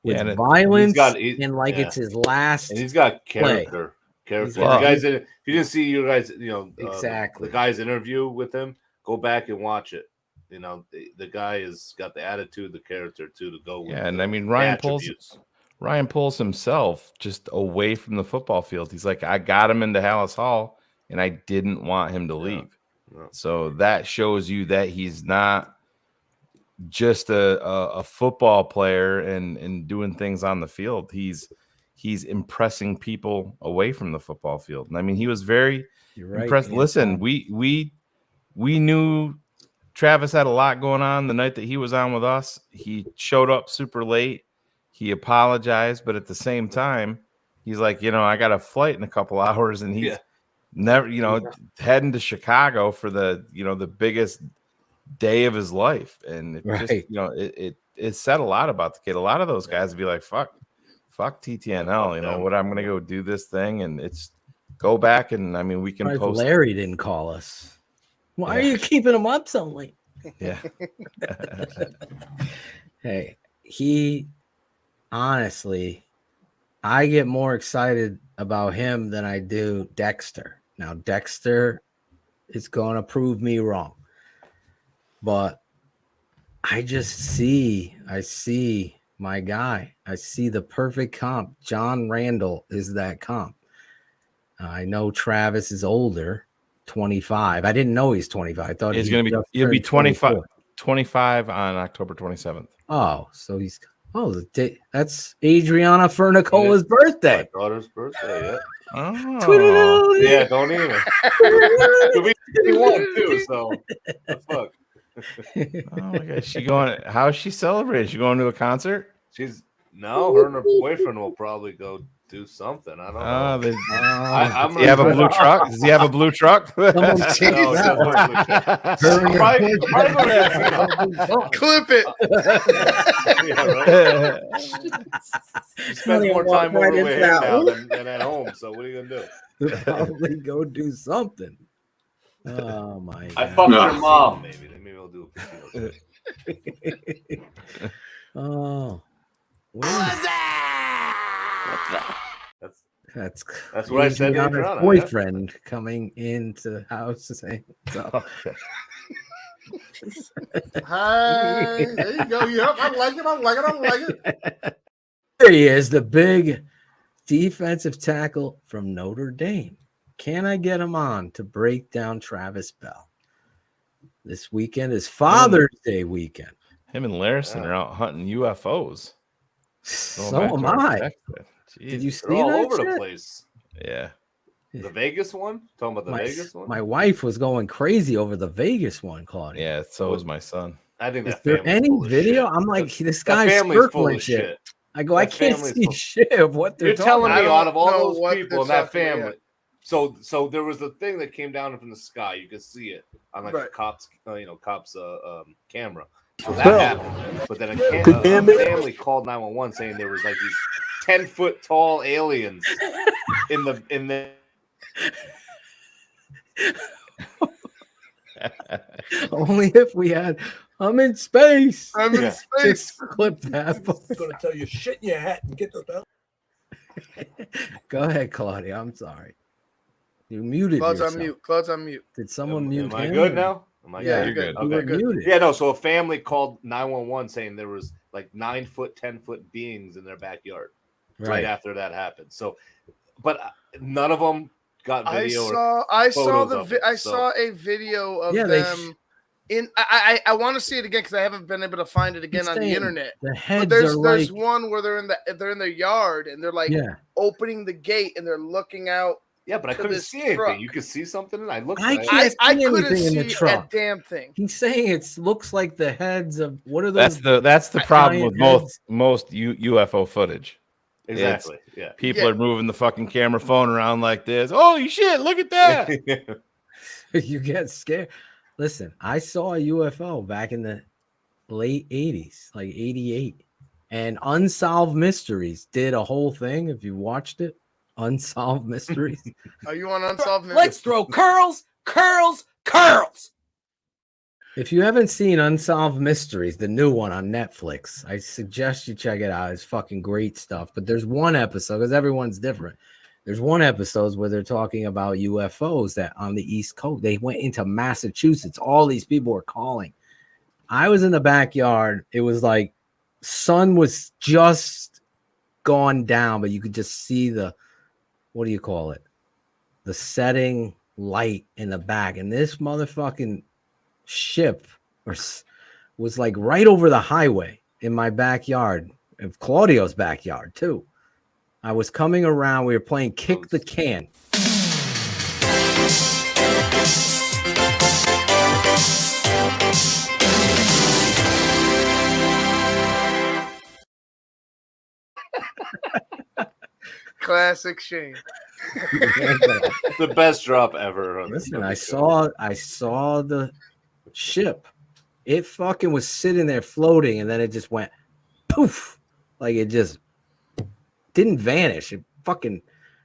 with violence it's his last, and he's got character. Play. If you didn't see you guys, exactly the guy's interview with him, go back and watch it. The guy has got the attitude, the character too to go with. Yeah, and Ryan Poles himself just away from the football field. He's like, I got him into Hallis Hall, and I didn't want him to leave. So that shows you that he's not just a football player and doing things on the field. He's impressing people away from the football field. And he was very impressed. Listen, we knew Travis had a lot going on the night that he was on with us. He showed up super late. He apologized, but at the same time, he's like, I got a flight in a couple hours, and he's never, heading to Chicago for the biggest day of his life. And it just, it said a lot about the kid. A lot of those guys would be like, fuck TTNL, you know what? I'm gonna go do this thing, and it's go back and I mean we can post. Larry didn't call us. Why are you keeping him up so late? Yeah. Hey, he honestly, I get more excited about him than I do Dexter. Now, Dexter is going to prove me wrong, but I see my guy. I see the perfect comp. John Randall is that comp. I know Travis is older, 25. I didn't know he's 25. I thought he'll be 25 on October 27th. Oh, so that's Adriana Fernicola's birthday. My daughter's birthday, yeah. Oh. Yeah, don't even. She'll be 21 too, so the fuck. Oh my god, how is she celebrating? She going to a concert? Her and her boyfriend will probably go do something. I don't know. Does he have a blue truck? Does he have a blue truck? Clip it. She spends more time over with him now than at home. So what are you gonna do? Probably go do something. Oh my god! I fucked your mom. Maybe we'll do a casino. Oh, that's what I said. Adriana's boyfriend coming into the house to say so. Hi, there you go. Yep, I like it. There he is, the big defensive tackle from Notre Dame. Can I get him on to break down Travis Bell? This weekend is Father's Day weekend. Him and Larison are out hunting UFOs. So am I. Did you see all that over shit? the place? Yeah. The Vegas one? Talking about the Vegas one? My wife was going crazy over the Vegas one, Claudia. Yeah, so was my son. I think is there any video? I'm like, this guy's circling shit. I go, I can't see shit of what they're talking about. You're telling me out of all those people in that family. So there was a thing that came down from the sky. You could see it on like a cop's camera. So that happened. But then a family called 911 saying there was like these 10-foot tall aliens in the. Only if we had. I'm in space. I'm in space. Just clip that. I'm gonna tell you, shit in your hat and get the hell. Go ahead, Claudia. I'm sorry. You muted yourself. Claude's on mute. Did someone mute him? Am I good now? Yeah, you're good. Okay. Muted. Yeah, no. So a family called 911 saying there was like 9-foot, 10-foot beings in their backyard right after that happened. So, but none of them got video. I saw a video of them. I want to see it again because I haven't been able to find it again on the internet. The heads there's one where they're in their yard and they're like opening the gate and they're looking out. Yeah, but I couldn't see anything. You could see something, and I looked. I can't see anything in the truck. A damn thing. He's saying it looks like the heads of what are those? That's the problem with most UFO footage. Exactly. Yeah. People are moving the fucking camera phone around like this. Holy shit! Look at that. You get scared. Listen, I saw a UFO back in the late 80s, like 88, and Unsolved Mysteries did a whole thing. If you watched it. Unsolved Mysteries. Are you on Unsolved Mysteries? Let's throw curls. If you haven't seen Unsolved Mysteries, the new one on Netflix, I suggest you check it out. It's fucking great stuff. But there's one episode, because everyone's different. There's one episode where they're talking about UFOs that on the East Coast, they went into Massachusetts. All these people were calling. I was in the backyard. It was like sun was just gone down, but you could just see the, what do you call it? The setting light in the back. And this motherfucking ship was like right over the highway in my backyard, of Claudio's backyard too. I was coming around. We were playing kick the can. Classic Shane. The best drop ever. Listen, I saw the ship It fucking was sitting there floating, and then it just went poof, like it just didn't vanish. It fucking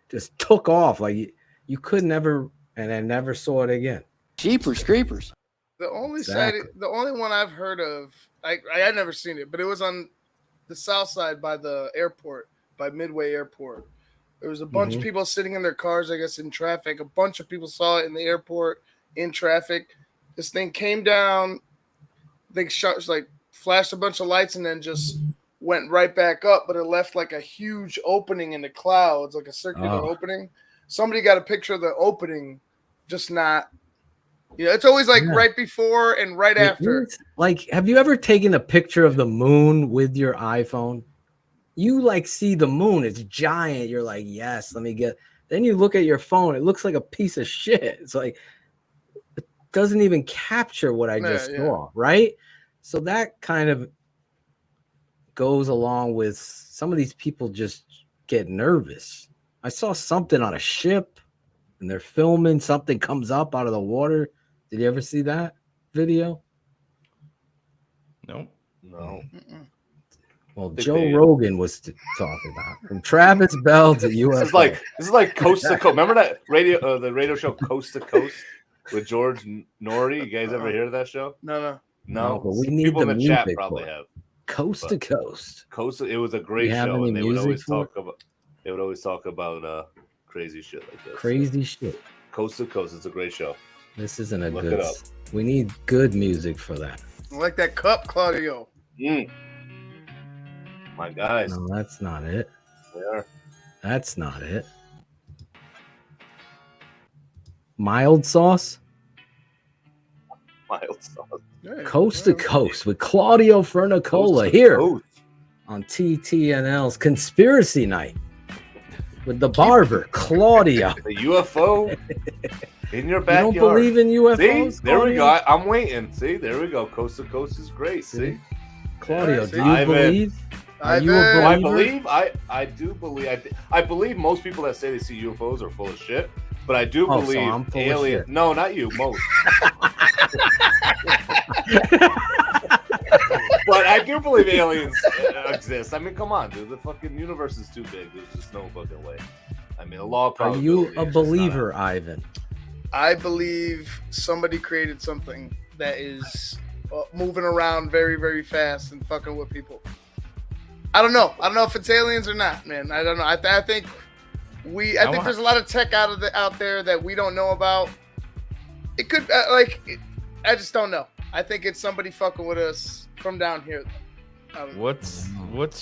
just took off. Like you could never, and I never saw it again. Jeepers creepers. The only Exactly. the only one I've heard of, I had never seen it, but it was on the south side by the airport, by Midway Airport. There was a bunch of people sitting in their cars, I guess, in traffic. A bunch of people saw it in the airport, in traffic. This thing came down, they flashed a bunch of lights and then just went right back up, but it left like a huge opening in the clouds, like a circular opening. Somebody got a picture of the opening, just not. It's always like right before and right after. Like, have you ever taken a picture of the moon with your iPhone? You like see the moon, it's giant. You're like, yes, let me get. Then you look at your phone, it looks like a piece of shit. It's like, it doesn't even capture what I just saw, right? So that kind of goes along with some of these people just get nervous. I saw something on a ship and they're filming, something comes up out of the water. Did you ever see that video? No. Well, Joe Rogan was talking about from Travis Bell to UFO. This is like Coast to Coast. Remember that the radio show Coast to Coast with George Norrie? You guys ever hear of that show? No. But we need people the in the chat music probably for it. have. Coast to Coast. It was a great You have show, any and they would music always for talk about. They would always talk about crazy shit like this. Crazy shit. Coast to Coast. It's a great show. This isn't a Look good. it up. We need good music for that. I like that cup, Claudio. My guys. No, that's not it. They are. That's not it. Mild sauce. Mild sauce. Coast to Coast with Claudio Fernicola here on TTNL's Conspiracy Night with the barber, Claudio. The UFO in your backyard. You don't believe in UFOs? See, there we Claudio? go. I'm waiting. See, there we go. Coast to Coast is great. See? Claudio, do you believe? Are you a I believer? believe. I do believe. I believe most people that say they see UFOs are full of shit. But I do Oh, so believe I'm full of alien. shit. No, not you. Most. But I do believe aliens exist. I mean, come on, dude. The fucking universe is too big. There's just no fucking way. I mean, a law of Are probability. you a is just not believer, Ivan? I believe somebody created something that is moving around very, very fast and fucking with people. I don't know. I don't know if it's aliens or not, man. I don't know. I think there's a lot of tech out there that we don't know about. It could I just don't know. I think it's somebody fucking with us from down here. What's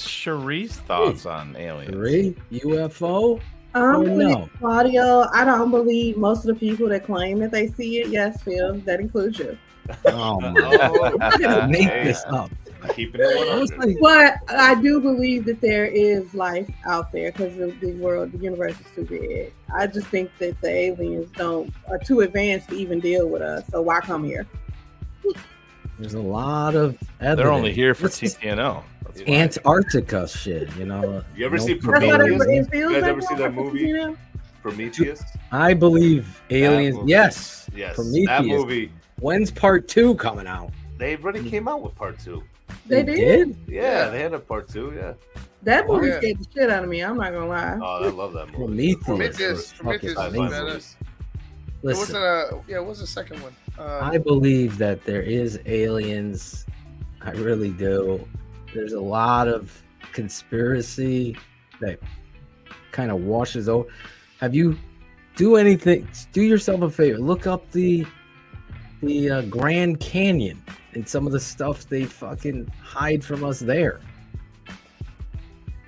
Cherie's thoughts on aliens? Cherie, UFO? I don't Oh, believe no. Claudio. I don't believe most of the people that claim that they see it. Yes, Phil, that includes you. Oh my God. I'm gonna make this up. Keeping it 100. But I do believe that there is life out there because the universe is too big. I just think that the aliens are too advanced to even deal with us. So why come here? There's a lot of evidence. They're only here for What's this TTNL. Antarctica shit, you know. You ever see That's what Prometheus? it feels You guys like ever see that movie? Prometheus? I believe aliens. movie. Yes. Yes. Prometheus. That movie. When's part 2 coming out? They already came out with part 2. They did? Yeah, they had a part 2. Yeah. That movie Yeah. scared the shit out of me. I'm not gonna lie. Oh, I love that movie. Prometheus. Prometheus is Fucking badass. amazing. It Listen, wasn't what was the second one? I believe that there is aliens. I really do. There's a lot of conspiracy that kind of washes over. Have you do yourself a favor? Look up the Grand Canyon and some of the stuff they fucking hide from us there.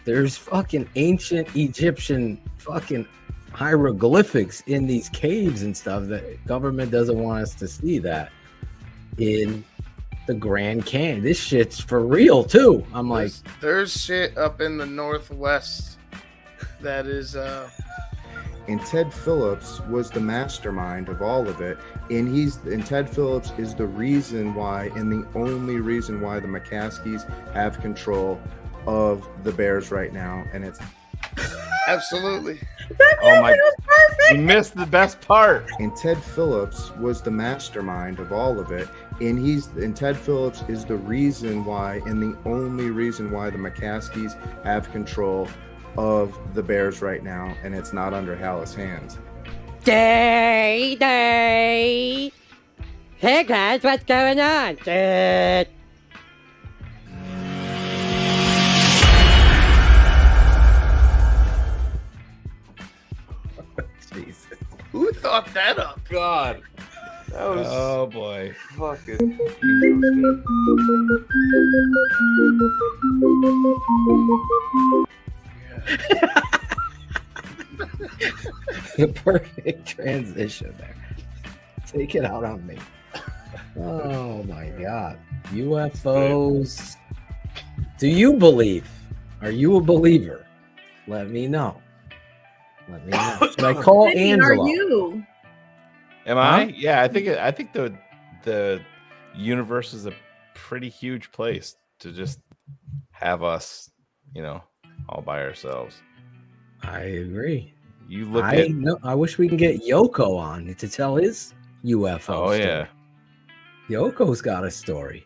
There's fucking ancient Egyptian fucking hieroglyphics in these caves and stuff that government doesn't want us to see that in the Grand Canyon. This shit's for real too. I'm like, there's shit up in the Northwest that is And Ted Phillips was the mastermind of all of it, and Ted Phillips is the reason why, and the only reason why, the McCaskies have control of the Bears right now, and it's Absolutely. Oh my! You missed the best part. And Ted Phillips was the mastermind of all of it. And Ted Phillips is the reason why, and the only reason why, the McCaskies have control of the Bears right now, and it's not under Hallis' hands. Day. Hey guys, what's going on? Jesus. Who thought that up? God. That was Oh boy. fucking. The perfect transition there. Take it out on me. Oh my God. UFOs. Do you believe? Are you a believer? Let me know. Let me know. Should I call Angelo? Are you? Am I? Yeah, I think the universe is a pretty huge place to just have us, all by ourselves. I agree. You look I wish we can get Yoko on to tell his UFO story. Yeah. Yoko's got a story.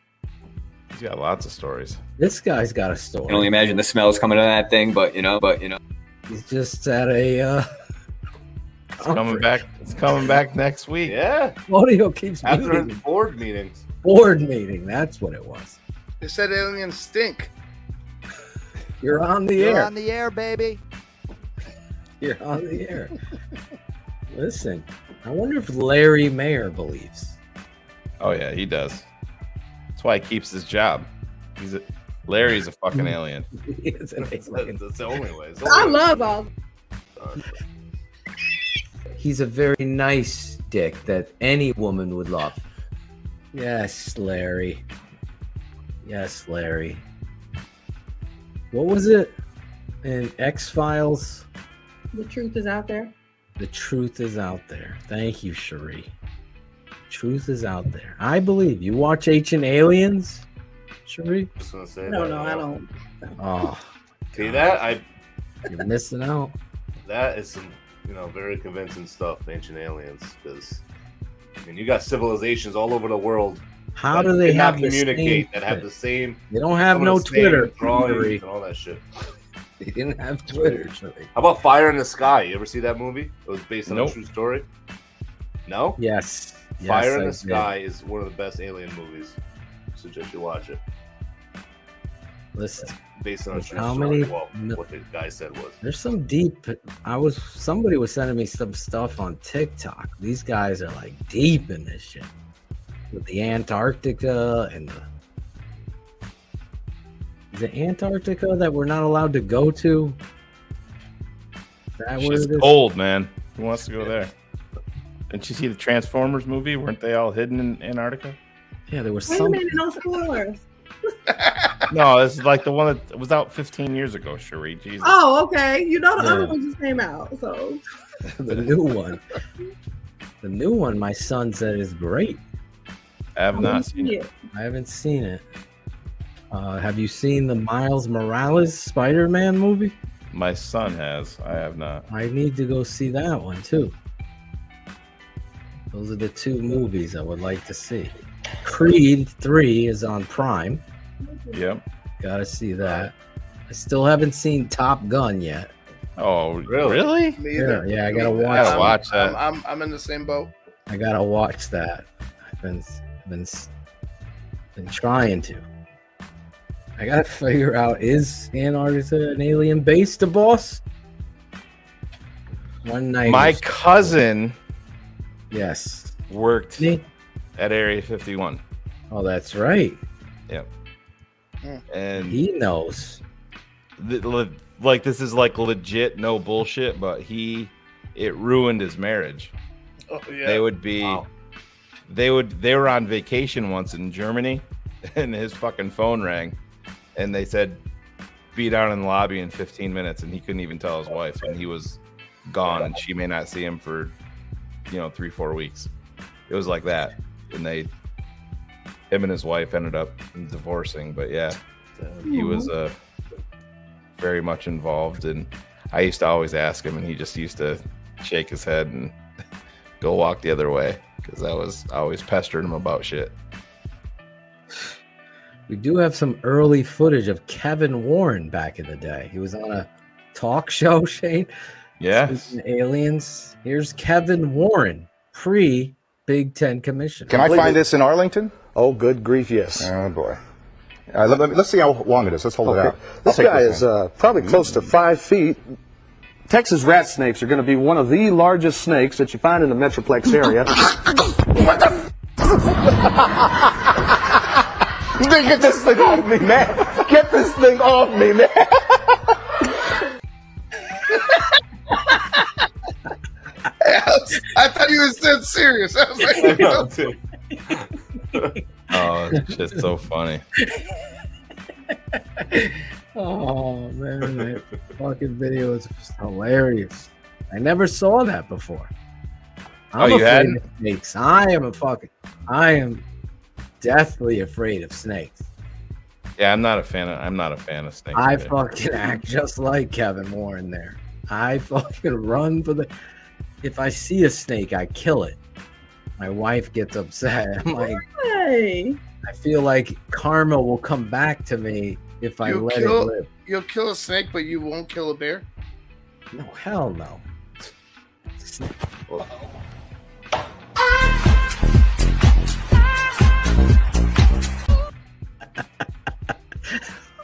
He's got lots of stories. This guy's got a story. I can only imagine the smells coming out of that thing, but he's just at a It's coming back next week. Yeah. Audio keeps After muting. his board meetings. Board meeting. That's what it was. They said aliens stink. You're on the air. You're on the air, baby. You're on the air. Listen, I wonder if Larry Mayer believes. Oh yeah, he does. That's why he keeps his job. Larry's a fucking alien. He is an alien. That's the only way. I love all. He's a very nice dick that any woman would love. Yes, Larry. Yes, Larry. What was it in X-Files? The truth is out there. The truth is out there. Thank you, Cherie. Truth is out there. I believe. You watch Ancient Aliens, Cherie? No, I don't. Oh, see that? You're missing out. That is some, very convincing stuff, Ancient Aliens, because you got civilizations all over the world. How do they have communicate that have the same? They don't have no Twitter. Drawings and all that shit. They didn't have Twitter. How about Fire in the Sky? You ever see that movie? It was based on Nope. a true story. No? Yes. Fire in I the did. Sky is one of the best alien movies. Suggest you watch it. Listen. Based on a true How story. many? Well, what the guy said was. There's some deep. Somebody was sending me some stuff on TikTok. These guys are like deep in this shit with the Antarctica and the. Is it Antarctica that we're not allowed to go to? Is that where It's it is? cold, man. Who wants to go there? Didn't you see the Transformers movie? Weren't they all hidden in Antarctica? Yeah, there was Wait a some. minute, no spoilers. No, this is like the one that was out 15 years ago, Cherie. Jesus. Oh, okay. The Yeah. other one just came out, so. The new one. The new one, my son said is great. I have not seen it. I haven't seen it. Have you seen the Miles Morales Spider-Man movie? My son has. I have not. I need to go see that one too. Those are the two movies I would like to see. Creed 3 is on Prime. Yep. Gotta see that. I still haven't seen Top Gun yet. Oh, really? Me either. Yeah, I gotta watch. Watch that. I'm in the same boat. I gotta watch that. I've been trying to. I gotta figure out, is Antarctica an alien base to boss? One night. My cousin Yes. worked at Area 51. Oh, that's right. Yep. And He knows. like this is like legit, no bullshit, but it ruined his marriage. Oh yeah. They would be they were on vacation once in Germany and his fucking phone rang and they said be down in the lobby in 15 minutes and he couldn't even tell his wife and he was gone and she may not see him for 3-4 weeks. It was like that. And him and his wife ended up divorcing, but yeah, he was very much involved. And I used to always ask him, and he just used to shake his head and go walk the other way because I was always pestering him about shit. We do have some early footage of Kevin Warren back in the day. He was on a talk show, Shane. Yeah. Aliens. Here's Kevin Warren, pre-Big Ten Commissioner. Can I find this in Arlington? Oh, good grief, yes. Oh, boy. Let's see how long it is. Let's hold it out. This guy is probably close to 5 feet. Texas rat snakes are going to be one of the largest snakes that you find in the Metroplex area. What the? Get this thing off me, man. Get this thing off me, man. I thought he was dead serious. I was like, Oh, it's just so funny. Oh man, that fucking video is just hilarious. I never saw that before. I'm you afraid hadn't? of snakes. I am deathly afraid of snakes. Yeah, I'm not a fan of snakes. I either. fucking act just like Kevin Warren there. I fucking run for the. If I see a snake, I kill it. My wife gets upset. I'm like, Hey. I feel like karma will come back to me if I let it live. You'll kill a snake, but you won't kill a bear? No, hell no. Is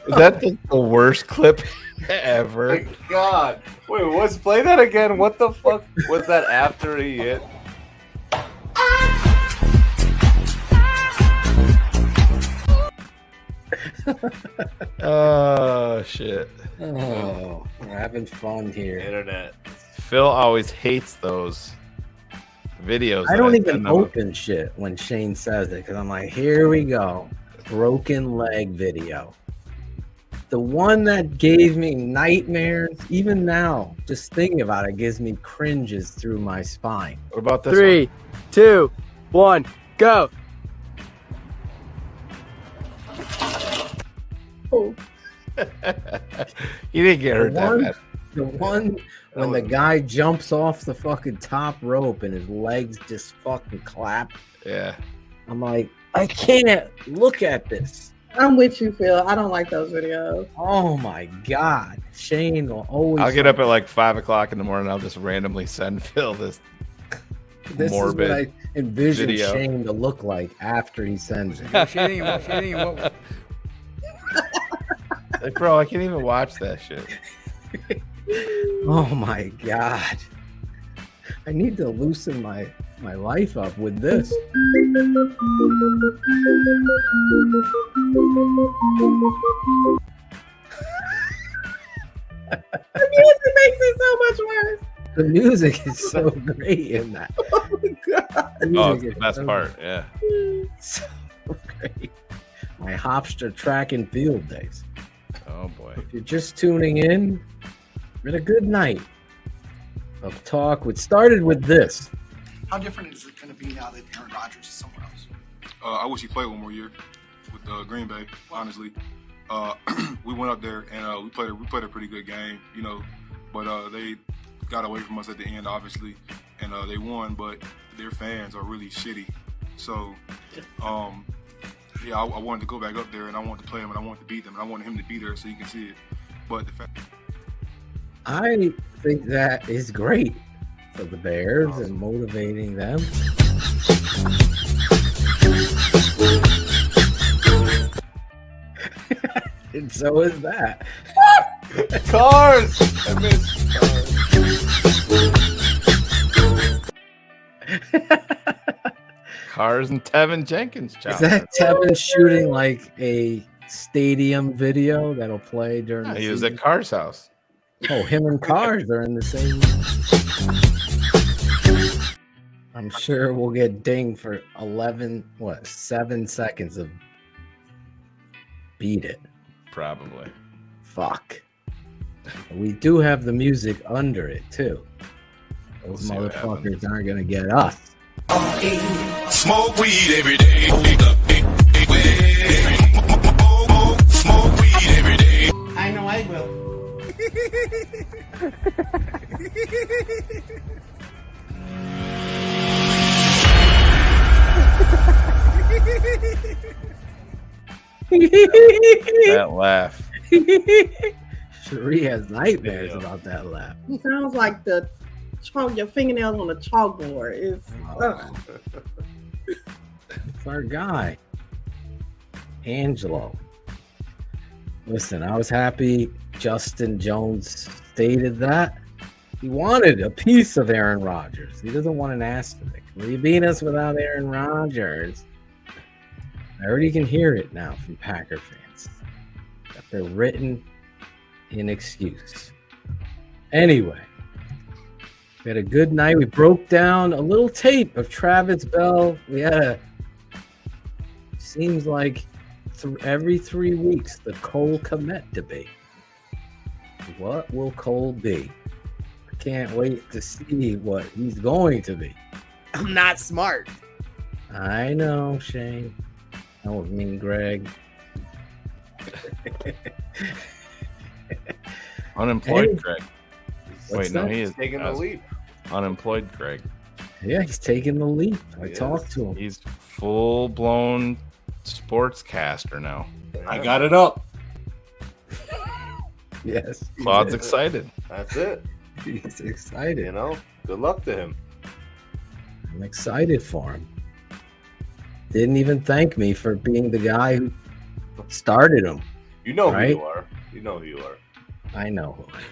that the worst clip ever? My God. Wait, play that again. What the fuck was that after he hit? Oh shit. Oh, we're having fun here. Internet. Phil always hates those videos. I don't even send him. open shit when Shane says it because I'm like, here we go. Broken leg video. The one that gave me nightmares, even now, just thinking about it gives me cringes through my spine. What about this? 3, 2, 1, go. Oh. You didn't get hurt that bad. The one when the guy jumps off the fucking top rope and his legs just fucking clap. Yeah. I'm like, I can't look at this. I'm with you, Phil. I don't like those videos. Oh my God. Shane will always. I'll get up at like 5 o'clock in the morning. I'll just randomly send Phil this morbid is what I envision video. Shane to look like after he sends it. Like, bro, I can't even watch that shit. Oh my God. I need to loosen my life up with this. The music makes it so much worse. The music is so great in that. Oh my God. Oh, it's the best part. Yeah. So great. My Hofstra track and field days. Oh boy. If you're just tuning in, we're at a good night of talk. It started with this. How different is it going to be now that Aaron Rodgers is somewhere else? I wish he played one more year with Green Bay. Honestly, we went up there and we played a pretty good game, you know. But they got away from us at the end, obviously, and they won. But their fans are really shitty. So, yeah, I wanted to go back up there and I wanted to play him and I wanted to beat them and I wanted him to be there so you can see it. But the fact, I think that is great for the Bears and motivating them. And so is that. Cars! I missed Cars and Tevin Jenkins. Is that Tevin shooting like a stadium video that'll play during the He was season? at Carr's house. Oh, him and Cars are in the same. I'm sure we'll get dinged for 7 seconds of beat it. Probably. Fuck. We do have the music under it too. Those see what motherfuckers aren't gonna get us. Smoke weed every day. Smoke weed every day. I know I will. That laugh. Cherie has nightmares about that laugh. It sounds like your fingernails on a chalkboard. It's our guy, Angelo. Listen, I was happy Justin Jones stated that he wanted a piece of Aaron Rodgers. He doesn't want an asterisk. Will you beat us without Aaron Rodgers? I already can hear it now from Packer fans. Got their written in excuse. Anyway, we had a good night. We broke down a little tape of Travis Bell. We had seems like every 3 weeks, the Cole Kmet debate. What will Cole be? I can't wait to see what he's going to be. I'm not smart. I know, Shane. That was mean, Greg. Unemployed Greg. What's Wait, no, that? he is taking the leap. Unemployed Greg. Yeah, he's taking the leap. I talked to him. He's full-blown sportscaster now. I got it up. Yes. Claude's excited. That's it. He's excited. You know, good luck to him. I'm excited for him. Didn't even thank me for being the guy who started him. You know right? who you are. You know who you are. I know who I am.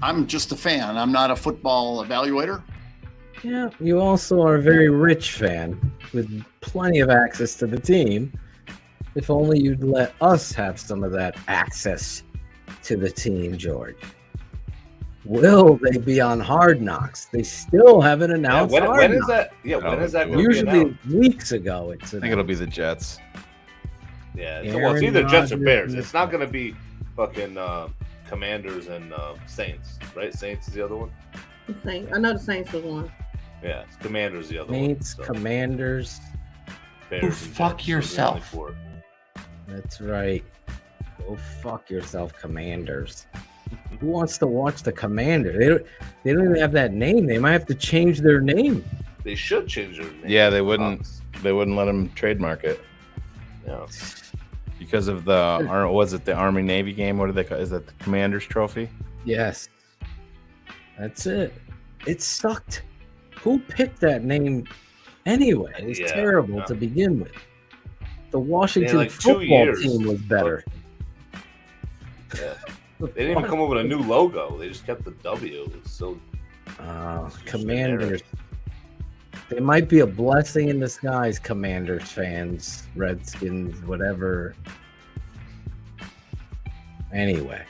I'm just a fan. I'm not a football evaluator. Yeah, you also are a very rich fan with plenty of access to the team. If only you'd let us have some of that access to the team, George. Will they be on Hard Knocks? They still haven't announced. When is that? Yeah, when is that? Usually weeks ago. I think it'll be the Jets. Yeah, well, it's either Jets or Bears. It's not going to be fucking Commanders and Saints, right? Saints is the other one. I know the Saints was one. Yeah, it's Commanders the other Saints, one. So. Commanders. Bears Go and fuck Jets, yourself. That's right. Go fuck yourself, Commanders. Who wants to watch the Commander? They don't even have that name. They might have to change their name. They should change their name. Yeah, they wouldn't. They wouldn't let him trademark it. Yeah. Because of the was it the Army Navy game? What do they call? Is that the Commander's Trophy? Yes. That's it. It sucked. Who picked that name anyway? It was terrible to begin with. The Washington football team was better. Yeah. They didn't even come up with a new logo. They just kept the W. It was so. Commanders. They might be a blessing in disguise, Commanders fans, Redskins, whatever. Anyway,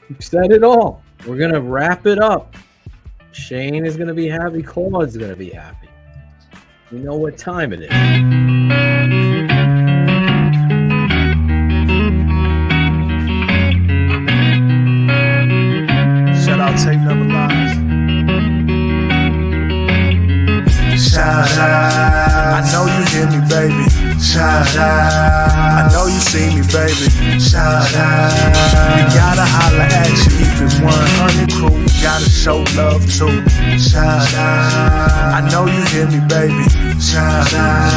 you've said it all. We're going to wrap it up. Shane is going to be happy. Claude's going to be happy. We know what time it is. Shout out Tape Never Lies. Shout out. I know you hear me, baby. Shout out. I know you see me, baby. Shout out. We gotta holler at you. Keep it 100 crew. Gotta show love too. Shout out. I know you hear me, baby. Shout out.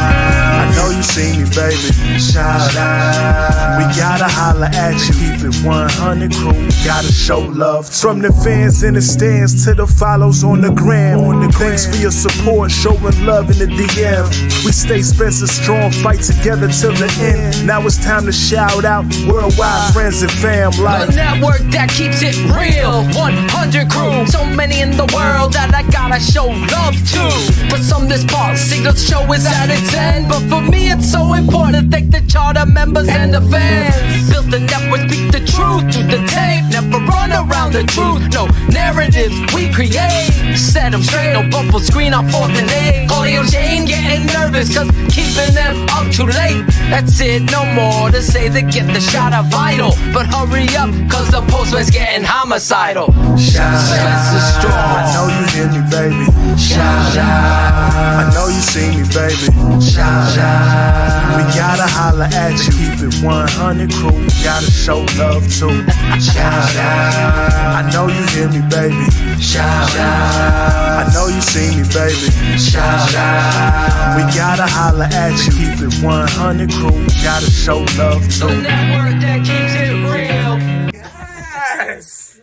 I know you see me, baby. Shout out. We gotta holler at you. Keep it 100 crew. Gotta show love too. From the fans in the stands to the follows on the gram. Thanks for your support, showing love in the DM. We stay Spencer strong, fight together till the end. Now it's time to shout out worldwide friends and fam. Like the network that keeps it real, 100 crew. So many in the world that I gotta show love to. For some this part, single show is at its end. But for me it's so important to thank the charter members and the fans. Built the network, speak the truth through the tape. Never run around the truth, no narratives we create. Set them straight, no bubble screen on 4th and 8. Audio Jane getting nervous cause keeping them up too late. That's it, no more to say that get the shot of vital. But hurry up cause the postman's getting homicidal. Shout out. I know you hear me, baby. Shout out. I know you see me, baby. Shout out. We gotta holler holler at you. Keep it 100 crew, gotta show love too. Shout out, I know you hear me, baby. Shout out, I know you see me, baby. Shout out, we gotta holler at you. Keep it 100 crew, gotta show love too. The network that keeps it real. Yes.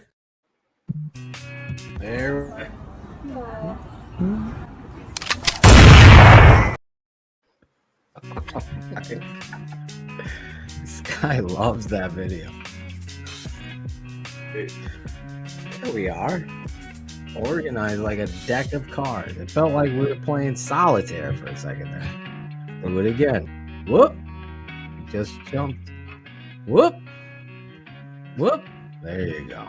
There. This guy loves that video. There we are. Organized like a deck of cards. It felt like we were playing solitaire for a second there. Do it again. Whoop. Just jumped. Whoop. Whoop. There you go.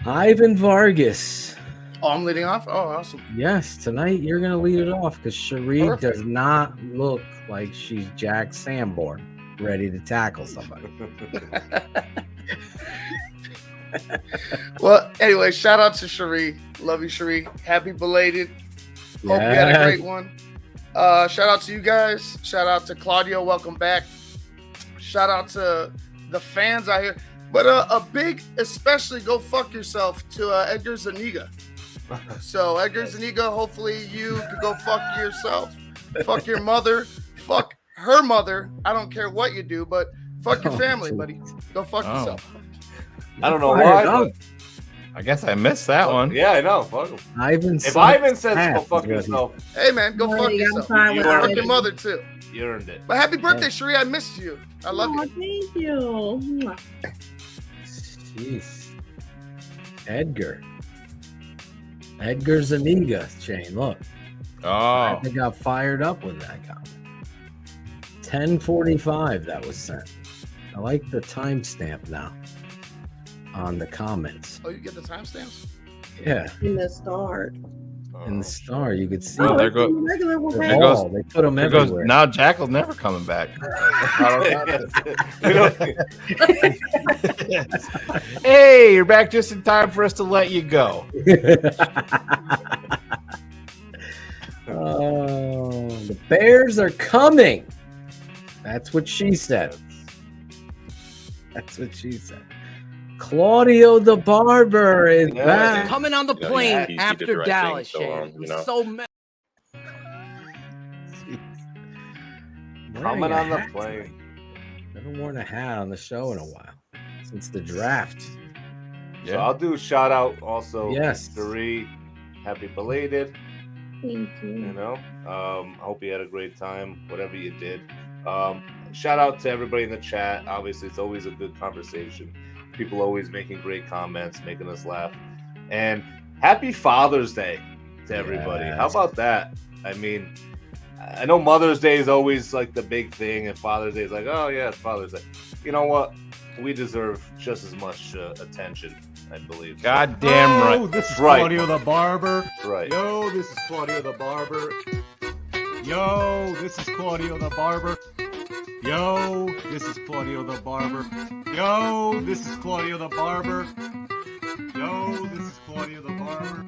Ivan Vargas. Oh, I'm leading off? Oh, awesome. Yes, tonight you're going to lead it off because Cherie does not look like she's Jack Sanborn ready to tackle somebody. Well, anyway, shout out to Cherie. Love you, Cherie. Happy belated. Hope you had a great one. Shout out to you guys. Shout out to Claudio. Welcome back. Shout out to the fans out here. But a big, especially go fuck yourself to Edgar Zuniga. So Edgar Zuniga, hopefully you could go fuck yourself. Fuck your mother. Fuck her mother. I don't care what you do, but fuck your family, buddy. Go fuck yourself. I don't know why, but I guess I missed that one. Yeah, I know. Fuck him. Ivan if Ivan says go fuck yourself, hey man, go fuck yourself. You Fuck your mother too. You earned it. But happy birthday, Cherie. I missed you. I love you. Thank you. Jeez. Edgar Zuniga chain. Look. Oh. I got fired up with that comment. 10:45 that was sent. I like the timestamp now on the comments. Oh, you get the timestamps? Yeah. In the start. In the star, you could see. Oh, there goes. They put them everywhere. Now Jackal's never coming back. Hey, you're back just in time for us to let you go. Oh, the Bears are coming. That's what she said. That's what she said. Claudio the Barber is back. Coming on the plane after Dallas, Shane. So mad. Coming on the plane. Never worn a hat on the show in a while since the draft. Yeah. So I'll do a shout out also. Yes. Cherie, happy belated. Thank you. You know, I hope you had a great time, whatever you did. Shout out to everybody in the chat. Obviously, it's always a good conversation. People always making great comments, making us laugh. And happy Father's Day to everybody. Yes. How about that? I mean, I know Mother's Day is always like the big thing, and Father's Day is like, oh yeah, it's Father's Day. You know what? We deserve just as much attention, I believe. God damn right. Oh, this is Right. Claudio the Barber. Right. Yo, this is Claudio the Barber. Yo, this is Claudio the Barber. Yo, this is Claudio the Barber. Yo, this is Claudio the Barber. Yo, this is Claudio the Barber.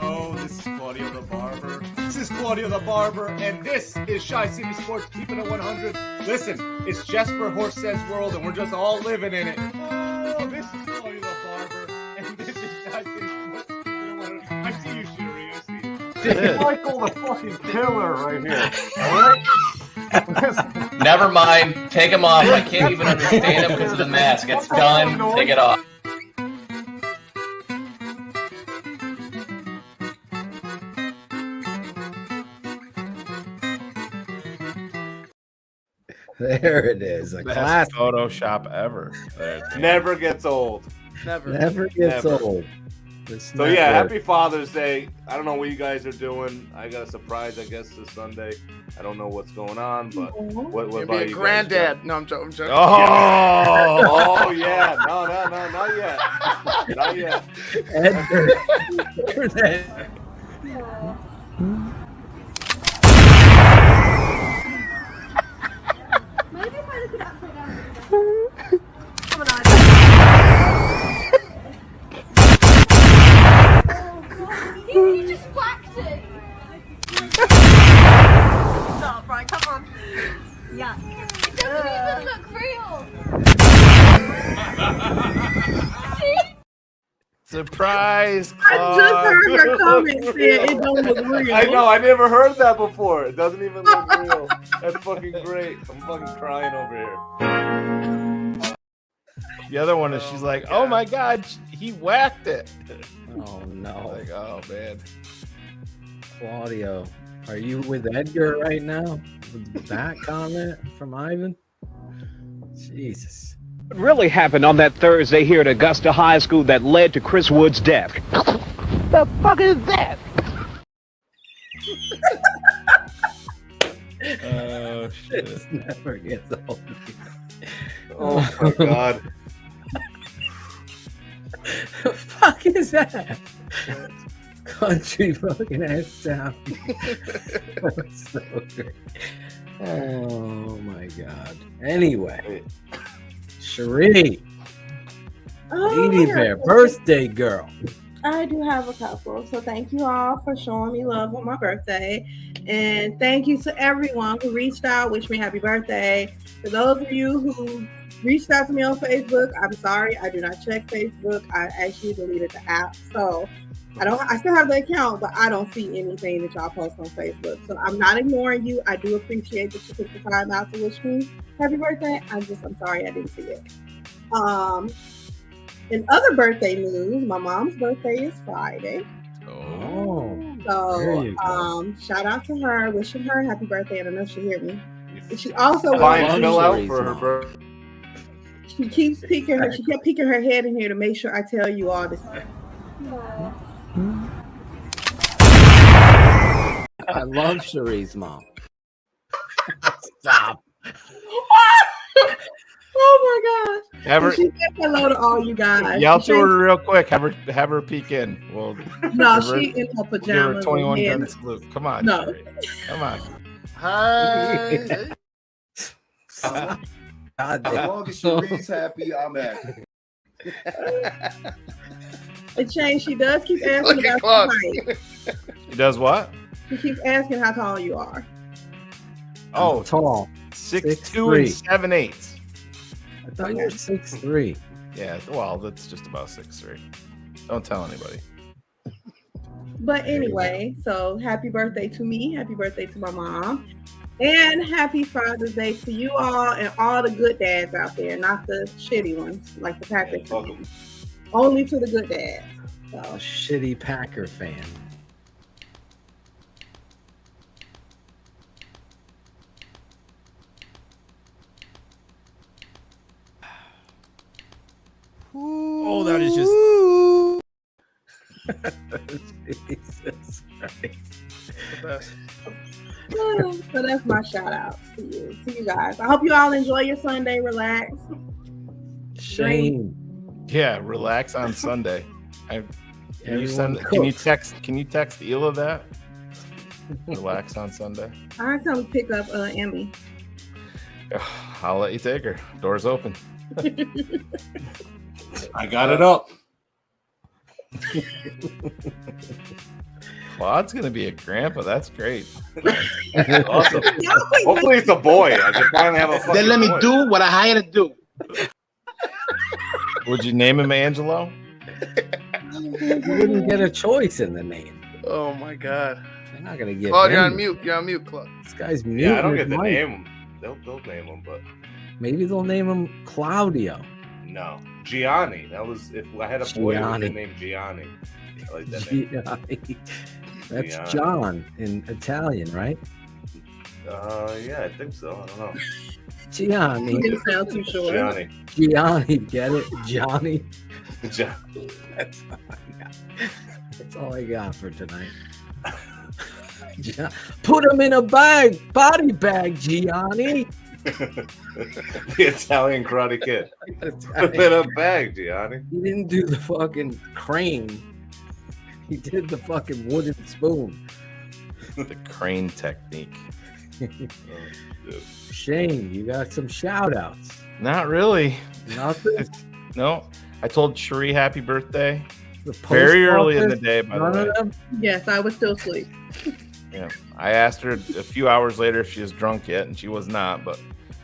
Oh, this is Claudio the Barber. This is Claudio the Barber, and this is Shy City Sports, keeping it 100. Listen, it's Jesper Horsted's world, and we're just all living in it. Oh, this is Claudio the Barber, and this is Shy City Sports, keeping it 100. I see you, Sherry. I see you. This is Michael the fucking killer right here. All right? Never mind. Take him off. I can't even understand him because of the mask. It's done. Take it off. There it is. A Best classic. Photoshop ever. Never gets old. Never gets old. So yeah, happy Father's Day. I don't know what you guys are doing. I got a surprise, I guess, this Sunday. I don't know what's going on, but what You'll about be a you granddad. guys? No, I'm joking. Oh, oh yeah. No, not yet. Not yet. Edgar. He just whacked it. Stop, right? Come on. Yeah. Surprise! I just heard her comment saying it don't look real. I know. I never heard that before. It doesn't even look real. That's fucking great. I'm fucking crying over here. The other one is she's like, oh my God, he whacked it. Oh no. Like, oh man. Claudio, are you with Edgar right now? With that comment from Ivan? Jesus. What really happened on that Thursday here at Augusta High School that led to Chris Wood's death? The fuck is that? Oh shit. This never gets old. Oh my God. The fuck is that? Country fucking ass down. So great. Oh my God. Anyway, Cherie, Lady Bear, birthday girl. I do have a couple. So thank you all for showing me love on my birthday. And thank you to everyone who reached out, wished me happy birthday. For those of you who reached out to me on Facebook, I'm sorry, I do not check Facebook. I actually deleted the app. So I still have the account, but I don't see anything that y'all post on Facebook. So I'm not ignoring you. I do appreciate that you took the time out to wish me happy birthday. I'm sorry I didn't see it. In other birthday news, my mom's birthday is Friday. Oh. So shout out to her, wishing her happy birthday, and I know she'll hear me. And she also fill out for her birthday. She keeps peeking her. She kept peeking her head in here to make sure I tell you all this. I love Cherie's mom. Stop. Oh my gosh. Have her, she said hello to all you guys. Yell to her real quick. Have her peek in. Well, no, she in her pajamas. Give her 21 gun salute. Come on. No. Cherie. Come on. Hi. God, as long as Cherie's happy, I'm happy. And Shane, she does keep asking about your height. She does what? She keeps asking how tall you are. Oh, tall. 6'2" and 7/8. I thought you were 6'3". Yeah, well, that's just about 6'3". Don't tell anybody. But anyway, so happy birthday to me. Happy birthday to my mom. And happy Father's Day to you all and all the good dads out there, not the shitty ones like the Packers. Only to the good dads. So. A shitty Packer fan. Oh, that is just. Jesus Christ. The best. So that's my shout out to you guys. I hope you all enjoy your Sunday. Relax. Shame. Yeah, relax on Sunday. Can you text Ela that? Relax on Sunday. I come pick up Emmy. I'll let you take her. Door's open. I got it up. Claude's gonna be a grandpa. That's great. Awesome. Hopefully it's a boy. I can finally have a fucking Then let me boy. do what I hired to do. Would you name him Angelo? You wouldn't get a choice in the name. Oh my God. They're not gonna get. Claude, you're on mute. You're on mute, Claude. This guy's mute. Yeah, I don't get to name him. They'll name him, but maybe they'll name him Claudio. no, Gianni. That was if I had a boy, it would Gianni. be named Gianni. I like that name. Gianni. That's Gianni. John in Italian, right? Yeah, I think so. I don't know. Gianni. You didn't sound too sure. Gianni. Gianni, get it? Johnny. That's all I got for tonight. Put him in a body bag, Gianni. The Italian Karate Kid. Put him in a bag, Gianni. He didn't do the fucking crane. He did the fucking wooden spoon. The crane technique. Shane, you got some shout outs. Not really. Nothing? No. I told Cherie happy birthday. The post Very early in the office? day, by None the way. of them? Yes, I was still asleep. Yeah. I asked her a few hours later if she was drunk yet, and she was not, but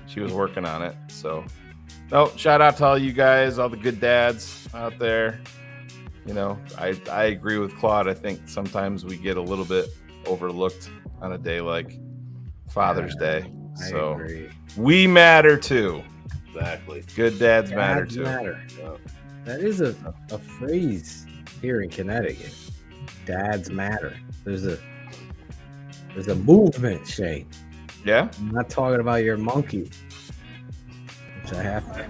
she was working on it. So, no, shout out to all you guys, all the good dads out there. You know, I agree with Claude. I think sometimes we get a little bit overlooked on a day like Father's Day. So I agree. We matter too. Exactly. Good dads matter too. Yeah. That is a phrase here in Connecticut. Dads matter. There's a movement, Shane. Yeah. I'm not talking about your monkey, which I have to.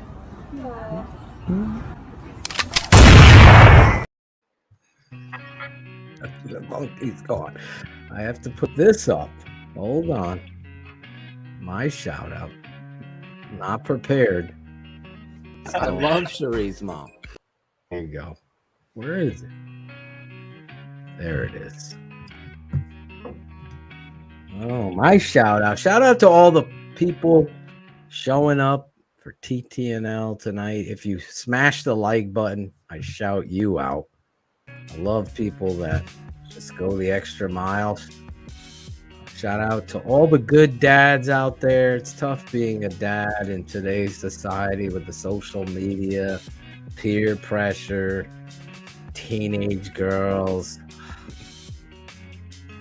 The monkey's gone. I have to put this up. Hold on. My shout out. Not prepared. I love Cherie's mom. There you go. Where is it? There it is. Oh, my shout out. Shout out to all the people showing up for TTNL tonight. If you smash the like button, I shout you out. I love people that just go the extra mile. Shout out to all the good dads out there. It's tough being a dad in today's society with the social media, peer pressure, teenage girls.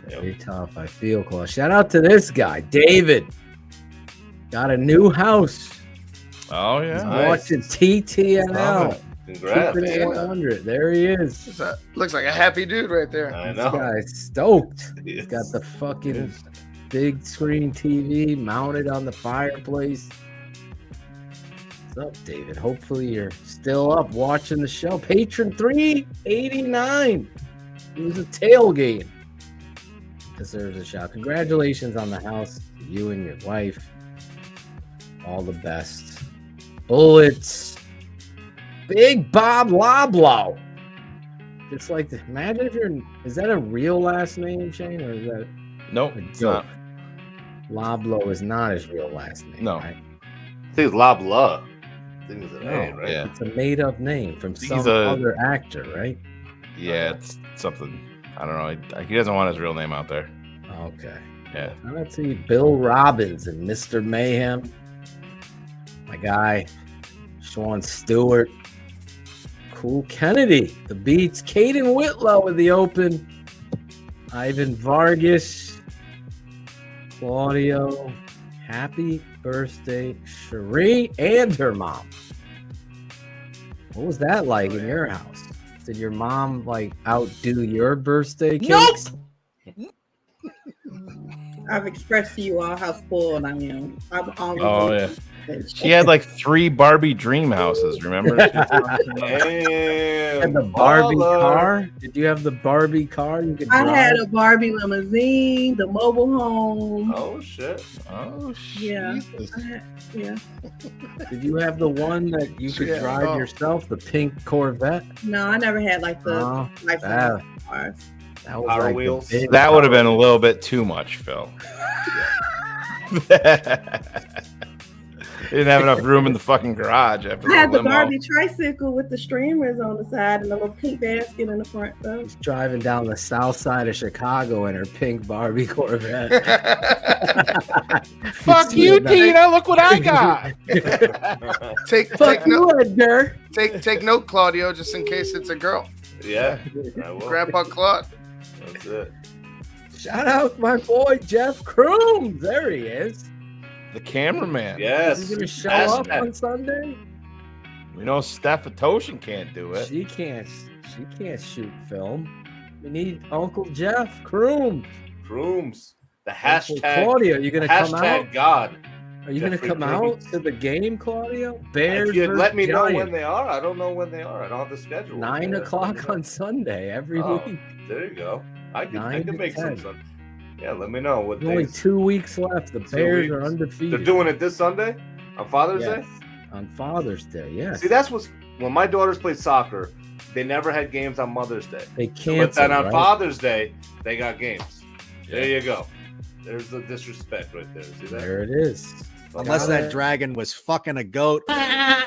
Very tough. I feel close. Shout out to this guy, David. Got a new house. Oh, yeah. He's watching TTNL. Congrats, man. 100. There he is. Looks like a happy dude right there. I This know. guy's stoked. He's got the fucking big screen TV mounted on the fireplace. What's up, David? Hopefully you're still up watching the show. Patron 389. It was a tailgate. Deserves a shout. Congratulations on the house, you and your wife. All the best. Bullets. Big Bob Loblo. It's like, imagine if you're, is that a real last name, Shane, or is that Nope, a it's joke? not. Loblo is not his real last name. No. Right? I think it's Lobla. I think it's an No, A, right? Yeah. it's a made-up name from He's some a- other actor, right? Yeah, it's something. I don't know. He doesn't want his real name out there. Okay. Yeah. Let's see, Bill Robbins and Mr. Mayhem. My guy, Sean Stewart. Cool Kennedy, the Beats, Caden Whitlow in the open, Ivan Vargas, Claudio, happy birthday, Cherie, and her mom. What was that like in your house? Did your mom like outdo your birthday cakes? I've expressed to you all how spoiled I am. Oh, yeah. She had like 3 Barbie dream houses, remember? And the Barbie car? Did you have the Barbie car you could drive? I had a Barbie limousine, the mobile home. Oh shit! Oh Yeah. Jesus. Yeah. Did you have the one that you could Yeah, drive no. yourself, the pink Corvette? No, I never had like the Oh, lifestyle cars. That was Power like the wheels? big That would have car. been a little bit too much, Phil. They didn't have enough room in the fucking garage after I had the the limo. Barbie tricycle with the streamers on the side and a little pink basket in the front, though. She's driving down the south side of Chicago in her pink Barbie Corvette. Fuck you, Tina. Look what I got. Take note, Edgar. take note, Claudio, just in case it's a girl. Yeah, I will. Grandpa Claude. That's it. Shout out my boy Jeff Crooms. There he is. The cameraman. Yes. He's gonna show That's up that. on Sunday. We know Steph Atoshin can't do it. She can't shoot film. We need Uncle Jeff Crooms. Crooms. The Uncle hashtag. Claudio, you gonna come hashtag out? God. Are you Jeffrey gonna come out Crooms. to the game, Claudio? Bears If you'd versus let me know Giants. when they are, I don't know when they are. I don't have the schedule. 9 Yeah, o'clock on Sunday every Oh, week. there you go. I 9 can to make 10. some. Yeah, let me know what There's only days. 2 weeks left. The 2 Bears are weeks. undefeated. They're doing it this Sunday on Father's Yes. Day. On Father's Day, yes. See, that's what's when my daughters played soccer. They never had games on Mother's Day. They But canceled, then on right? Father's Day, they got games. There you go. There's the disrespect right there. See that? There it is. Unless that dragon was fucking a goat. I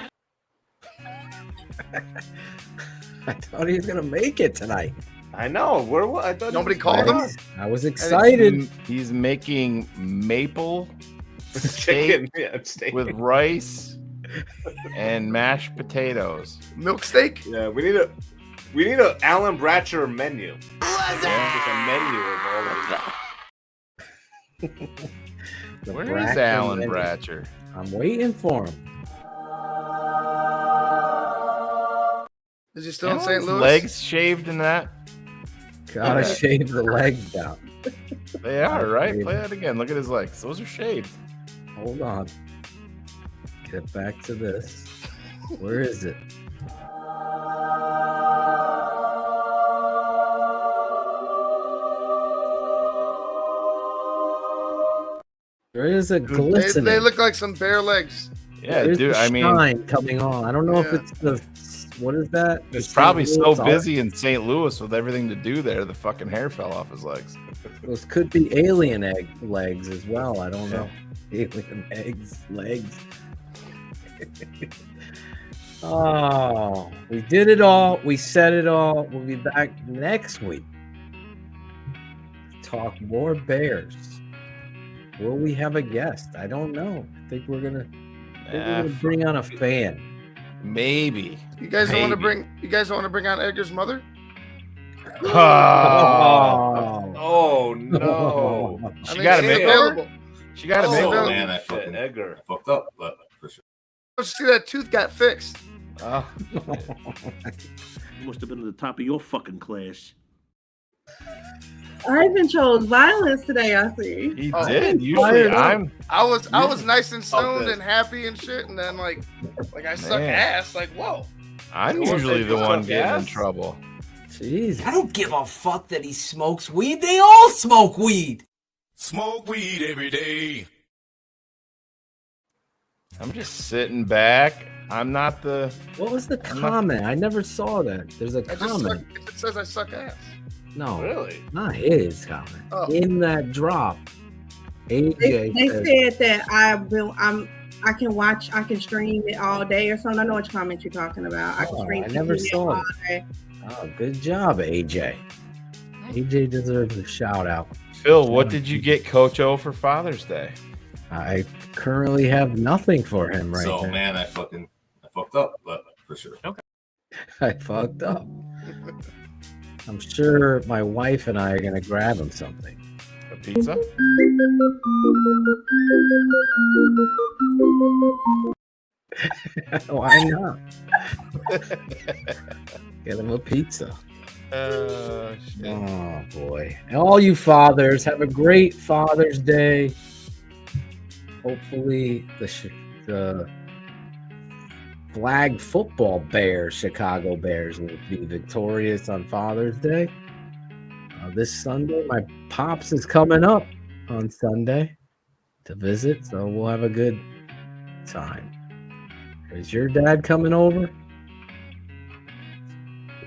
thought he was gonna make it tonight. I know. I thought Nobody called him. I was excited. He's making maple Chicken. steak Yeah, steak. with rice and mashed potatoes. Milk steak. Yeah, we need a. We need an Alan Bratcher menu. Just a menu of all of these. Where is Alan Bratcher? I'm waiting for him. Is he still in St. Louis? Legs shaved in that? Gotta shave the legs down. They are, right? Play that again. Look at his legs. Those are shaved. Hold on. Get back to this. Where is it? There is a glistening. They look like some bare legs. Yeah, There's dude. the I mean, shine coming on. I don't know if it's the. What is that? It's probably so busy in St. Louis with everything to do there. The fucking hair fell off his legs. Those could be alien legs as well. I don't know. Alien legs. Oh, we did it all. We said it all. We'll be back next week. Talk more Bears. Will we have a guest? I don't know. I think we're gonna bring on a fan. Maybe. You guys don't want to bring. You guys don't want to bring on Edgar's mother? Oh no! She got him available. She got him available. Man, I fucked up, but for sure. Let's see that tooth got fixed. You must have been at the top of your fucking class. Ivan chose violence today, I see. He did. Usually I was nice and stoned and happy and shit, and then like I suck ass. Like, whoa. I'm usually the one getting in trouble. Jeez. I don't give a fuck that he smokes weed. They all smoke weed. Smoke weed every day. I'm just sitting back. I'm not the. What was the comment? I never saw that. There's a comment. It says I suck ass. No, really, not his comment. In that drop, AJ They said that I can stream it all day or something. I know which comment you're talking about. I can stream. I never saw all it. day. Oh, good job, AJ. AJ deserves a shout out. Phil, what did you get Coach O for Father's Day? I currently have nothing for him right now. So man, I fucked up, but for sure. Okay. I fucked up. I'm sure my wife and I are gonna grab him something. A pizza? Why not? Get him a pizza. Shit. Oh boy. And all you fathers, have a great Father's Day. Hopefully the flag football Bears, Chicago Bears, will be victorious on Father's Day. This Sunday, my pops is coming up on Sunday to visit, so we'll have a good time. Is your dad coming over?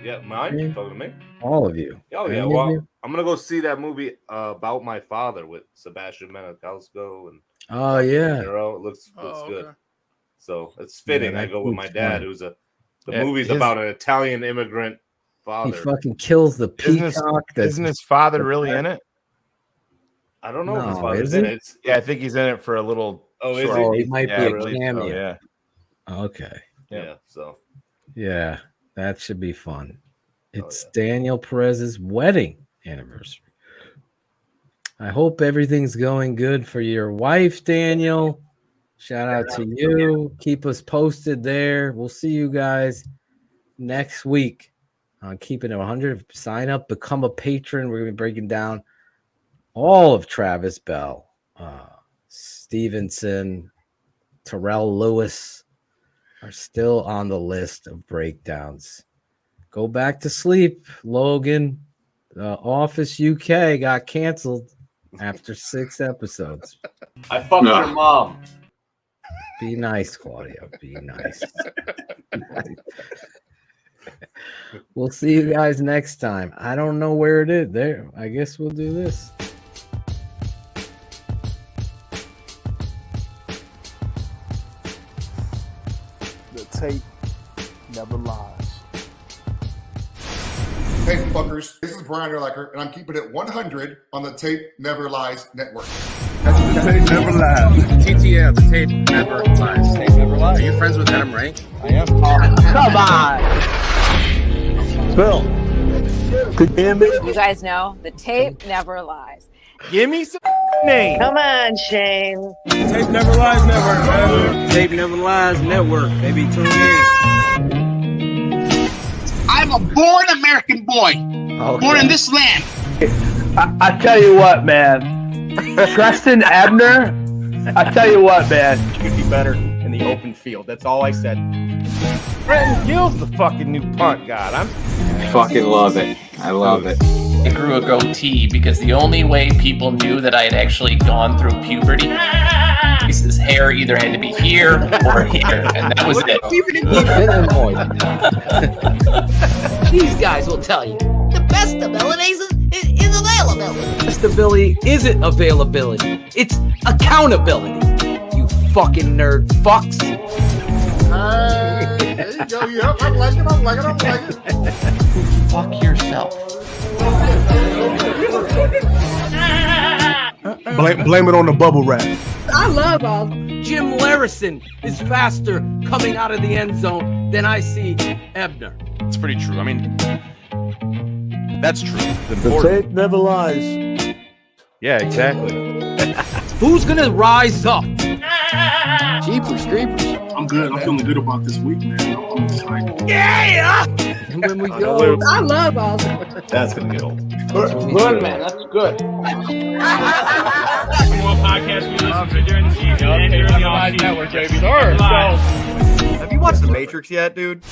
Yeah, mine? You talking to me? All of you. Oh, yeah. Any Well, of you? I'm going to go see that movie about my father with Sebastian Maniscalco and Oh, yeah. It looks good. Okay. So it's fitting. Yeah, I go with my dad, fun. who's the movie's about an Italian immigrant father. He fucking kills the peacock. Isn't his father really in it? I don't know if his No, father's is in he? it. Yeah, I think he's in it for a little. Oh, is short. he might be a really? cameo. So, yeah. Okay. Yeah. So Yeah, that should be fun. It's Daniel Perez's wedding anniversary. I hope everything's going good for your wife, Daniel. Shout out to you. Keep us posted there. We'll see you guys next week on Keeping It 100. Sign up, become a patron. We're going to be breaking down all of Travis Bell, Stevenson, Terrell Lewis are still on the list of breakdowns. Go back to sleep, Logan. Office UK got canceled after 6 episodes. I fucked your mom. Be nice, Claudio. Be nice. We'll see you guys next time. I don't know where it is. There. I guess we'll do this. The tape never lies. Hey, fuckers. This is Brian Erlacher, and I'm keeping it 100 on the Tape Never Lies Network. The tape never lies. TTNL, the tape never lies. Tape never lies. Are you friends with Adam Rank? I am. Come on. Phil, could you hear me? You guys know the tape never lies. Give me some name. Come on, Shane. Tape Never Lies Network, baby. Tape Never Lies Network, baby. Tune in. I'm a born American boy, born in this land. I tell you what, man. Tristan Abner, I tell you what, man. You'd be better in the open field. That's all I said. Brenton Gill's the fucking new punt god. I fucking love it. I love it. I grew a goatee because the only way people knew that I had actually gone through puberty is his hair either had to be here or here, and that was it. These guys will tell you the best abilities is availability. Best ability isn't availability. It's accountability. You fucking nerd fucks. There you go. Yep, I'm liking it. Fuck yourself. Blame it on the bubble wrap. I love all. Jim Larison is faster coming out of the end zone than I see Ebner. It's pretty true. I mean, that's true. The tape never lies. Yeah, exactly. Who's gonna rise up? Jeepers creepers. I'm good. I'm feeling good about this week, man. I'm excited. Yeah! And when we go, I love all. That's gonna get old. Good, man. That's good. More podcasts we listen to during the season and during the off-season. Network, baby. Sure. Have you watched The Matrix yet, dude?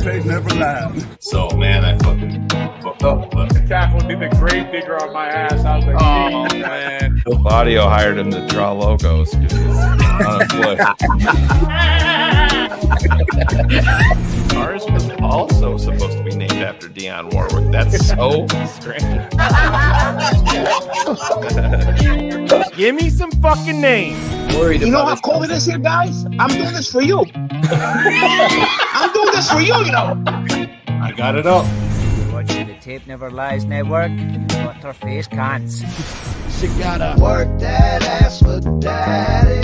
Tape never lies. So man, I fucking fucked up. But Tackle did the grave digger on my ass. I was like, Oh man. Claudio hired him to draw logos because he's unemployed. Ours was also supposed to be named after Dionne Warwick. That's so strange. Give me some fucking names. you know how cold it is here, guys? I'm doing this for you. I'm doing this for you, you know. I got it up. You're watching the Tape Never Lies Network. You got her face cants. She gotta work that ass for daddy.